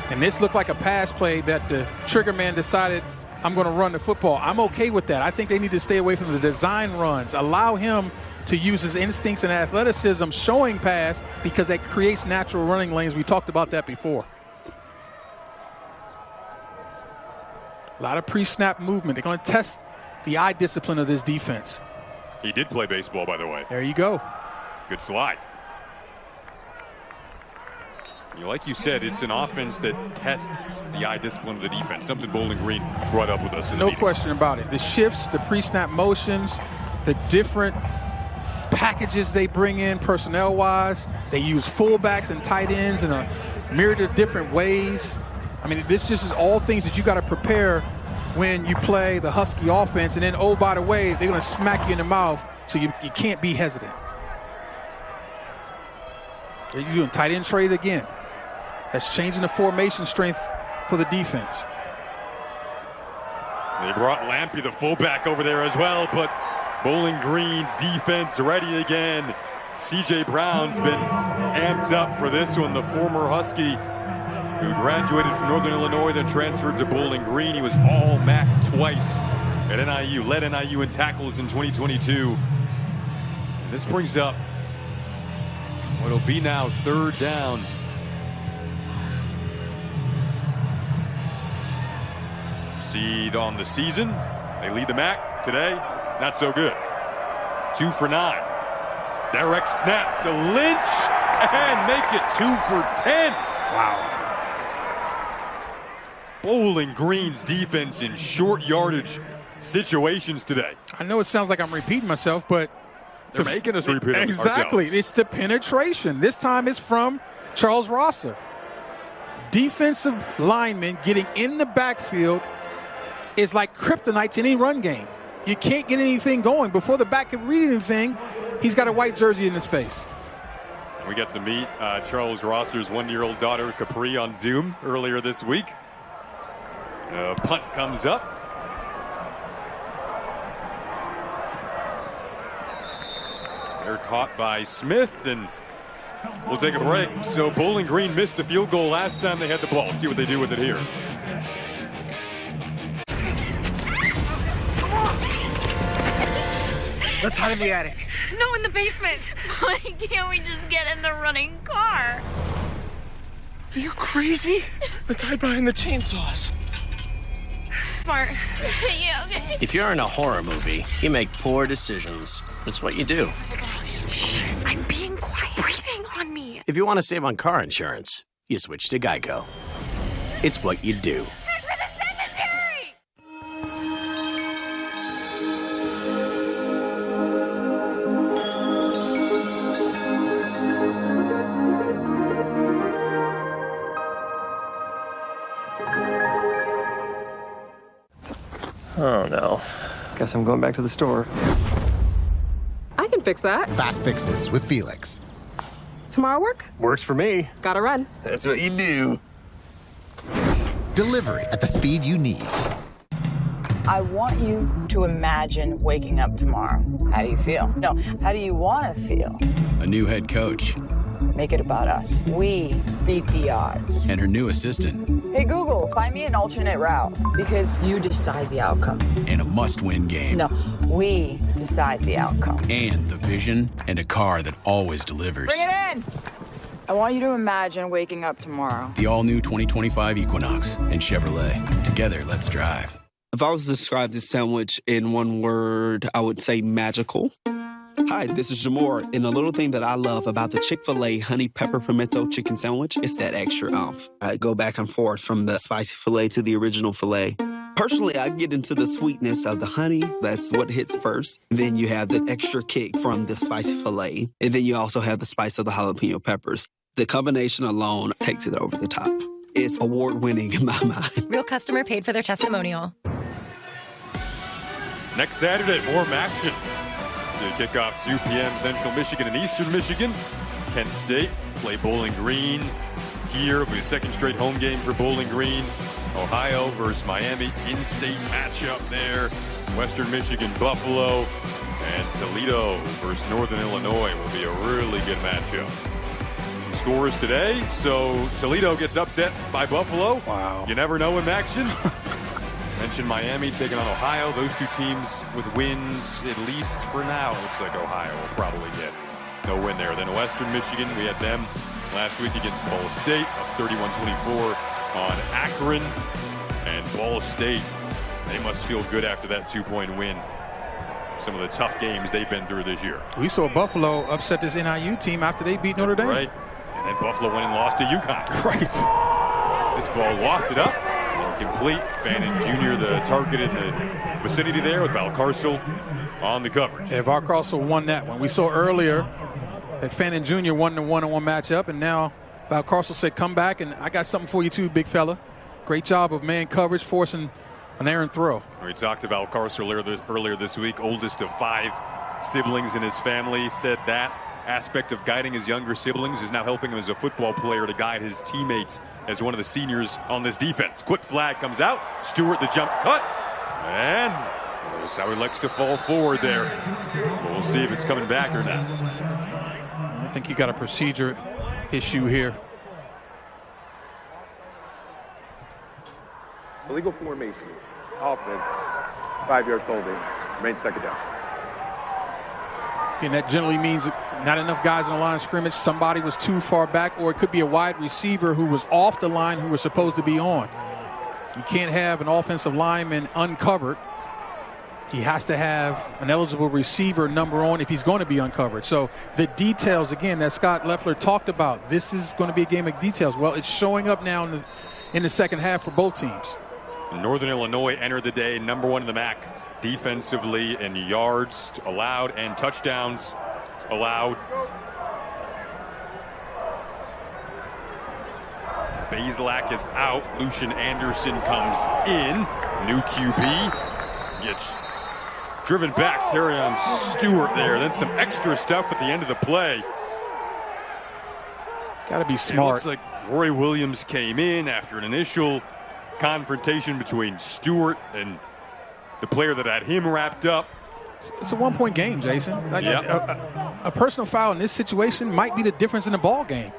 And this looked like a pass play that the trigger man decided, I'm going to run the football. I'm okay with that. I think they need to stay away from the design runs. Allow him to use his instincts and athleticism showing pass, because that creates natural running lanes. We talked about that before. A lot of pre-snap movement. They're going to test the eye discipline of this defense. He did play baseball, by the way. There you go. Good slide. Like you said, it's an offense that tests the eye discipline of the defense, something Bowling Green brought up with us. No question about it. The shifts, the pre-snap motions, the different packages they bring in personnel-wise. They use fullbacks and tight ends in a myriad of different ways. I mean, this just is all things that you got to prepare when you play the Husky offense. And then, oh, by the way, they're going to smack you in the mouth, so you can't be hesitant. They're doing tight end trade again. That's changing the formation strength for the defense. They brought Lampy, the fullback, over there as well, but Bowling Green's defense ready again. C.J. Brown's been amped up for this one, the former Husky who graduated from Northern Illinois, then transferred to Bowling Green. He was All-MAC twice at NIU, led NIU in tackles in 2022. And this brings up what will be now third down. Seed on the season. They lead the MAC today. Not so good. 2 for 9. Direct snap to Lynch and make it 2 for 10. Wow. Bowling Green's defense in short yardage situations today. I know it sounds like I'm repeating myself, but they're making us repeat exactly. ourselves. It's the penetration. This time it's from Charles Rosser. Defensive linemen getting in the backfield is like kryptonite to any run game. You can't get anything going. Before the back can read anything, he's got a white jersey in his face. We got to meet Charles Rosser's 1-year-old daughter, Capri, on Zoom earlier this week. Punt comes up. They're caught by Smith, and we'll take a break. So Bowling Green missed the field goal last time they had the ball. See what they do with it here. Let's hide in the attic. No, in the basement. Why can't we just get in the running car? Are you crazy? Let's hide behind the chainsaws. Smart. Yeah, okay. If you're in a horror movie, you make poor decisions. That's what you do. This was a good idea. Shh, I'm being quiet. Breathing on me. If you want to save on car insurance, you switch to Geico. It's what you do. Head for the cemetery! Oh no. Guess I'm going back to the store. I can fix that. Fast fixes with Felix. Tomorrow work? Works for me. Gotta run. That's what you do. Delivery at the speed you need. I want you to imagine waking up tomorrow. How do you feel? No, how do you want to feel? A new head coach. Make it about us. We beat the odds. And her new assistant. Hey, Google, find me an alternate route, because you decide the outcome. And a must-win game. No, we decide the outcome. And the vision and a car that always delivers. Bring it in! I want you to imagine waking up tomorrow. The all-new 2025 Equinox and Chevrolet. Together, let's drive. If I was to describe this sandwich in one word, I would say magical. Hi, this is Jamor, and the little thing that I love about the Chick-fil-A honey pepper pimento chicken sandwich is that extra oomph. I go back and forth from the spicy filet to the original filet. Personally, I get into the sweetness of the honey. That's what hits first. Then you have the extra kick from the spicy filet. And then you also have the spice of the jalapeno peppers. The combination alone takes it over the top. It's award-winning in my mind. Real customer paid for their testimonial. Next Saturday, more action. So you kick off 2 p.m. Central Michigan and Eastern Michigan. Kent State play Bowling Green here. It'll be a second straight home game for Bowling Green. Ohio versus Miami, in-state matchup there. Western Michigan, Buffalo, and Toledo versus Northern Illinois will be a really good matchup. Some scores today. So Toledo gets upset by Buffalo. Wow. You never know in action. Mentioned Miami taking on Ohio. Those two teams with wins, at least for now. Looks like Ohio will probably get no win there. Then Western Michigan, we had them last week against Ball State, up 31-24 on Akron. And Ball State, they must feel good after that 2-point win. Some of the tough games they've been through this year. We saw Buffalo upset this NIU team after they beat Notre Dame. Right. And then Buffalo went and lost to UConn. Right. This ball wafted up. Complete. Fannin Jr., the target in the vicinity there with Valcarcel on the coverage. Yeah, Valcarcel won that one. We saw earlier that Fannin Jr. won the one-on-one matchup, and now Valcarcel said, come back, and I got something for you too, big fella. Great job of man coverage, forcing an errant throw. We talked to Valcarcel earlier this week, oldest of 5 siblings in his family, said that aspect of guiding his younger siblings is now helping him as a football player to guide his teammates as one of the seniors on this defense. Quick flag comes out. Stewart the jump cut. And that's how he likes to fall forward there. We'll see if it's coming back or not. I think you got a procedure issue here. Illegal formation. Offense. 5-yard holding. Remain second down. And that generally means not enough guys on the line of scrimmage. Somebody was too far back, or it could be a wide receiver who was off the line who was supposed to be on. You can't have an offensive lineman uncovered He has to have an eligible receiver number on if he's going to be uncovered. So the details, again, that Scott Loeffler talked about, this is going to be a game of details. Well, it's showing up now in the second half for both teams. Northern Illinois entered the day number 1 in the MAC defensively in yards allowed and touchdowns allowed. Bazelak is out. Lucian Anderson comes in. New QB gets driven back. Terrion Stewart there. Then some extra stuff at the end of the play. Got to be smart. It looks like Roy Williams came in after an initial confrontation between Stewart and the player that had him wrapped up. It's a 1-point game, Jason. A personal foul in this situation might be the difference in the ball game.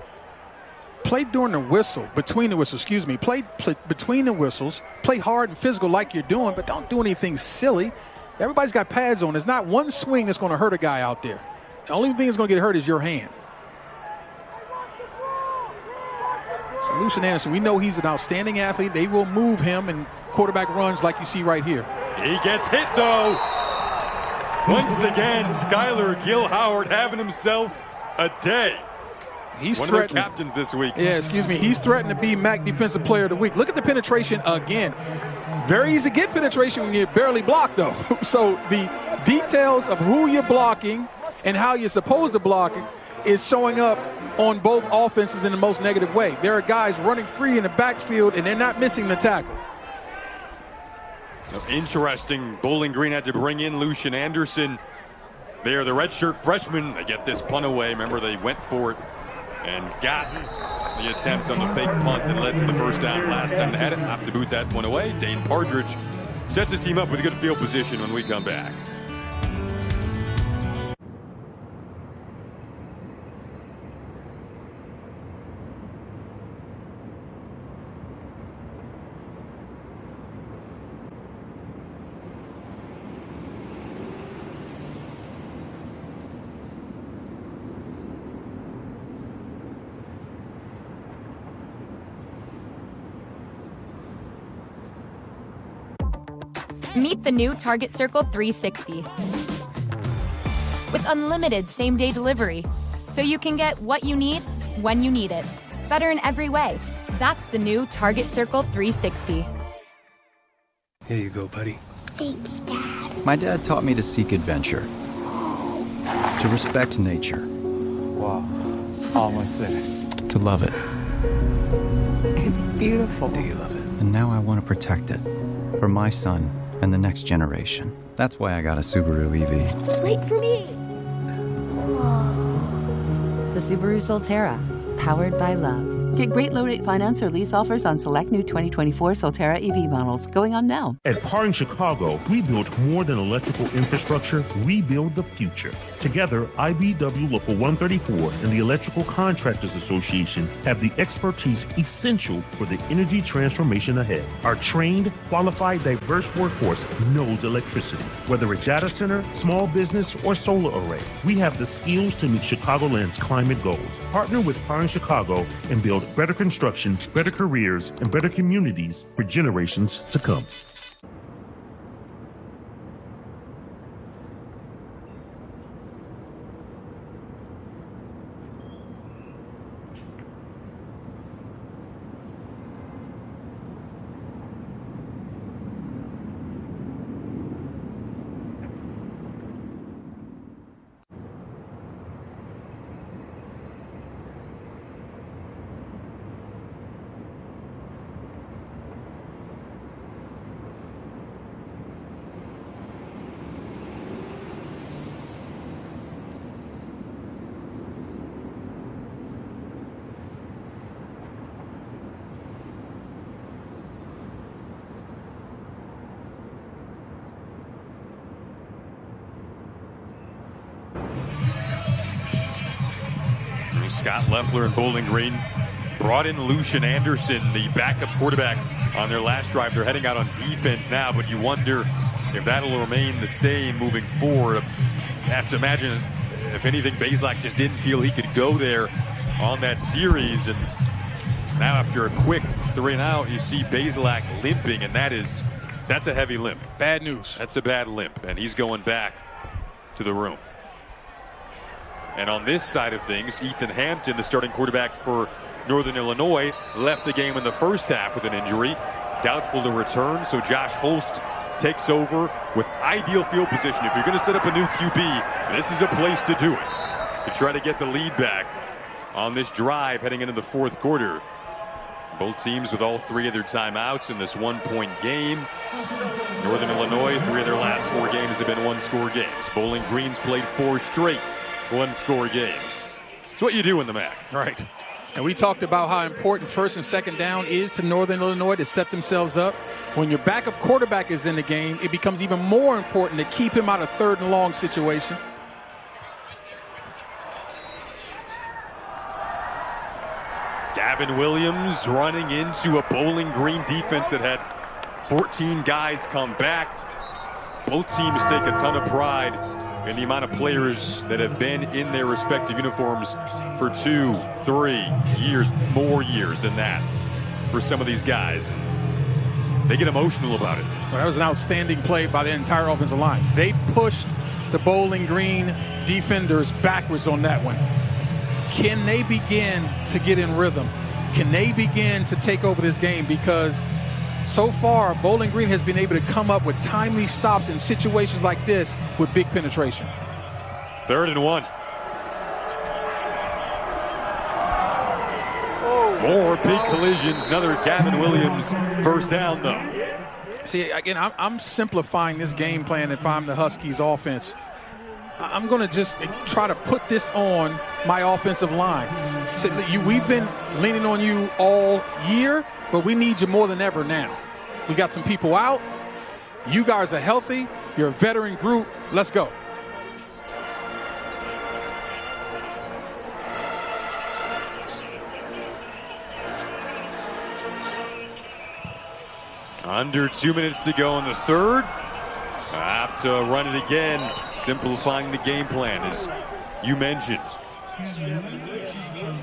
Play during the whistle, between the whistles, Play between the whistles. Play hard and physical like you're doing, but don't do anything silly. Everybody's got pads on. There's not one swing that's going to hurt a guy out there. The only thing that's going to get hurt is your hand. So Lucian Anderson, we know he's an outstanding athlete. They will move him and quarterback runs like you see right here. He gets hit, though. Once again, Skylar Gil-Howard having himself a day. He's one of their captains this week. Yeah, He's threatened to be MAC Defensive Player of the Week. Look at the penetration again. Very easy to get penetration when you barely block, though. So the details of who you're blocking and how you're supposed to block it is showing up on both offenses in the most negative way. There are guys running free in the backfield, and they're not missing the tackle. So interesting. Bowling Green had to bring in Lucian Anderson. They're the redshirt freshman. They get this punt away. Remember, they went for it and got the attempt on the fake punt that led to the first down last time they had it. Have to boot that one away. Dane Partridge sets his team up with a good field position when we come back. Meet the new Target Circle 360. With unlimited same-day delivery, so you can get what you need, when you need it. Better in every way. That's the new Target Circle 360. Here you go, buddy. Thanks, Dad. My dad taught me to seek adventure, to respect nature. Wow, almost there. To love it. It's beautiful. Do you love it? And now I want to protect it for my son and the next generation. That's why I got a Subaru EV. Wait for me. The Subaru Solterra, powered by love. Get great low-rate finance or lease offers on select new 2024 Solterra EV models. Going on now. At Par in Chicago, we build more than electrical infrastructure. We build the future. Together, IBW Local 134 and the Electrical Contractors Association have the expertise essential for the energy transformation ahead. Our trained, qualified, diverse workforce knows electricity. Whether a data center, small business, or solar array, we have the skills to meet Chicagoland's climate goals. Partner with Par in Chicago and build better construction, better careers, and better communities for generations to come. Scott Loeffler and Bowling Green brought in Lucian Anderson, the backup quarterback, on their last drive. They're heading out on defense now, but you wonder if that'll remain the same moving forward. You have to imagine, if anything, Bazelak just didn't feel he could go there on that series. And now after a quick 3 and out, you see Bazelak limping, and that is That's a heavy limp. Bad news. That's a bad limp, and he's going back to the room. And on this side of things, Ethan Hampton, the starting quarterback for Northern Illinois, left the game in the first half with an injury. Doubtful to return, so Josh Holst takes over with ideal field position. If you're going to set up a new QB, this is a place to do it, to try to get the lead back on this drive heading into the fourth quarter. Both teams with all 3 of their timeouts in this one-point game. Northern Illinois, 3 of their last 4 games have been one-score games. Bowling Green's played 4 straight one-score games. It's what you do in the MAC. Right. And we talked about how important first and second down is to Northern Illinois to set themselves up. When your backup quarterback is in the game, it becomes even more important to keep him out of third and long situations. Gavin Williams running into a Bowling Green defense that had 14 guys come back. Both teams take a ton of pride in the amount of players that have been in their respective uniforms for 2, 3 years, more years than that for some of these guys. They get emotional about it. Well, that was an outstanding play by the entire offensive line. They pushed the Bowling Green defenders backwards on that one. Can they begin to get in rhythm? Can they begin to take over this game? Because so far, Bowling Green has been able to come up with timely stops in situations like this with big penetration. 3rd and 1. More big collisions. Another Gavin Williams first down, though. See, again, I'm simplifying this game plan if I'm the Huskies offense. I'm going to just try to put this on my offensive line. So we've been leaning on you all year, but we need you more than ever now. We got some people out. You guys are healthy. You're a veteran group. Let's go. Under 2 minutes to go in the third. Have to run it again, simplifying the game plan, as you mentioned.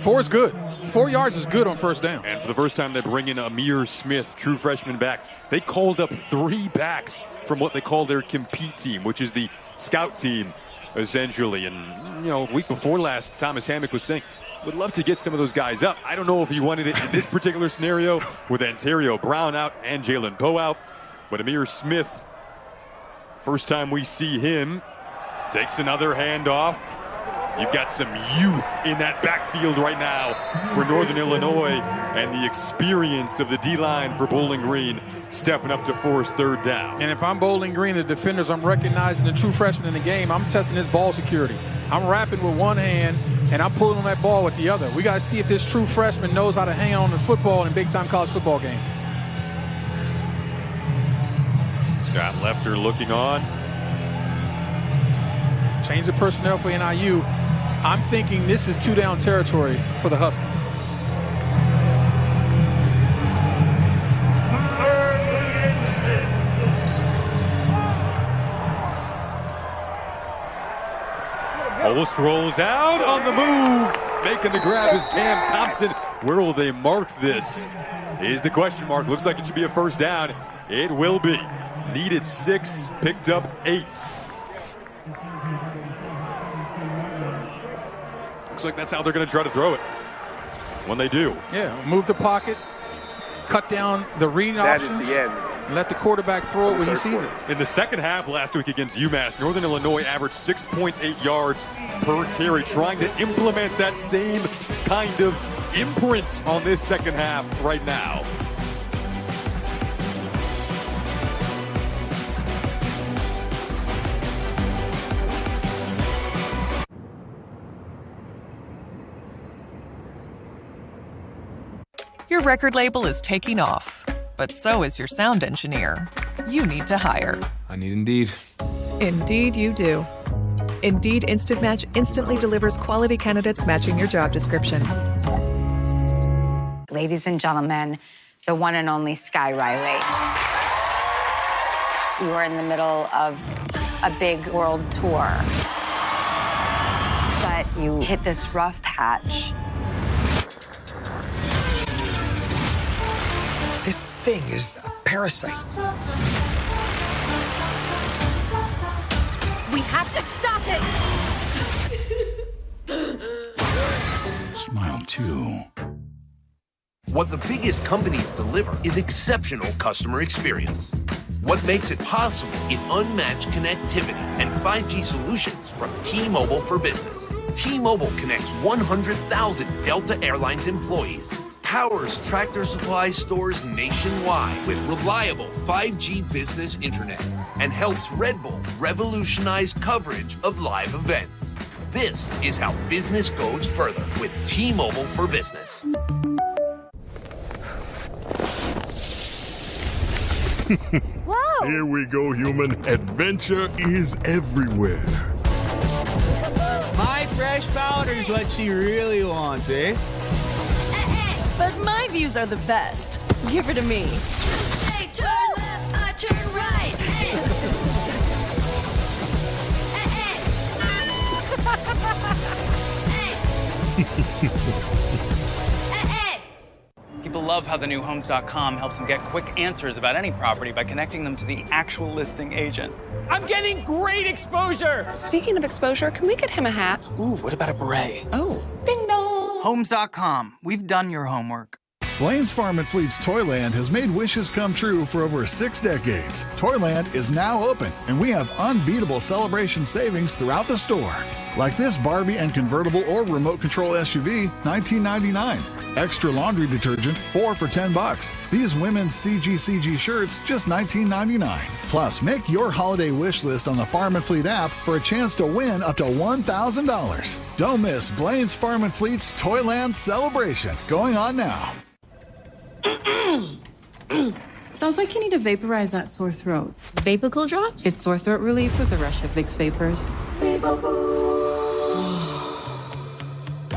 4 is good. 4 yards is good on first down. And for the first time, they bring in Amir Smith, true freshman back. They called up 3 backs from what they call their compete team, which is the scout team, essentially. And, you know, a week before last, Thomas Hammock was saying, would love to get some of those guys up. I don't know if he wanted it in this particular scenario with Ontario Brown out and Jalen Poe out. But Amir Smith, first time we see him, takes another handoff. You've got some youth in that backfield right now for Northern Illinois, and the experience of the D-line for Bowling Green stepping up to force 3rd down. And if I'm Bowling Green, the defenders, I'm recognizing the true freshman in the game. I'm testing his ball security. I'm wrapping with one hand, and I'm pulling on that ball with the other. We got to see if this true freshman knows how to hang on to football in a big-time college football game. Scott Lefter looking on. Change the personnel for NIU. I'm thinking this is 2-down territory for the Huskies. Holst rolls out on the move. Making the grab is Cam Thompson. Where will they mark this? Is the question mark. Looks like it should be a first down. It will be. Needed 6, picked up 8. Looks like that's how they're going to try to throw it when they do. Yeah, move the pocket, cut down the reading options, That is the end. and let the quarterback throw it when he sees it. In the second half last week against UMass, Northern Illinois averaged 6.8 yards per carry, trying to implement that same kind of imprint on this second half right now. Your record label is taking off, but so is your sound engineer. You need to hire. I need Indeed. Indeed you do. Indeed Instant Match instantly delivers quality candidates matching your job description. Ladies and gentlemen, the one and only Sky Riley. You are in the middle of a big world tour, but you hit this rough patch. This thing is a parasite. We have to stop it! Smile too. What the biggest companies deliver is exceptional customer experience. What makes it possible is unmatched connectivity and 5G solutions from T-Mobile for Business. T-Mobile connects 100,000 Delta Airlines employees, powers Tractor Supply stores nationwide with reliable 5G business internet, and helps Red Bull revolutionize coverage of live events. This is how business goes further with T-Mobile for Business. Whoa! Here we go, human. Adventure is everywhere. My fresh powder is what she really wants, eh? But my views are the best. Give her to me. Hey, turn left, I turn right. People love how the new Homes.com helps them get quick answers about any property by connecting them to the actual listing agent. I'm getting great exposure. Speaking of exposure, can we get him a hat? Ooh, what about a beret? Oh. Ding dong. Homes.com. We've done your homework. Blaine's Farm and Fleet's Toyland has made wishes come true for over 6 decades. Toyland is now open, and we have unbeatable celebration savings throughout the store. Like this Barbie and convertible or remote control SUV, $19.99. Extra laundry detergent, 4 for $10. These women's CGCG shirts, just $19.99. Plus, make your holiday wish list on the Farm and Fleet app for a chance to win up to $1,000. Don't miss Blaine's Farm and Fleet's Toyland celebration, going on now. Sounds like you need to vaporize that sore throat. Vapocool drops? It's sore throat relief with a rush of Vicks Vapors.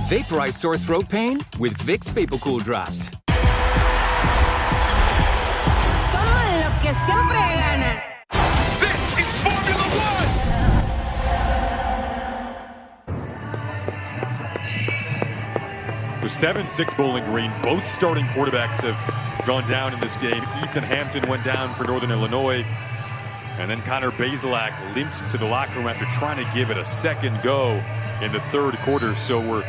Vaporize sore throat pain with Vicks Vapocool Drops. This is Formula One! With 7-6 Bowling Green, both starting quarterbacks have gone down in this game. Ethan Hampton went down for Northern Illinois. And then Connor Bazelak limped to the locker room after trying to give it a second go in the third quarter. So we're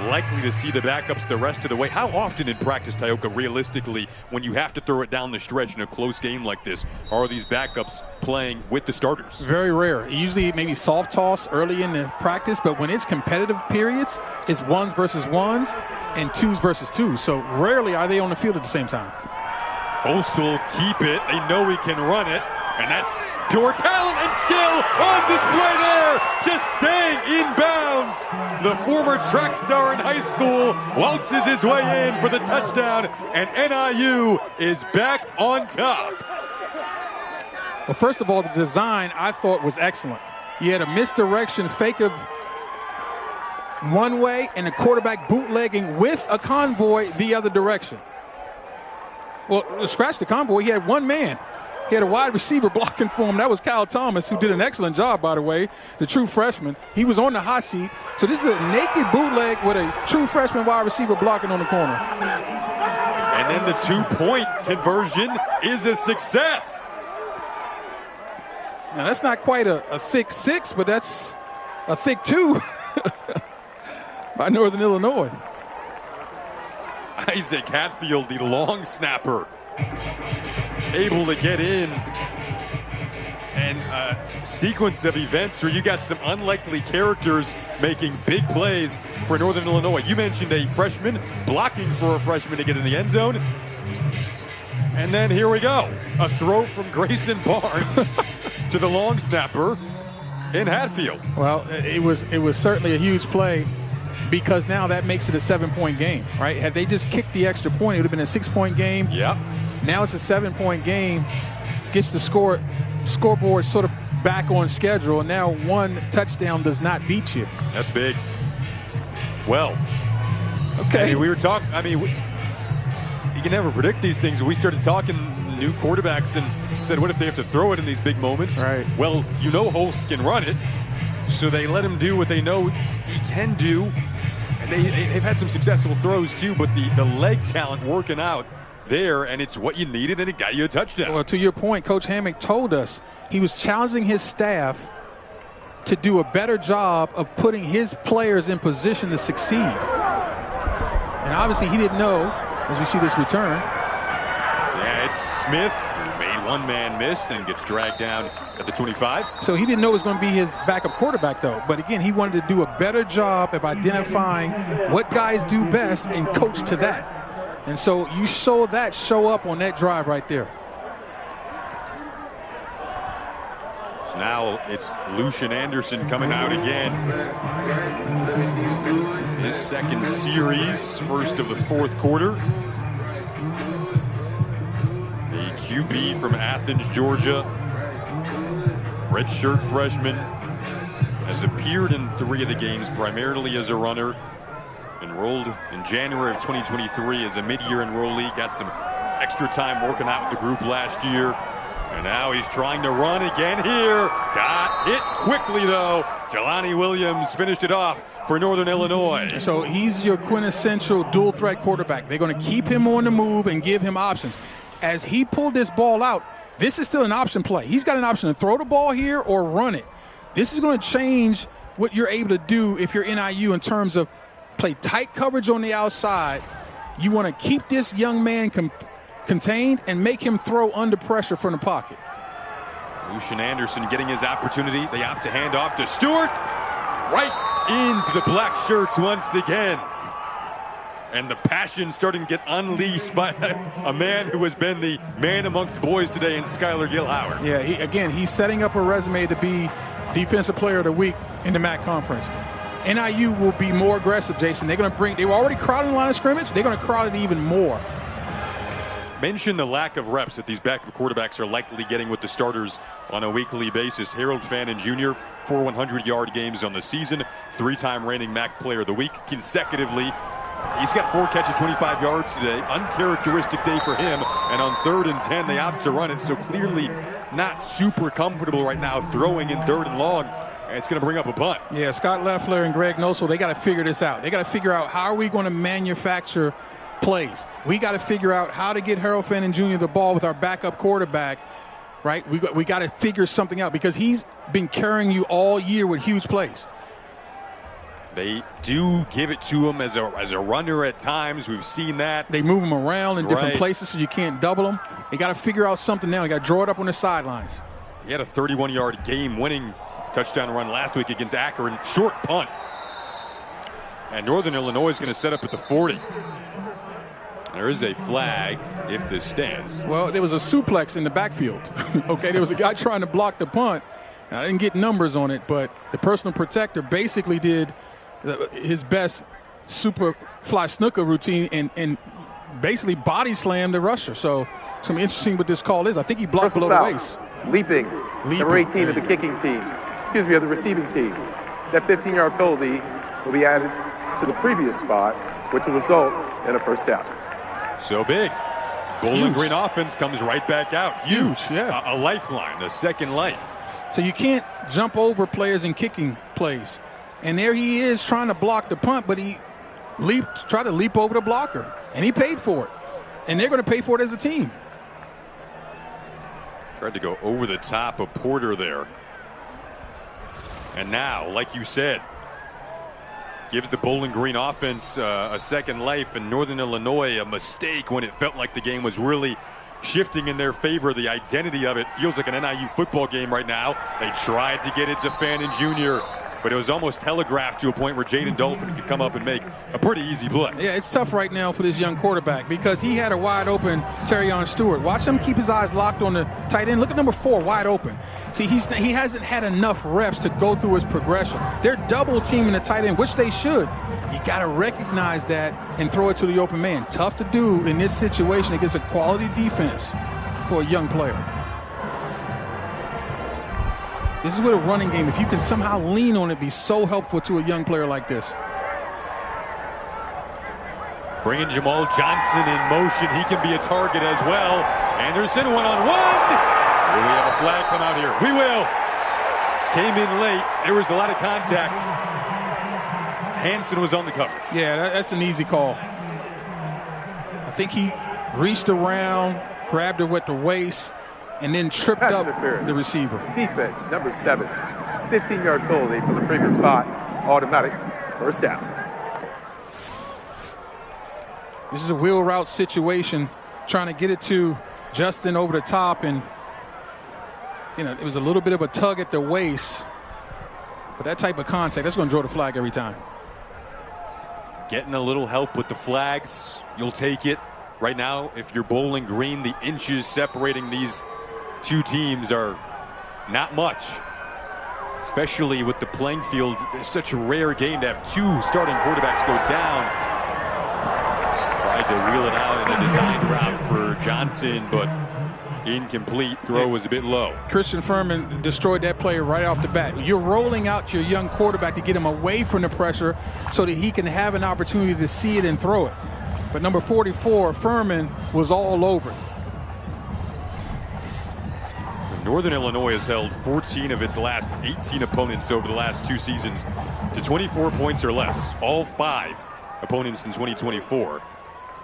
likely to see the backups the rest of the way. How often in practice, Tioka, realistically, when you have to throw it down the stretch in a close game like this, are these backups playing with the starters? Very rare. Usually maybe soft toss early in the practice, but when it's competitive periods, it's ones versus ones and twos versus twos. So rarely are they on the field at the same time. Holst will keep it. They know he can run it. And that's pure talent and skill on display there, just staying in bounds. The former track star in high school waltzes his way in for the touchdown, and NIU is back on top. Well, first of all, the design I thought was excellent. You had a misdirection fake of one way and the quarterback bootlegging with a convoy the other direction. Well, scratch the convoy, he had one man. He had a wide receiver blocking for him. That was Kyle Thomas, who did an excellent job, by the way, the true freshman. He was on the hot seat. So this is a naked bootleg with a true freshman wide receiver blocking on the corner. And then the 2-point conversion is a success. Now, that's not quite a thick 6, but that's a thick 2 by Northern Illinois. Isaac Hatfield, the long snapper, able to get in, and a sequence of events where you got some unlikely characters making big plays for Northern Illinois. You mentioned a freshman blocking for a freshman to get in the end zone. And then here we go. A throw from Grayson Barnes to the long snapper in Hatfield. Well, it was certainly a huge play, because now that makes it a 7-point game, right? Had they just kicked the extra point, it would have been a 6-point game. Yep. Now it's a 7-point game, gets the scoreboard sort of back on schedule, and now one touchdown does not beat you. That's big. Well, okay. We were talking, you can never predict these things. We started talking new quarterbacks and said, what if they have to throw it in these big moments? Right. Well, Holst can run it, so they let him do what they know he can do. And they've had some successful throws too, but the leg talent working out there, and it's what you needed, and it got you a touchdown. Well, to your point, Coach Hammock told us he was challenging his staff to do a better job of putting his players in position to succeed. And obviously he didn't know, as we see this return. Yeah, it's Smith, who made one man miss, then gets dragged down at the 25. So he didn't know it was going to be his backup quarterback, though. But again, he wanted to do a better job of identifying what guys do best and coach to that. And so you saw that show up on that drive right there. So now it's Lucian Anderson coming out again. His second series, first of the fourth quarter. The QB from Athens, Georgia. Redshirt freshman. Has appeared in 3 of the games, primarily as a runner. Enrolled in January of 2023 as a mid-year enrollee. Got some extra time working out with the group last year. And now he's trying to run again here. Got hit quickly, though. Jelani Williams finished it off for Northern Illinois. So he's your quintessential dual-threat quarterback. They're going to keep him on the move and give him options. As he pulled this ball out, this is still an option play. He's got an option to throw the ball here or run it. This is going to change what you're able to do if you're NIU in terms of play tight coverage on the outside. You want to keep this young man contained and make him throw under pressure from the pocket. Lucian Anderson getting his opportunity. They opt to hand off to Stewart. Right into the black shirts once again. And the passion starting to get unleashed by a man who has been the man amongst boys today in Skylar Gilhauer. Yeah, he's setting up a resume to be Defensive Player of the Week in the MAC Conference. NIU will be more aggressive, Jason. They were already crowding the line of scrimmage. They're going to crowd it even more. Mention the lack of reps that these backup quarterbacks are likely getting with the starters on a weekly basis. Harold Fannin Jr., 4 100-yard games on the season, 3-time reigning MAC Player of the Week consecutively. He's got 4 catches, 25 yards today. Uncharacteristic day for him. And on 3rd and 10, they opt to run it. So clearly not super comfortable right now throwing in 3rd and long. And it's going to bring up a punt. Yeah, Scott Leffler and Greg Nosel, they got to figure this out. They got to figure out how are we going to manufacture plays. We got to figure out how to get Harold Fannin Jr. the ball with our backup quarterback, right? We got to figure something out because he's been carrying you all year with huge plays. They do give it to him as a runner at times. We've seen that. They move him around in different places so you can't double him. They got to figure out something now. They got to draw it up on the sidelines. He had a 31-yard game-winning touchdown run last week against Akron. Short punt. And Northern Illinois is going to set up at the 40. There is a flag if this stands. Well, there was a suplex in the backfield. Okay, there was a guy trying to block the punt. I didn't get numbers on it, but the personal protector basically did his best super fly snooker routine and basically body slammed the rusher. So it's going to be interesting what this call is. I think he blocked below the waist. Leaping. Number 18 of the kicking team. Of the receiving team. That 15-yard penalty will be added to the previous spot, which will result in a first down. So big. Bowling Green offense comes right back out. Huge, yeah. A lifeline, a second life. So you can't jump over players in kicking plays. And there he is trying to block the punt, but he tried to leap over the blocker. And he paid for it. And they're going to pay for it as a team. Tried to go over the top of Porter there. And now, like you said, gives the Bowling Green offense a second life, and Northern Illinois a mistake when it felt like the game was really shifting in their favor. The identity of it feels like an NIU football game right now. They tried to get it to Fannin Jr., but it was almost telegraphed to a point where Jaden Dolphin could come up and make a pretty easy play. Yeah, it's tough right now for this young quarterback because he had a wide open Terrion Stewart. Watch him keep his eyes locked on the tight end. Look at number 4, wide open. See, he hasn't had enough reps to go through his progression. They're double teaming the tight end, which they should. You got to recognize that and throw it to the open man. Tough to do in this situation against a quality defense for a young player. This is with a running game. If you can somehow lean on it, be so helpful to a young player like this. Bringing Jamal Johnson in motion. He can be a target as well. Anderson one-on-one. Will we have a flag come out here? We will. Came in late. There was a lot of contact. Hansen was on the cover. Yeah, that's an easy call. I think he reached around, grabbed her with the waist, and then tripped up the receiver. Defense, number 7. 15-yard penalty from the previous spot. Automatic first down. This is a wheel route situation, trying to get it to Justin over the top, and it was a little bit of a tug at the waist. But that type of contact, that's going to draw the flag every time. Getting a little help with the flags, you'll take it. Right now, if you're Bowling Green, the inches separating these two teams are not much. Especially with the playing field, it's such a rare game to have two starting quarterbacks go down. Tried to wheel it out in a design route for Johnson, but incomplete. Throw was a bit low. Christian Furman destroyed that play right off the bat. You're rolling out your young quarterback to get him away from the pressure so that he can have an opportunity to see it and throw it. But number 44, Furman, was all over it. Northern Illinois has held 14 of its last 18 opponents over the last 2 seasons to 24 points or less. All 5 opponents in 2024.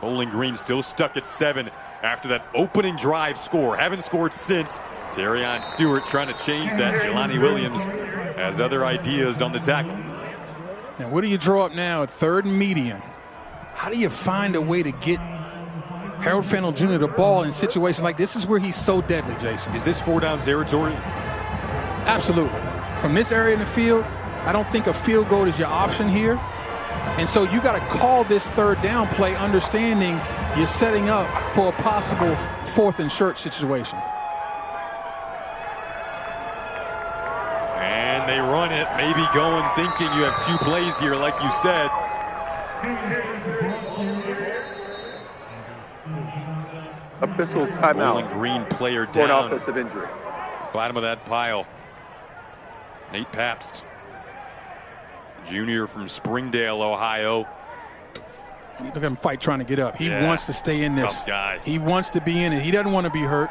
Bowling Green still stuck at 7 after that opening drive score. Haven't scored since. Terrion Stewart trying to change that. Jelani Williams has other ideas on the tackle. Now, what do you draw up now at 3rd and medium? How do you find a way to get Harold Fennell Jr. the ball in situations like this? Is where he's so deadly, Jason. Is this 4-down territory? Absolutely. From this area in the field, I don't think a field goal is your option here. And so you got to call this 3rd down play, understanding you're setting up for a possible 4th and short situation. And they run it, maybe going, thinking you have 2 plays here, like you said. Officials timeout. Bowling Green player for an down. offensive injury. Bottom of that pile. Nate Pabst, junior from Springdale, Ohio. Look at him fight trying to get up. He wants to stay in this. Tough guy. He wants to be in it. He doesn't want to be hurt.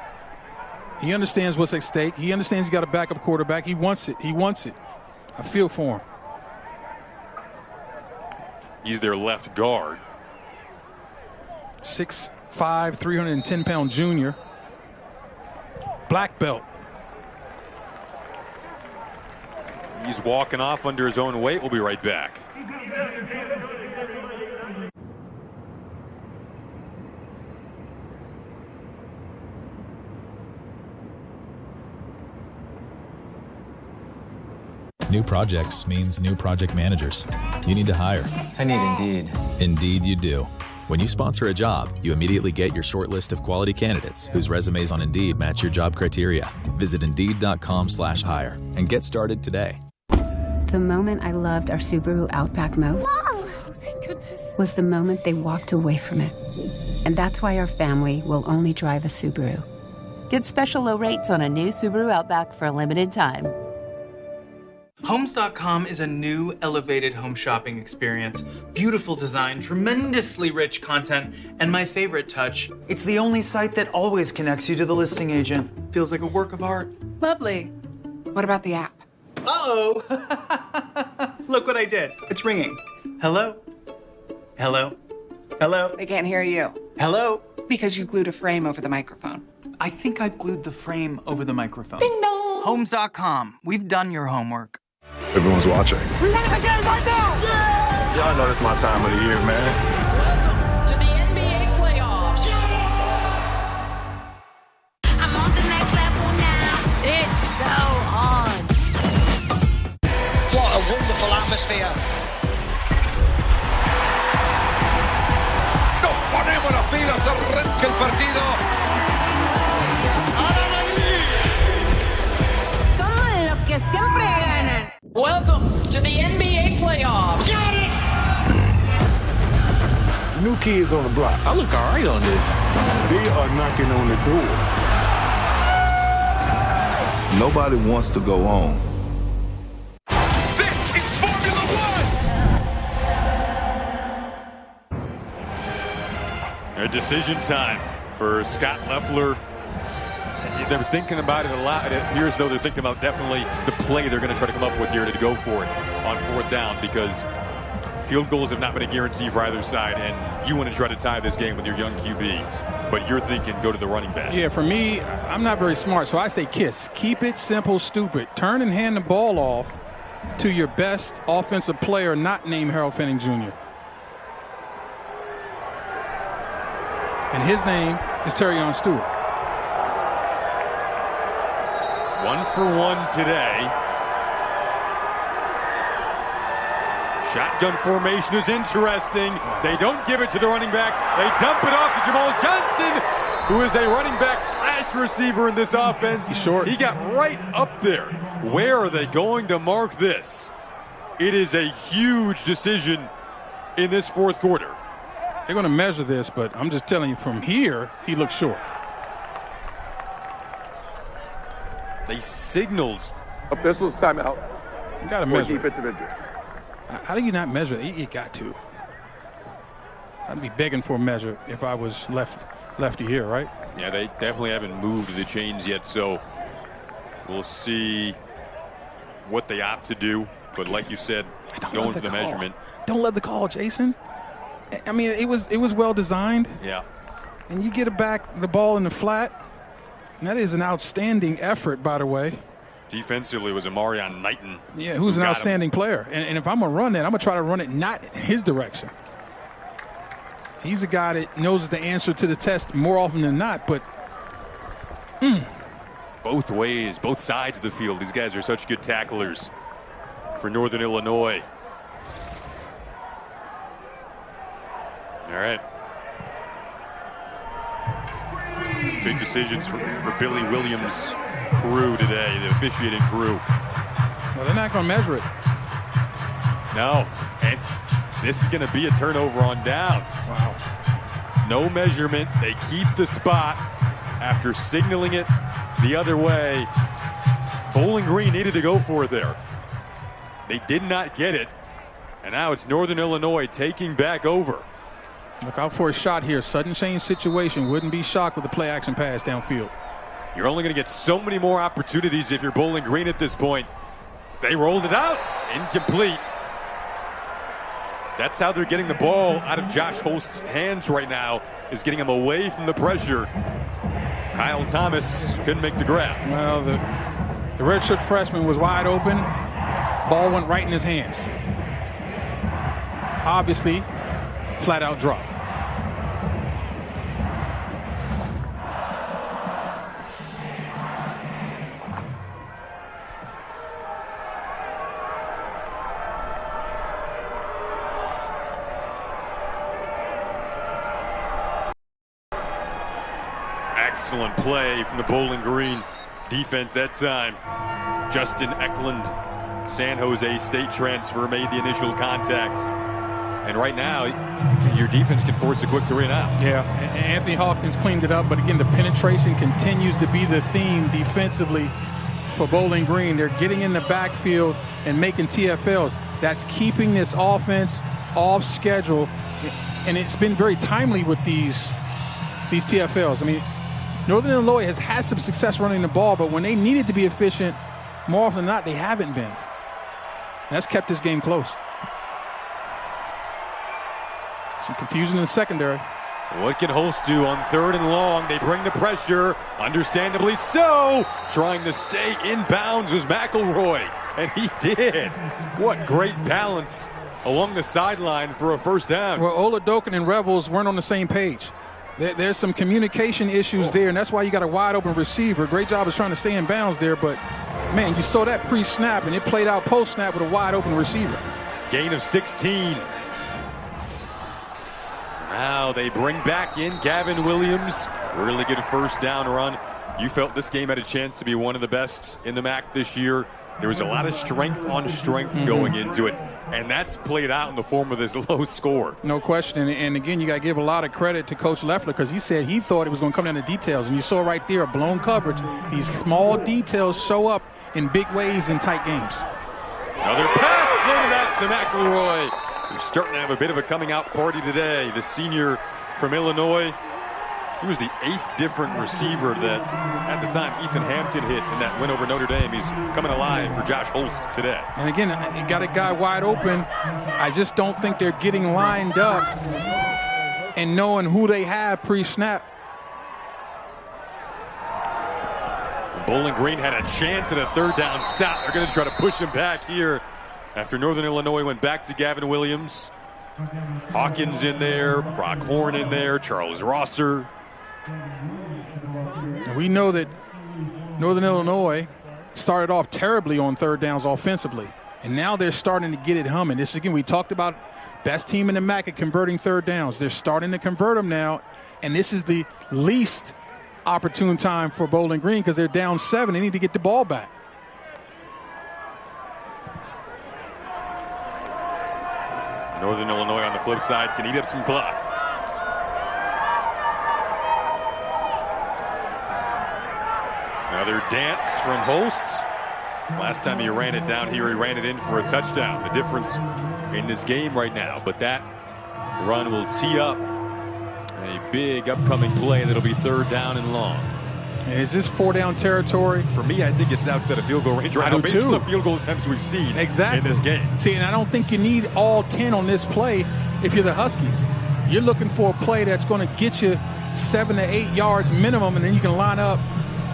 He understands what's at stake. He understands he's got a backup quarterback. He wants it. He wants it. I feel for him. He's their left guard. 6'5", 310-pound junior. Black belt. He's walking off under his own weight. We'll be right back. New projects means new project managers. You need to hire. I need Indeed. Indeed you do. When you sponsor a job, you immediately get your short list of quality candidates whose resumes on Indeed match your job criteria. Visit Indeed.com/hire and get started today. The moment I loved our Subaru Outback most Thank goodness. was the moment they walked away from it. And that's why our family will only drive a Subaru. Get special low rates on a new Subaru Outback for a limited time. Holst.com is a new, elevated home shopping experience. Beautiful design, tremendously rich content, and my favorite touch, it's the only site that always connects you to the listing agent. Feels like a work of art. Lovely. What about the app? Uh-oh! Look what I did. It's ringing. Hello? Hello? Hello? They can't hear you. Hello? Because you glued a frame over the microphone. I think I've glued the frame over the microphone. Ding dong! Homes.com. We've done your homework. Everyone's watching. We're running the game right now! Yeah! Y'all know it's my time of the year, man. To the NBA playoffs. I'm on the next level now. It's so on. What a wonderful atmosphere. Nos ponemos las pilas, arranca el partido. Somos los que siempre ganan. Welcome to the NBA playoffs. Got it! New kids on the block. I look all right on this. They are knocking on the door. Nobody wants to go home. This is Formula One! A decision time for Scott Loeffler. They're thinking about it a lot. It appears though they're thinking about definitely the play they're going to try to come up with here to go for it on 4th down, because field goals have not been a guarantee for either side, and you want to try to tie this game with your young QB. but you're thinking go to the running back. Yeah, for me, I'm not very smart, so I say KISS. Keep it simple, stupid. Turn and hand the ball off to your best offensive player, not named Harold Fanning Jr. And his name is Terrion Stewart. 1 for 1 today. Shotgun formation is interesting. They don't give it to the running back. They dump it off to Jamal Johnson, who is a running back slash receiver in this offense. He's short. He got right up there. Where are they going to mark this? It is a huge decision in this fourth quarter. They're going to measure this, but I'm just telling you, from here, he looks short. They signaled. Officials timeout. You got to measure. Defensive injury. How do you not measure it? You got to. I'd be begging for a measure if I was lefty here, right? Yeah, they definitely haven't moved the chains yet, so we'll see what they opt to do. But like you said, going for the measurement. Don't love the call, Jason. I mean, it was well designed. Yeah. And you get it back, the ball in the flat. And that is an outstanding effort, by the way. Defensively was Amarion Knighton. Yeah, who's an outstanding player. And if I'm going to run that, I'm going to try to run it not in his direction. He's a guy that knows the answer to the test more often than not, but both ways, both sides of the field. These guys are such good tacklers for Northern Illinois. All right. Big decisions for Billy Williams' crew today, the officiating crew. Well, they're not going to measure it. No. And this is going to be a turnover on downs. Wow. No measurement. They keep the spot after signaling it the other way. Bowling Green needed to go for it there. They did not get it. And now it's Northern Illinois taking back over. Look out for a shot here. Sudden change situation. Wouldn't be shocked with a play action pass downfield. You're only going to get so many more opportunities if you're Bowling Green at this point. They rolled it out. Incomplete. That's how they're getting the ball out of Josh Holst's hands right now, is getting him away from the pressure. Kyle Thomas couldn't make the grab. Well, the redshirt freshman was wide open. Ball went right in his hands. Obviously, flat out drop. Excellent play from the Bowling Green defense that time. Justin Eklund, San Jose State transfer, made the initial contact. And right now, your defense can force a quick 3 and out. Yeah, Anthony Hawkins cleaned it up, but again, the penetration continues to be the theme defensively for Bowling Green. They're getting in the backfield and making TFLs. That's keeping this offense off schedule, and it's been very timely with these TFLs. I mean, Northern Illinois has had some success running the ball, but when they needed to be efficient, more often than not, they haven't been. That's kept this game close. Some confusion in the secondary. What can Holst do on 3rd and long? They bring the pressure, understandably so. Trying to stay in bounds was McElroy, and he did. What great balance along the sideline for a first down. Well, Oladokin and Revels weren't on the same page. There's some communication issues there, and that's why you got a wide open receiver. Great job of trying to stay in bounds there, but man, you saw that pre-snap, and it played out post-snap with a wide open receiver. Gain of 16. Now they bring back in Gavin Williams. Really good first down run. You felt this game had a chance to be one of the best in the MAC this year. There was a lot of strength on strength going into it, and that's played out in the form of this low score. No question, and again, you got to give a lot of credit to Coach Leffler, because he said he thought it was going to come down to details, and you saw right there a blown coverage. These small details show up in big ways in tight games. Another pass floated out to McElroy, who's starting to have a bit of a coming out party today. The senior from Illinois. He was the 8th different receiver that, at the time, Ethan Hampton hit in that win over Notre Dame. He's coming alive for Josh Holst today. And again, you got a guy wide open. I just don't think they're getting lined up and knowing who they have pre-snap. Bowling Green had a chance at a third down stop. They're going to try to push him back here after Northern Illinois went back to Gavin Williams. Hawkins in there, Brock Horn in there, Charles Rosser. We know that Northern Illinois started off terribly on third downs offensively, and now they're starting to get it humming. This again, we talked about best team in the MAC at converting third downs. They're starting to convert them now, and this is the least opportune time for Bowling Green because they're down 7. They need to get the ball back. Northern Illinois on the flip side can eat up some clock. Another dance from Holst. Last time he ran it down here, he ran it in for a touchdown. The difference in this game right now. But that run will tee up a big upcoming play that'll be third down and long. And is this 4-down territory? For me, I think it's outside of field goal range right now, based on the field goal attempts we've seen in this game. See, and I don't think you need all 10 on this play if you're the Huskies. You're looking for a play that's going to get you 7 to 8 yards minimum, and then you can line up,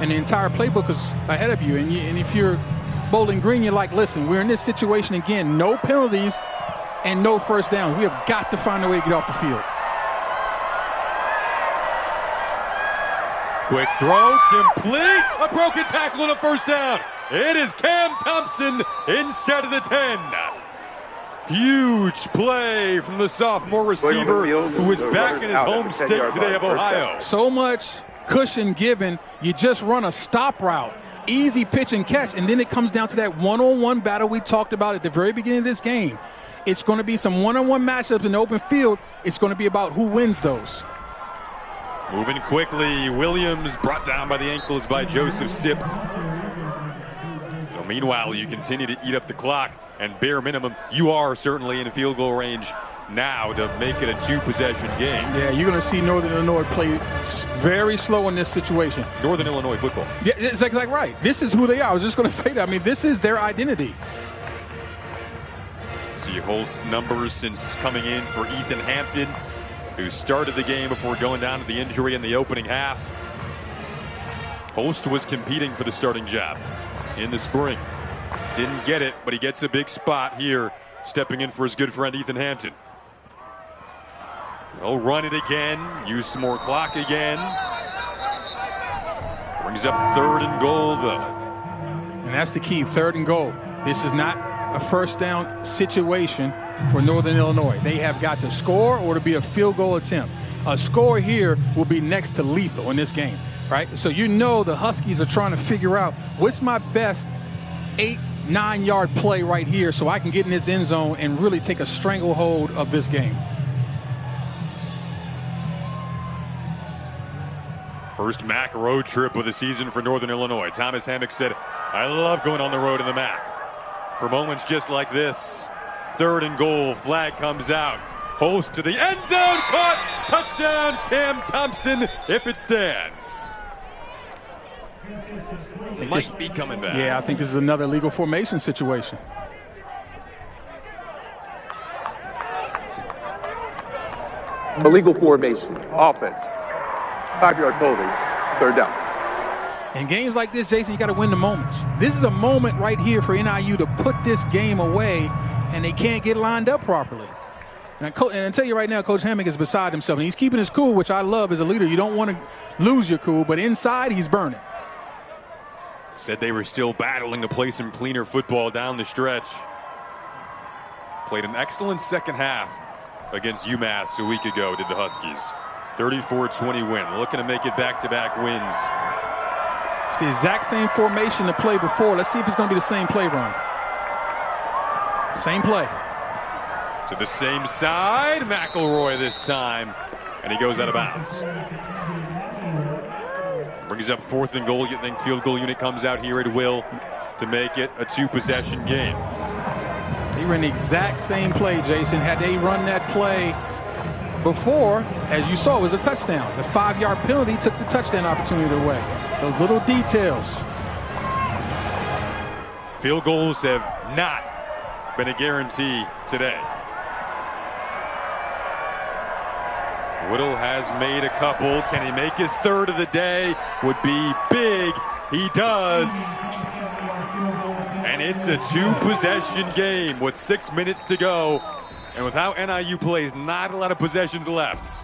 and the entire playbook is ahead of you. And if you're Bowling Green, you're like, listen, we're in this situation again. No penalties and no first down. We have got to find a way to get off the field. Quick throw, complete, a broken tackle and a first down. It is Cam Thompson inside of the 10. Huge play from the sophomore receiver who is back in his home state today of Ohio. So much cushion given, you just run a stop route. Easy pitch and catch, and then it comes down to that one-on-one battle we talked about at the very beginning of this game. It's going to be some one-on-one matchups in the open field. It's going to be about who wins those. Moving quickly, Williams brought down by the ankles by Joseph Sipp. So meanwhile, you continue to eat up the clock, and bare minimum, you are certainly in field goal range now to make it a 2-possession game. Yeah, you're going to see Northern Illinois play very slow in this situation. Northern Illinois football. Yeah, it's exactly right. This is who they are. I was just going to say that. I mean, this is their identity. See Holst's numbers since coming in for Ethan Hampton, who started the game before going down to the injury in the opening half. Holst was competing for the starting job in the spring. Didn't get it, but he gets a big spot here, stepping in for his good friend Ethan Hampton. They'll run it again, use some more clock again. Brings up 3rd and goal, though. And that's the key, 3rd and goal. This is not a first down situation for Northern Illinois. They have got to score or to be a field goal attempt. A score here will be next to lethal in this game, right? So you know the Huskies are trying to figure out what's my best 8-9 yard play right here so I can get in this end zone and really take a stranglehold of this game. First MAC road trip of the season for Northern Illinois. Thomas Hammock said, I love going on the road in the MAC. For moments just like this, 3rd and goal, flag comes out. Holst to the end zone, caught, touchdown, Cam Thompson, if it stands. Might be coming back. Yeah, I think this is another legal formation situation. Illegal formation, offense, 5-yard holding, 3rd down. In games like this, Jason, you got to win the moments. This is a moment right here for NIU to put this game away, and they can't get lined up properly. And I tell you right now, Coach Hammock is beside himself, and he's keeping his cool, which I love as a leader. You don't want to lose your cool, but inside, he's burning. Said they were still battling to play some cleaner football down the stretch. Played an excellent second half against UMass a week ago, did the Huskies. 34-20 win. Looking to make it back-to-back wins. It's the exact same formation to play before. Let's see if it's going to be the same play run. Same play. To the same side. McElroy this time. And he goes out of bounds. Brings up 4th and goal. You think field goal unit comes out here at will to make it a 2-possession game. They ran the exact same play, Jason. Had they run that play before, as you saw, it was a touchdown. The 5-yard penalty took the touchdown opportunity away. Those little details. Field goals have not been a guarantee today. Whittle has made a couple. Can he make his 3rd of the day? Would be big He does. And it's a 2-possession game with 6 minutes to go. And with how NIU plays, not a lot of possessions left.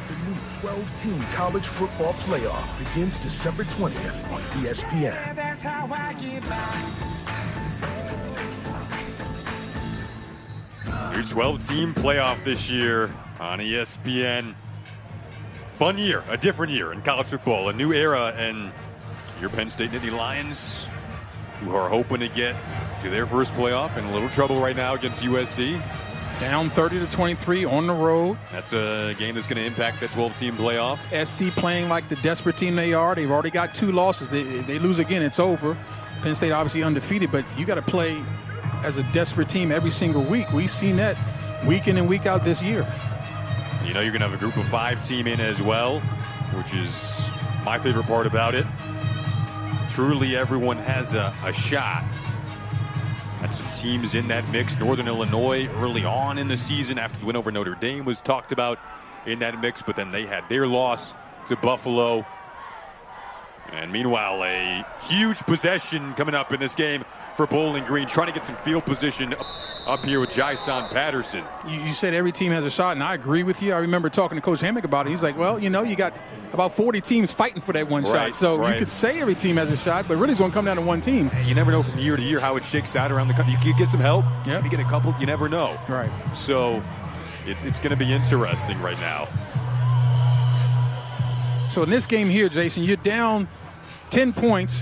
The new 12-team college football playoff begins December 20th on ESPN. That's how I get by. New 12-team playoff this year on ESPN. Fun year, a different year in college football, a new era, and your Penn State Nittany Lions, who are hoping to get to their first playoff, in a little trouble right now against USC. Down 30-23 on the road. That's a game that's going to impact that 12-team playoff. SC playing like the desperate team they are. They've already got 2 losses. They lose again, it's over. Penn State obviously undefeated, but you got to play as a desperate team every single week. We've seen that week in and week out this year. You know you're going to have a group of 5 team in as well, which is my favorite part about it. Truly everyone has a shot. Had some teams in that mix. Northern Illinois early on in the season after the win over Notre Dame was talked about in that mix, but then they had their loss to Buffalo. And meanwhile, a huge possession coming up in this game for Bowling Green, trying to get some field position up here with Jason Patterson. You said every team has a shot, and I agree with you. I remember talking to Coach Hammock about it. He's like, well, you know, you got about 40 teams fighting for that one shot. So you could say every team has a shot, but really it's going to come down to one team. You never know from year to year how it shakes out around the country. You get some help. Yep. You get a couple. You never know. Right. So it's going to be interesting right now. So in this game here, Jason, you're down 10 points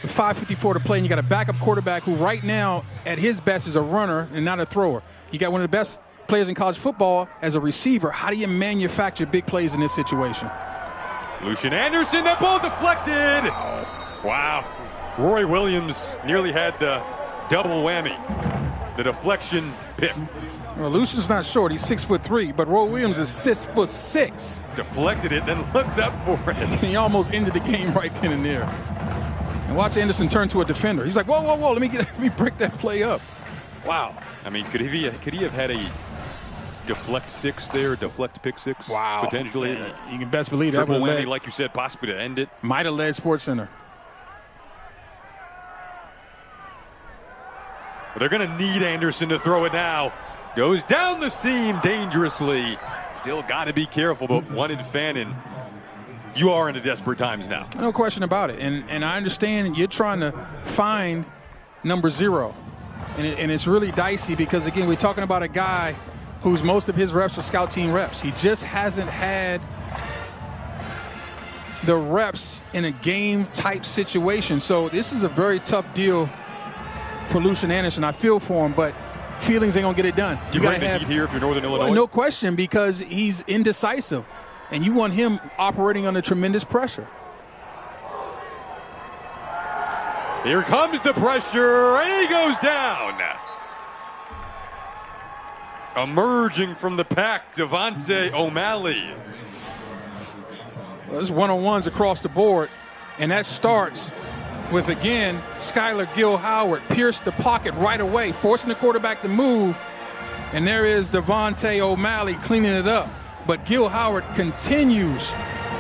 with 5:54 to play, and you got a backup quarterback who right now at his best is a runner and not a thrower. You got one of the best players in college football as a receiver. How do you manufacture big plays in this situation? Lucian Anderson, that ball deflected. Wow. Roy Williams nearly had the double whammy. The deflection pick. Well, Lucian's not short. He's 6'3", but Roy Williams is 6'6". Deflected it, then looked up for it. He almost ended the game right then and there. And watch Anderson turn to a defender. He's like, whoa, whoa, whoa, let me break that play up. Wow. I mean, could he have had a deflect 6 there, deflect pick 6? Wow. Potentially. Yeah, you can best believe that. Triple whammy, like you said, possibly to end it. Might have led SportsCenter. But they're going to need Anderson to throw it now. Goes down the seam dangerously. Still got to be careful, but wanted Fannin. You are into desperate times now. No question about it. And I understand you're trying to find number 0. And it's really dicey because, again, we're talking about a guy whose most of his reps are scout team reps. He just hasn't had the reps in a game-type situation. So this is a very tough deal for Lucian Anderson. I feel for him, but feelings ain't going to get it done. You got to have heat here if you're Northern Illinois? No question, because he's indecisive, and you want him operating under tremendous pressure. Here comes the pressure, and he goes down. Emerging from the pack, Devontae O'Malley. Well, there's one-on-ones across the board, and that starts with, again, Skylar Gill-Howard pierced the pocket right away, forcing the quarterback to move, and there is Devontae O'Malley cleaning it up. But Gill-Howard continues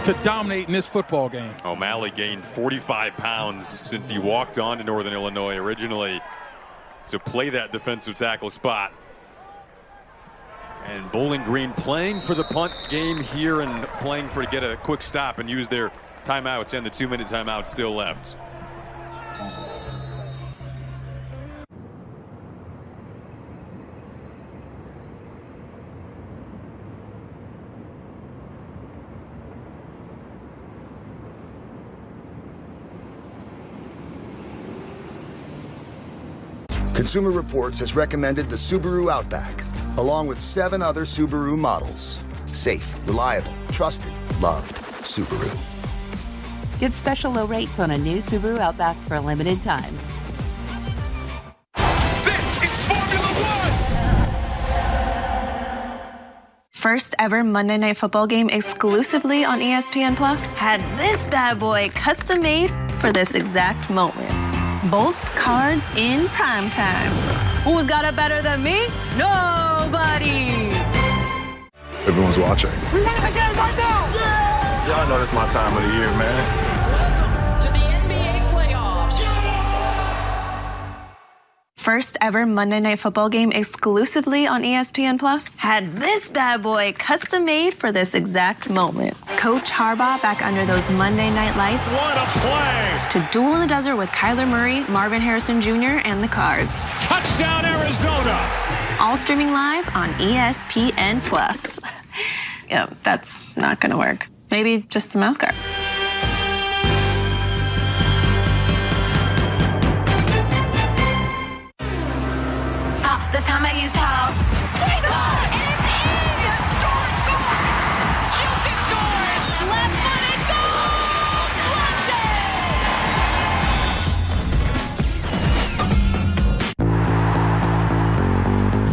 to dominate in this football game. O'Malley gained 45 pounds since he walked on to Northern Illinois originally to play that defensive tackle spot. And Bowling Green playing for the punt game here and playing to get a quick stop and use their timeouts, and the 2-minute timeout still left. Consumer Reports has recommended the Subaru Outback, along with 7 other Subaru models. Safe, reliable, trusted, loved. Subaru. Get special low rates on a new Subaru Outback for a limited time. This is Formula One! First ever Monday Night Football game exclusively on ESPN Plus had this bad boy custom made for this exact moment. Bolts cards in primetime. Who's got it better than me? Nobody. Everyone's watching. We win the game right now! Yeah! Y'all know this my time of the year, man. Welcome to the NBA playoffs. First ever Monday Night Football game exclusively on ESPN Plus had this bad boy custom made for this exact moment. Coach Harbaugh back under those Monday night lights. What a play! To duel in the desert with Kyler Murray, Marvin Harrison Jr., and the Cards. Touchdown, Arizona! All streaming live on ESPN Plus. Yeah, that's not going to work. Maybe just the mouth guard. This time I use towel. And it's in! Historic goal! Houston scores! Left-footed goal! Slams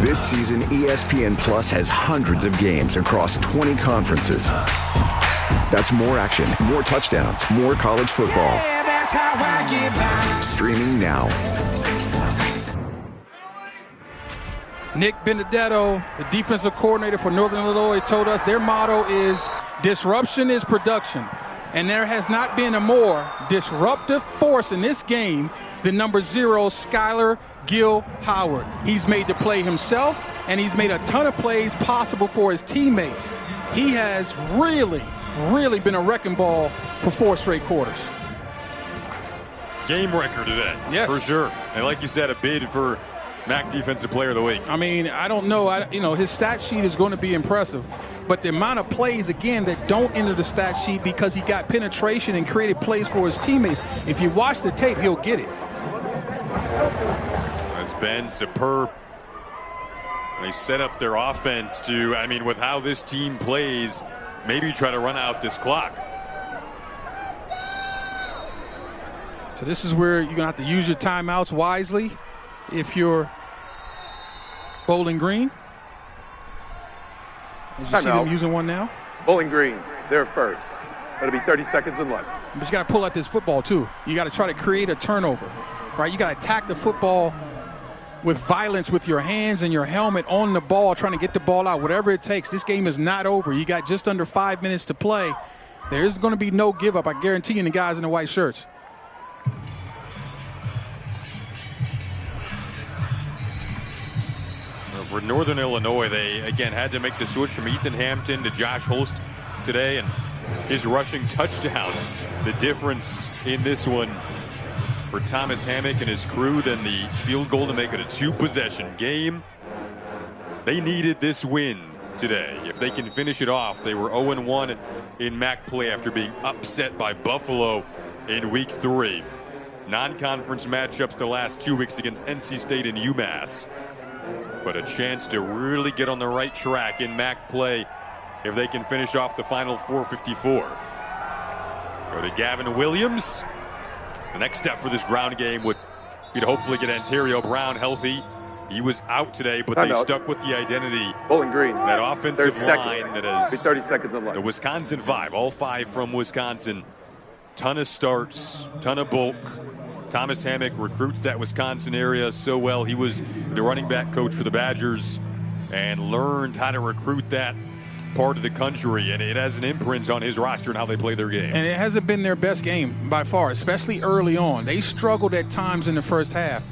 it! This season, ESPN Plus has hundreds of games across 20 conferences. That's more action, more touchdowns, more college football. Yeah, that's how I get by. Streaming now. Nick Benedetto, the defensive coordinator for Northern Illinois, told us their motto is disruption is production. And there has not been a more disruptive force in this game than number 0, Skylar Gill-Howard. He's made the play himself, and he's made a ton of plays possible for his teammates. He has really been a wrecking ball for 4 straight quarters. Game record today. Yes. For sure. And like you said, a bid for MAC Defensive Player of the Week. I mean, I don't know. His stat sheet is going to be impressive. But the amount of plays, again, that don't enter the stat sheet because he got penetration and created plays for his teammates. If you watch the tape, he'll get it. Has been superb. They set up their offense to, with how this team plays, maybe try to run out this clock. So this is where you're going to have to use your timeouts wisely if you're Bowling Green. As you see them using one now. Bowling Green, they're first. It'll be 30 seconds and left. But you got to pull out this football, too. You got to try to create a turnover, right? You got to attack the football with violence with your hands and your helmet on the ball, trying to get the ball out, whatever it takes. This game is not over. You got just under 5 minutes to play. There is going to be no give up, I guarantee you, in the guys in the white shirts. For Northern Illinois, they, again, had to make the switch from Ethan Hampton to Josh Holst today, and his rushing touchdown. The difference in this one for Thomas Hammock and his crew, then the field goal to make it a 2-possession game. They needed this win today. If they can finish it off, they were 0-1 in MAC play after being upset by Buffalo in Week 3. Non-conference matchups the last 2 weeks against NC State and UMass. But a chance to really get on the right track in MAC play if they can finish off the final 454. Go to Gavin Williams. The next step for this ground game would be to hopefully get Antonio Brown healthy. He was out today, but they stuck with the identity. Bowling Green. That offensive line that is 30 seconds of life. The Wisconsin 5, all 5 from Wisconsin. Ton of starts, ton of bulk. Thomas Hammock recruits that Wisconsin area so well. He was the running back coach for the Badgers and learned how to recruit that part of the country, and it has an imprint on his roster and how they play their game. And it hasn't been their best game by far, especially early on. They struggled at times in the first half.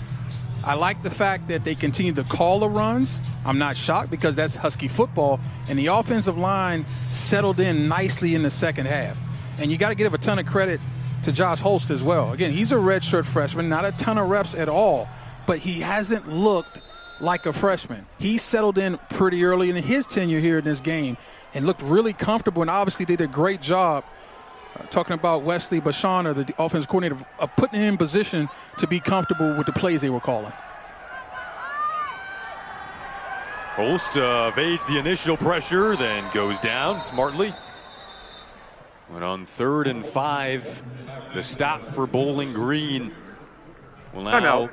I like the fact that they continue to call the runs. I'm not shocked because that's Husky football, and the offensive line settled in nicely in the second half. And you got to give a ton of credit to Josh Holst as well. Again, he's a redshirt freshman, not a ton of reps at all, but he hasn't looked like a freshman. He settled in pretty early in his tenure here in this game and looked really comfortable, and obviously did a great job talking about Wesley Bashana, the offensive coordinator, of putting him in position to be comfortable with the plays they were calling. Holst evades the initial pressure, then goes down smartly. Went on 3rd and 5. The stop for Bowling Green will now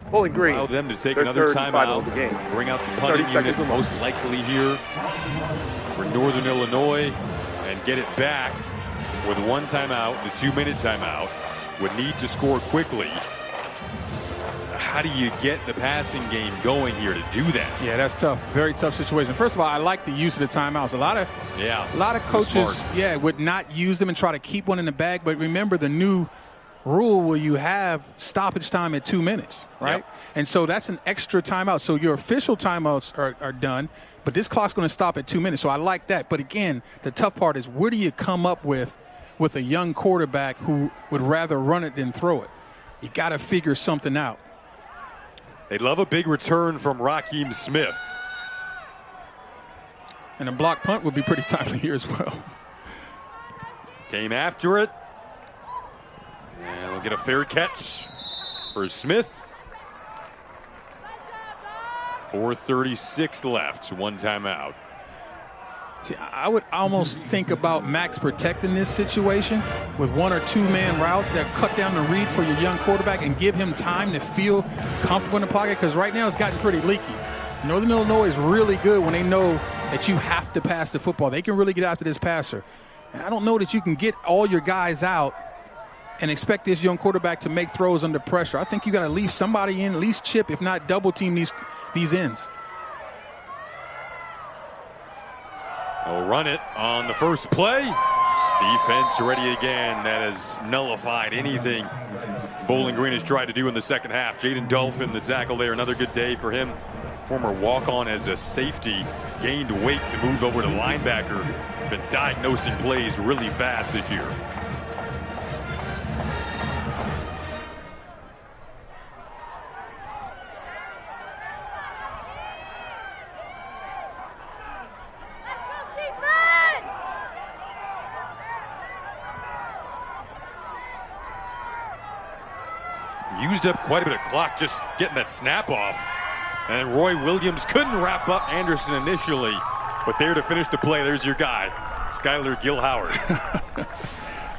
Bowling Green allow them to take another timeout. Bring out the punting unit, most likely here for Northern Illinois, and get it back with 1 timeout, the 2-minute timeout. Would need to score quickly. How do you get the passing game going here to do that? Yeah, that's tough. Very tough situation. First of all, I like the use of the timeouts. A lot of coaches, would not use them and try to keep one in the bag. But remember the new rule where you have stoppage time at 2 minutes, right? Yep. And so that's an extra timeout. So your official timeouts are done, but this clock's going to stop at 2 minutes. So I like that. But again, the tough part is where do you come up with a young quarterback who would rather run it than throw it? You got to figure something out. They love a big return from Raheem Smith. And a block punt would be pretty timely here as well. Came after it. And we'll get a fair catch for Smith. 4:36 left, 1 timeout. See, I would almost think about Max protecting this situation with 1 or 2 man routes that cut down the read for your young quarterback and give him time to feel comfortable in the pocket, because right now it's gotten pretty leaky. Northern Illinois is really good when they know that you have to pass the football. They can really get after this passer. And I don't know that you can get all your guys out and expect this young quarterback to make throws under pressure. I think you got to leave somebody in, at least chip, if not double team these ends. They'll run it on the first play. Defense ready again. That has nullified anything Bowling Green has tried to do in the second half. Jaden Dolphin, the tackle there, another good day for him. Former walk-on as a safety, gained weight to move over to linebacker. Been diagnosing plays really fast this year. Used up quite a bit of clock just getting that snap off. And Roy Williams couldn't wrap up Anderson initially, but there to finish the play, there's your guy, Skylar Gil-Howard.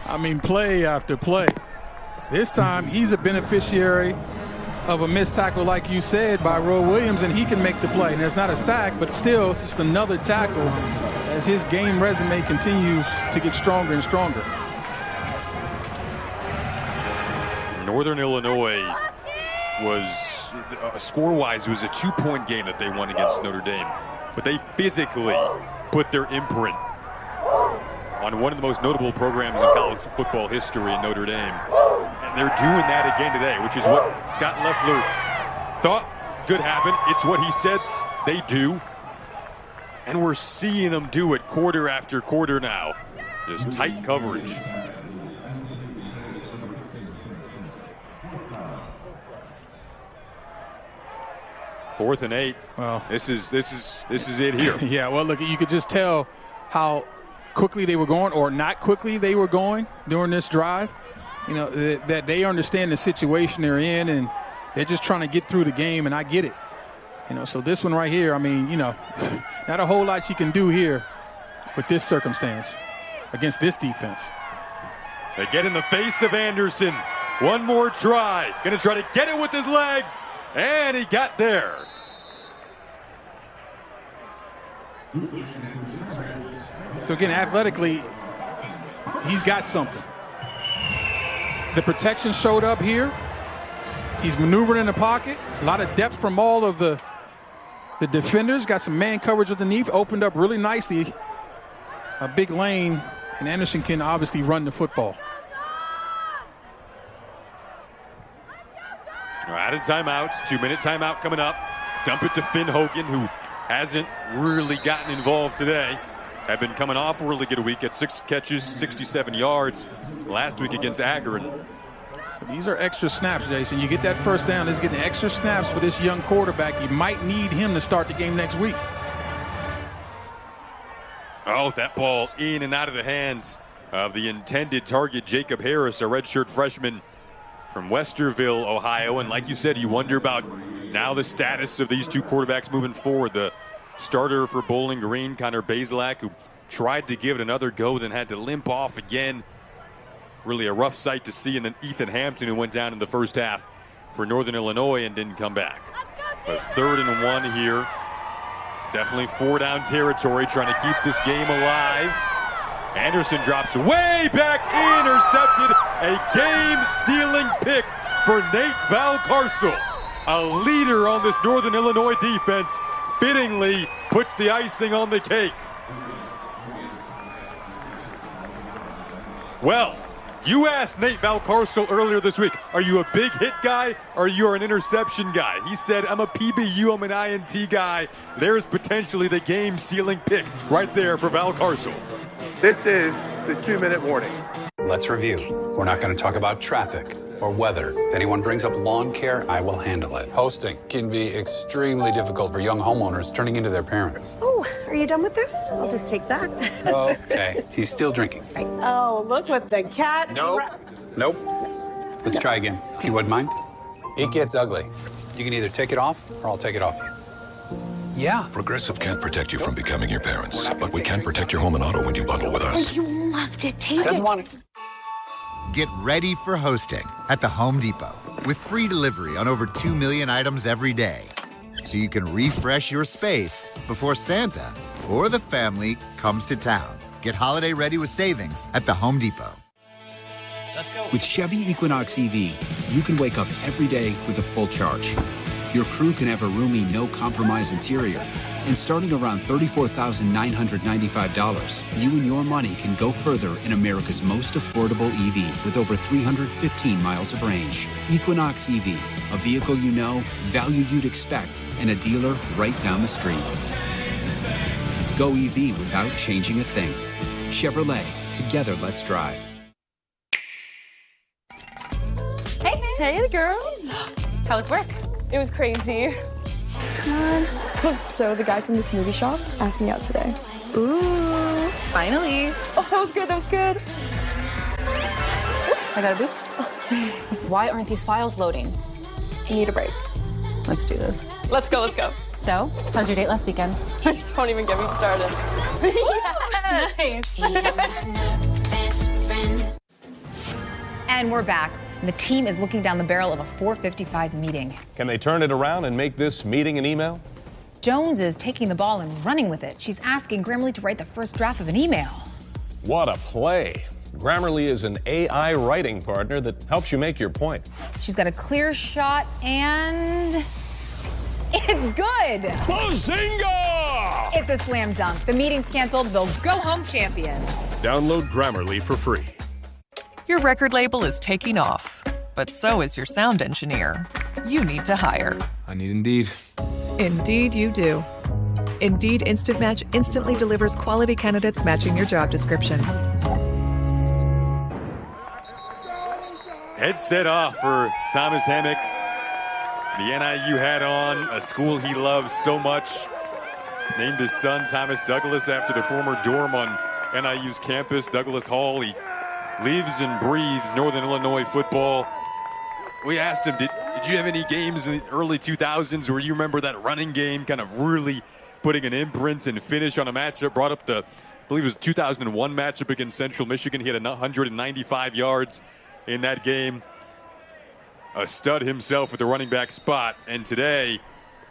I mean, play after play. This time, he's a beneficiary of a missed tackle, like you said, by Roy Williams, and he can make the play. And there's not a sack, but still, it's just another tackle as his game resume continues to get stronger and stronger. Northern Illinois was, score-wise, it was a 2-point game that they won against Notre Dame. But they physically put their imprint on one of the most notable programs in college football history in Notre Dame. And they're doing that again today, which is what Scott Loeffler thought could happen. It's what he said they do. And we're seeing them do it quarter after quarter now. Just tight coverage. 4th and 8. Well, this is it here. Yeah, well, look, you could just tell how quickly they were going or not quickly they were going during this drive. You know, that they understand the situation they're in, and they're just trying to get through the game, and I get it. You know, so this one right here, I mean, you know, not a whole lot you can do here with this circumstance against this defense. They get in the face of Anderson. One more try. Going to try to get it with his legs, and he got there. So, again, athletically, he's got something. The protection showed up here. He's maneuvering in the pocket. A lot of depth from all of the defenders. Got some man coverage underneath. Opened up really nicely. A big lane, and Anderson can obviously run the football. Out of timeouts. 2-minute timeout coming up. Dump it to Finn Hogan, who hasn't really gotten involved today. Have been coming off a really good week at 6 catches, 67 yards last week against Akron. These are extra snaps, Jason. You get that first down. This is getting extra snaps for this young quarterback. You might need him to start the game next week. Oh, that ball in and out of the hands of the intended target, Jacob Harris, a redshirt freshman from Westerville, Ohio. And like you said, you wonder about now the status of these two quarterbacks moving forward. The starter for Bowling Green, Connor Bazelak, who tried to give it another go, then had to limp off again. Really a rough sight to see. And then Ethan Hampton, who went down in the first half for Northern Illinois and didn't come back. But 3rd and 1 here. Definitely 4-down territory, trying to keep this game alive. Anderson drops way back, intercepted. A game-sealing pick for Nate Valcarcel. A leader on this Northern Illinois defense. Fittingly puts the icing on the cake. Well, you asked Nate Valcarcel earlier this week, are you a big hit guy or you're an interception guy? He said, I'm a PBU, I'm an INT guy. There's potentially the game-sealing pick right there for Valcarcel. This is the 2-minute warning. Let's review. We're not going to talk about traffic or weather. If anyone brings up lawn care, I will handle it. Hosting can be extremely difficult for young homeowners turning into their parents. Oh, are you done with this? I'll just take that. Okay. He's still drinking. Right. Oh, look what the cat... Nope. Let's try again. You wouldn't mind? It gets ugly. You can either take it off or I'll take it off you. Yeah. Progressive can't protect you from becoming your parents, but we can protect your home and auto when you bundle with us. You loved it. Take Doesn't it. want it. Get ready for hosting at the Home Depot with free delivery on over 2 million items every day. So you can refresh your space before Santa or the family comes to town. Get holiday ready with savings at the Home Depot. Let's go. With Chevy Equinox EV, you can wake up every day with a full charge. Your crew can have a roomy, no-compromise interior. And starting around $34,995, you and your money can go further in America's most affordable EV with over 315 miles of range. Equinox EV, a vehicle you know, value you'd expect, and a dealer right down the street. Go EV without changing a thing. Chevrolet, together let's drive. Hey, girl. How was work? It was crazy. Come on. So the guy from the smoothie shop asked me out today. Ooh, finally. Oh, that was good. That was good. I got a boost. Why aren't these files loading? I need a break. Let's do this. Let's go. Let's go. So, how's your date last weekend? Don't even get me started. Nice. And we're back. The team is looking down the barrel of a 4:55 meeting. Can they turn it around and make this meeting an email? Jones is taking the ball and running with it. She's asking Grammarly to write the first draft of an email. What a play. Grammarly is an AI writing partner that helps you make your point. She's got a clear shot and it's good. Bazinga! It's a slam dunk. The meeting's canceled. They'll go home champions. Download Grammarly for free. Your record label is taking off, but so is your sound engineer. You need to hire. I need Indeed. Indeed you do. Indeed Instant Match instantly delivers quality candidates matching your job description. Headset off for Thomas Hammock. the NIU hat on, a school he loves so much. Named his son Thomas Douglas after the former dorm on NIU's campus, Douglas Hall. He lives and breathes Northern Illinois football. We asked him, did you have any games in the early 2000s where you remember that running game kind of really putting an imprint and finish on a matchup? Brought up the, I believe it was 2001 matchup against Central Michigan. He had 195 yards in that game. A stud himself with the running back spot. And today,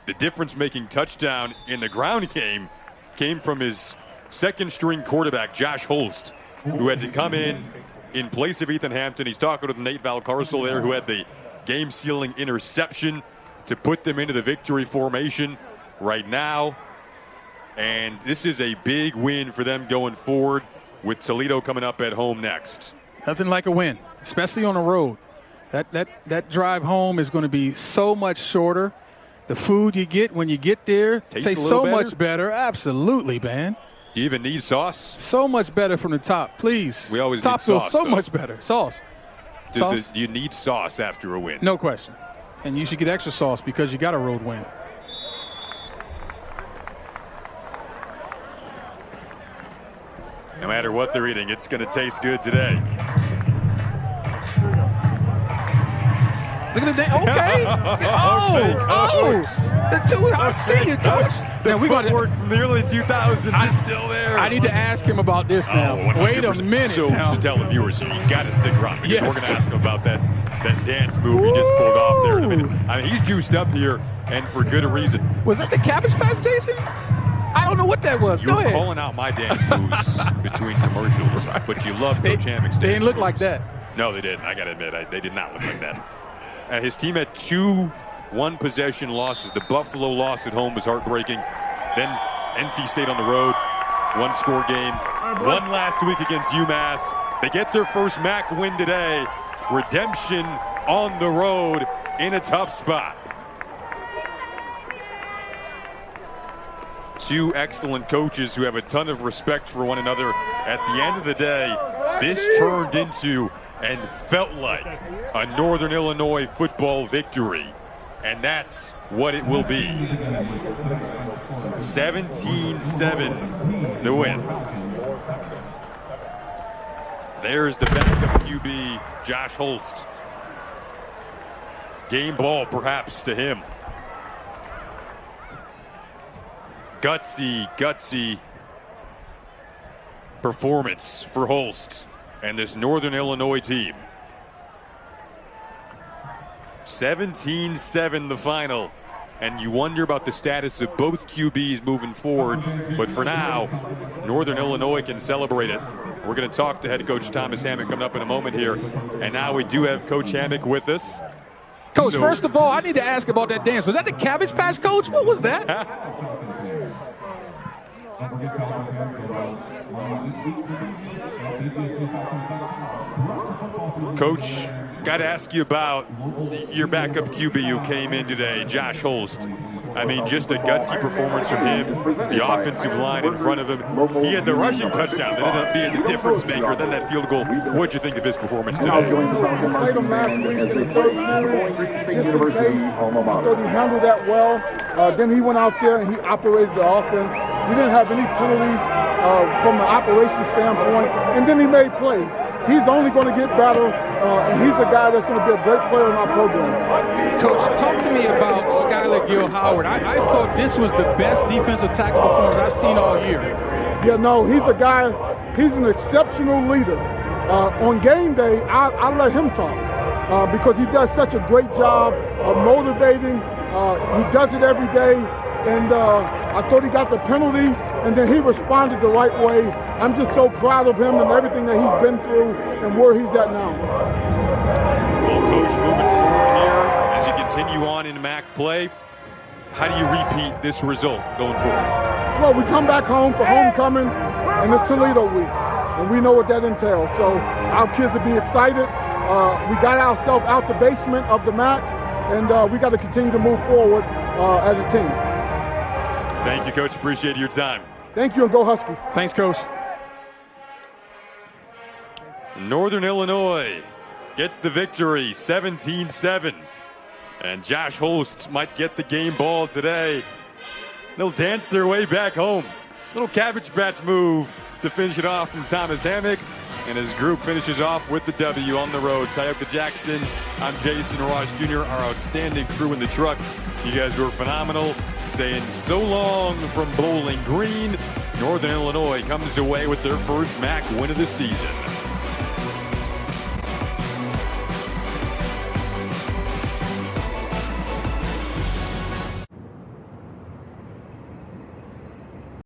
the difference-making touchdown in the ground game came from his second-string quarterback, Josh Holst, who had to come in place of Ethan Hampton. He's talking with Nate Valcarcel there, who had the game-sealing interception to put them into the victory formation right now. And this is a big win for them going forward, with Toledo coming up at home next. Nothing like a win, especially on the road. That drive home is going to be so much shorter. The food you get when you get there tastes so much better. Absolutely, man. Do you even need sauce? So much better from the top, please. We always top need sauce, so though. much better. Sauce. You need sauce after a win. No question. And you should get extra sauce because you got a road win. No matter what they're eating, it's going to taste good today. Look at the day. Okay. I see you, Coach. The footwork from the early 2000s is still there. I need to ask him about this now. Wait a minute. So now. just tell the viewers, you got to stick around, because yes. we're going to ask him about that dance move he just pulled off there in a minute. I mean, he's juiced up here, and for good reason. Was that the Cabbage Patch, Jason? I don't know what that was. You're calling out my dance moves between commercials, but you love Coach Hammock's dance They didn't look moves. like that. No, they didn't. I got to admit, they did not look like that. His team had 2 one-possession losses. The Buffalo loss at home was heartbreaking. Then NC State on the road, 1-score game. One last week against UMass. They get their first MAC win today. Redemption on the road in a tough spot. 2 excellent coaches who have a ton of respect for one another. At the end of the day, this turned into and felt like a Northern Illinois football victory. And that's what it will be. 17-7 the win. There's the backup QB, Josh Holst. Game ball, perhaps, to him. Gutsy performance for Holst and this Northern Illinois team. 17-7 the final. And you wonder about the status of both QBs moving forward. But for now, Northern Illinois can celebrate it. We're going to talk to head coach Thomas Hammock coming up in a moment here. And now we do have Coach Hammock with us. Coach, first of all, I need to ask about that dance. Was that the Cabbage Patch, Coach? What was that? Coach, got to ask you about your backup QB who came in today, Josh Holst. I mean, just a gutsy performance from him, the offensive line in front of him. He had the rushing touchdown that ended up being the difference maker, then that field goal. What'd you think of his performance today? Played him last week in the third series, just in case. I thought he handled that well. Then he went out there and he operated the offense. He didn't have any penalties from an operation standpoint, and then he made plays. He's only going to get better, and he's a guy that's going to be a great player in our program. Coach, talk to me about Skylar Gill-Howard. I thought this was the best defensive tackle performance I've seen all year. Yeah, no, he's a guy, he's an exceptional leader. On game day, I let him talk because he does such a great job of motivating. He does it every day. And I thought he got the penalty, and then he responded the right way. I'm just so proud of him and everything that he's been through and where he's at now. Well, Coach, moving forward here, as you continue on in MAC play, how do you repeat this result going forward? Well, we come back home for homecoming, and it's Toledo week, and we know what that entails. So our kids will be excited. We got ourselves out the basement of the MAC, and we got to continue to move forward as a team. Thank you, Coach. Appreciate your time. Thank you, and go Huskies. Thanks, Coach. Northern Illinois gets the victory, 17-7. And Josh Holst might get the game ball today. They'll dance their way back home. Little Cabbage Patch move to finish it off from Thomas Hammock. And his group finishes off with the W on the road. Tioka Jackson, I'm Jason Ross Jr., our outstanding crew in the truck. You guys were phenomenal. Saying so long from Bowling Green. Northern Illinois comes away with their first MAC win of the season.